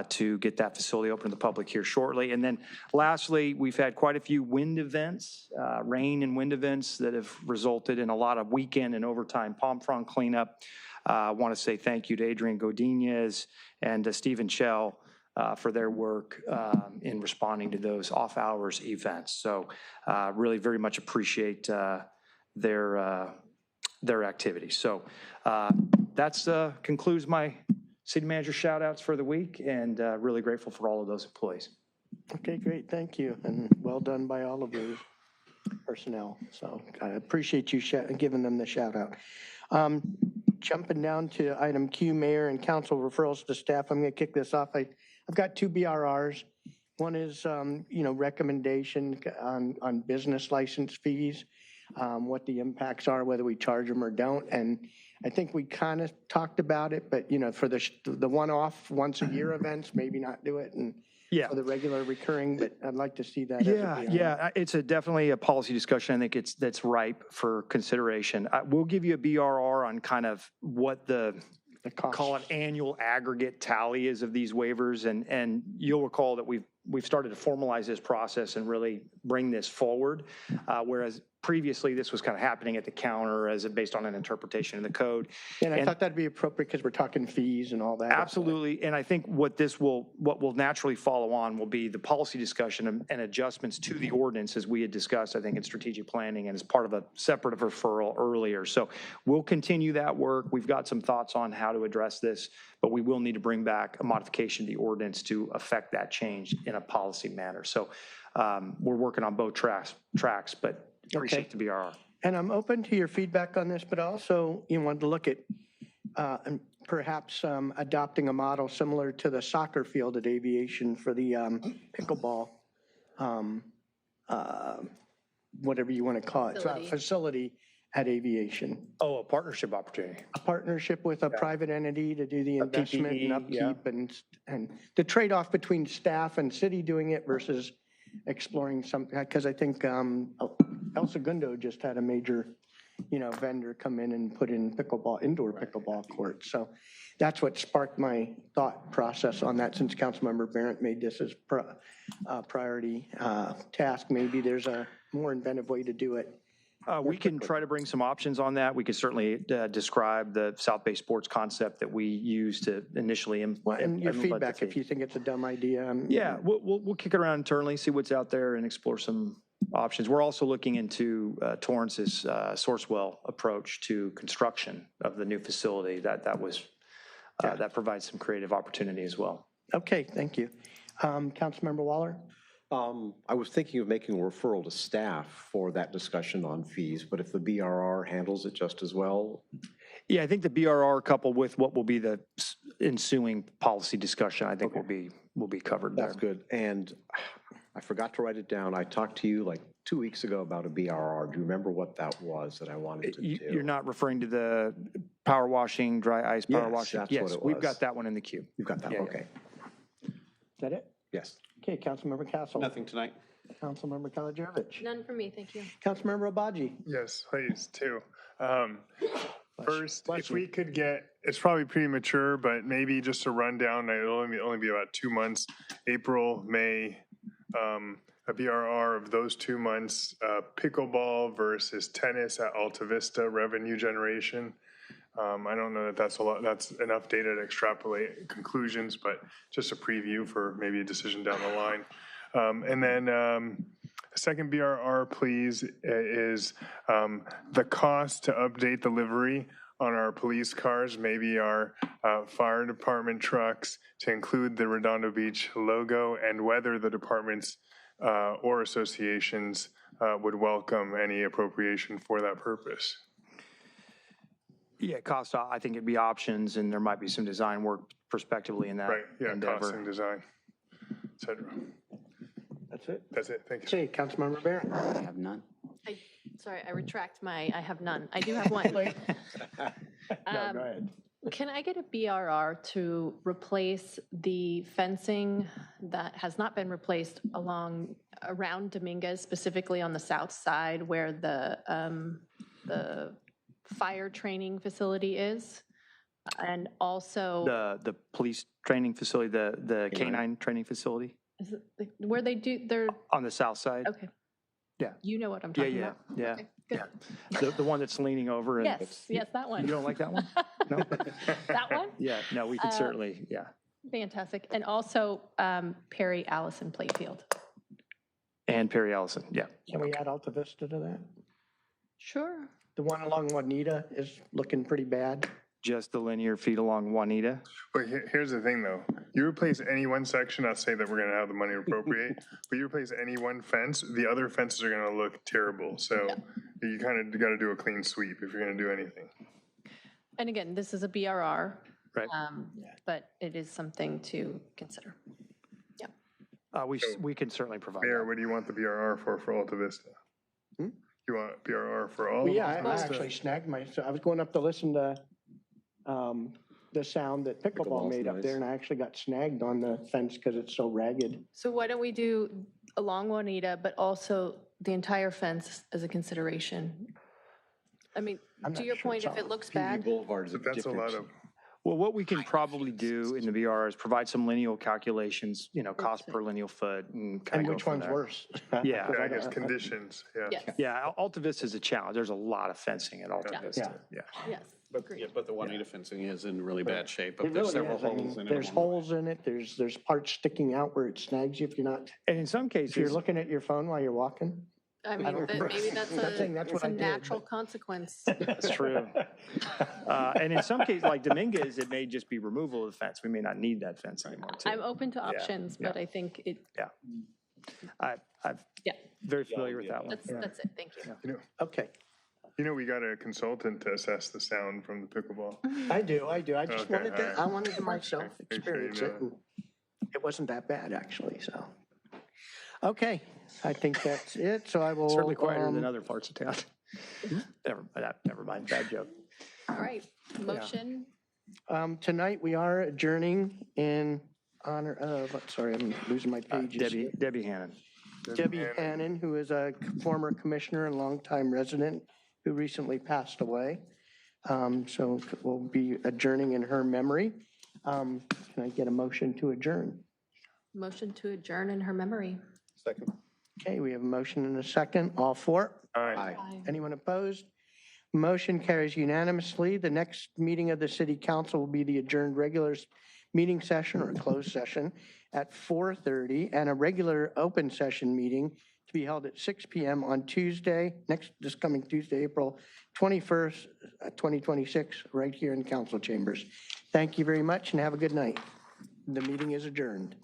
to get that facility open to the public here shortly. And then lastly, we've had quite a few wind events, rain and wind events that have resulted in a lot of weekend and overtime palm frond cleanup. I want to say thank you to Adrian Godinez and Stephen Schell for their work in responding to those off-hours events. So really very much appreciate their activities. So that concludes my city manager shout-outs for the week, and really grateful for all of those employees. Okay, great, thank you, and well done by all of those personnel. So I appreciate you giving them the shout-out. Jumping down to item Q, Mayor and Council referrals to staff. I'm going to kick this off. I've got 2 BRRs. One is, recommendation on business license fees, what the impacts are, whether we charge them or don't. And I think we kind of talked about it, but, for the one-off, once-a-year events, maybe not do it. And for the regular recurring, but I'd like to see that. Yeah, it's definitely a policy discussion. I think that's ripe for consideration. We'll give you a BRR on kind of what the call it annual aggregate tally is of these waivers, and you'll recall that we've started to formalize this process and really bring this forward, whereas previously this was kind of happening at the counter based on an interpretation of the code. And I thought that'd be appropriate because we're talking fees and all that. Absolutely, and I think what will naturally follow on will be the policy discussion and adjustments to the ordinance as we had discussed, I think, in strategic planning and as part of a separate referral earlier. So we'll continue that work. We've got some thoughts on how to address this, but we will need to bring back a modification to the ordinance to affect that change in a policy manner. So we're working on both tracks, but appreciate the BRR. And I'm open to your feedback on this, but also wanted to look at and perhaps adopting a model similar to the soccer field at Aviation for the pickleball, whatever you want to call it, facility at Aviation. Oh, a partnership opportunity. A partnership with a private entity to do the investment and upkeep and the trade-off between staff and city doing it versus exploring something, because I think El Segundo just had a major, vendor come in and put in indoor pickleball courts. So that's what sparked my thought process on that. Since Councilmember Barrett made this as priority task, maybe there's a more inventive way to do it. We can try to bring some options on that. We could certainly describe the South Bay sports concept that we used to initially implement. And your feedback, if you think it's a dumb idea. We'll kick it around internally, see what's out there, and explore some options. We're also looking into Torrance's Sourcewell approach to construction of the new facility. That provides some creative opportunity as well. Okay, thank you. Councilmember Waller? I was thinking of making a referral to staff for that discussion on fees, but if the BRR handles it just as well. Yeah, I think the BRR coupled with what will be the ensuing policy discussion, I think will be covered there. That's good. And I forgot to write it down. I talked to you like 2 weeks ago about a BRR. Do you remember what that was that I wanted to do? You're not referring to the power washing, dry ice power Yes, washing? that's Yes, what it we've was. got that one in the queue. You've got that, Yeah, okay. Is that it? Yes. Okay, Councilmember Castle. Nothing tonight. Councilmember Kalajevic. None for me, thank you. Councilmember Obaji. Yes, please, two. First, Bless if you. we could get, it's probably premature, but maybe just a rundown, it'll only be about 2 months, April, May, a BRR of those 2 months, pickleball versus tennis at Alta Vista revenue generation. I don't know that that's a lot, that's enough data to extrapolate conclusions, but just a preview for maybe a decision down the line. And then second BRR, please, is the cost to update the livery on our police cars, maybe our fire department trucks, to include the Redondo Beach logo, and whether the departments or associations would welcome any appropriation for that purpose. Yeah, cost, I think it'd be options, and there might be some design work prospectively in that Right, yeah, endeavor. cost and design, et cetera. That's it? That's it, thank you. Okay, Councilmember Barron. I have none. Sorry, I retract my, I have none. I do have one. No, go ahead. Can I get a BRR to replace the fencing that has not been replaced around Dominguez, specifically on the south side where the fire training facility is? And also The police training facility, the canine training facility is it where they do their, on the south side. okay, Yeah. you know what I'm Yeah, talking yeah, about. yeah, Okay, good. yeah. The one that's leaning over. And Yes, yes, that one. You don't like that one? No? That one? Yeah, no, we could certainly, yeah. Fantastic. And also Perry Allison Playfield. And Perry Allison, yeah. Can we add Alta Vista to that? Sure. The one along Juanita is looking pretty bad. Just the linear feet along Juanita. But here's the thing, though. You replace any one section, not say that we're going to have the money to appropriate, but you replace any one fence, the other fences are going to look terrible. So you kind of got to do a clean sweep if you're going to do anything. And again, this is a BRR. Right. But it is something to consider. Yeah. We can certainly provide Mayor, that. what do you want the BRR for Alta Vista? You want BRR for all? Well, yeah, Alta I Vista? actually snagged myself. I was going up to listen to the sound that pickleball made up there, and I actually got snagged on the fence because it's so ragged. So why don't we do along Juanita, but also the entire fence as a consideration? I mean, to your point, if it looks bad. Boulevard is But that's a lot of, Well, what we can probably do in the BR is provide some lineal calculations, cost per lineal foot, and kind And of go which from one's there. worse? Yeah. I guess conditions, yeah. Yes, Yeah, Alta Vista is a challenge. There's a lot of fencing at Alta Vista. Yeah. yes. But the Juanita fencing is in really bad shape. It There's really several is. I mean, holes in it. there's holes in it, there's parts sticking out where it snags you if you're not, And in some if you're cases, looking at your phone while you're walking. I mean, don't remember. maybe that's I'm not saying that's what a I did, natural but- consequence. that's true. And in some cases, like Dominguez, it may just be removal of the fence. We may not need that fence anymore, too. I'm open to options, but I think it, I'm yeah, very familiar with that one. that's it. Thank you. Okay, We got a consultant to assess the sound from the pickleball. I do. I just Okay, wanted all right. to, I wanted to myself Make sure you experience know. it. And it wasn't that bad, actually, so. Okay, I think that's it, so I will. Certainly quieter than other parts of town. Never mind, bad joke. All right, motion. Tonight, we are adjourning in honor of, sorry, I'm losing my pages. Debbie Hannon. Debbie Hannon, who is a former commissioner and longtime resident who recently passed away. So we'll be adjourning in her memory. Can I get a motion to adjourn? Motion to adjourn in her memory. Second. Okay, we have a motion and a second. All for? Aye. Anyone opposed? Motion carries unanimously. The next meeting of the city council will be the adjourned regular meeting session or closed session at 4:30, and a regular open session meeting to be held at 6 p.m. on Tuesday, this coming Tuesday, April 21st, 2026, right here in council chambers. Thank you very much and have a good night. The meeting is adjourned.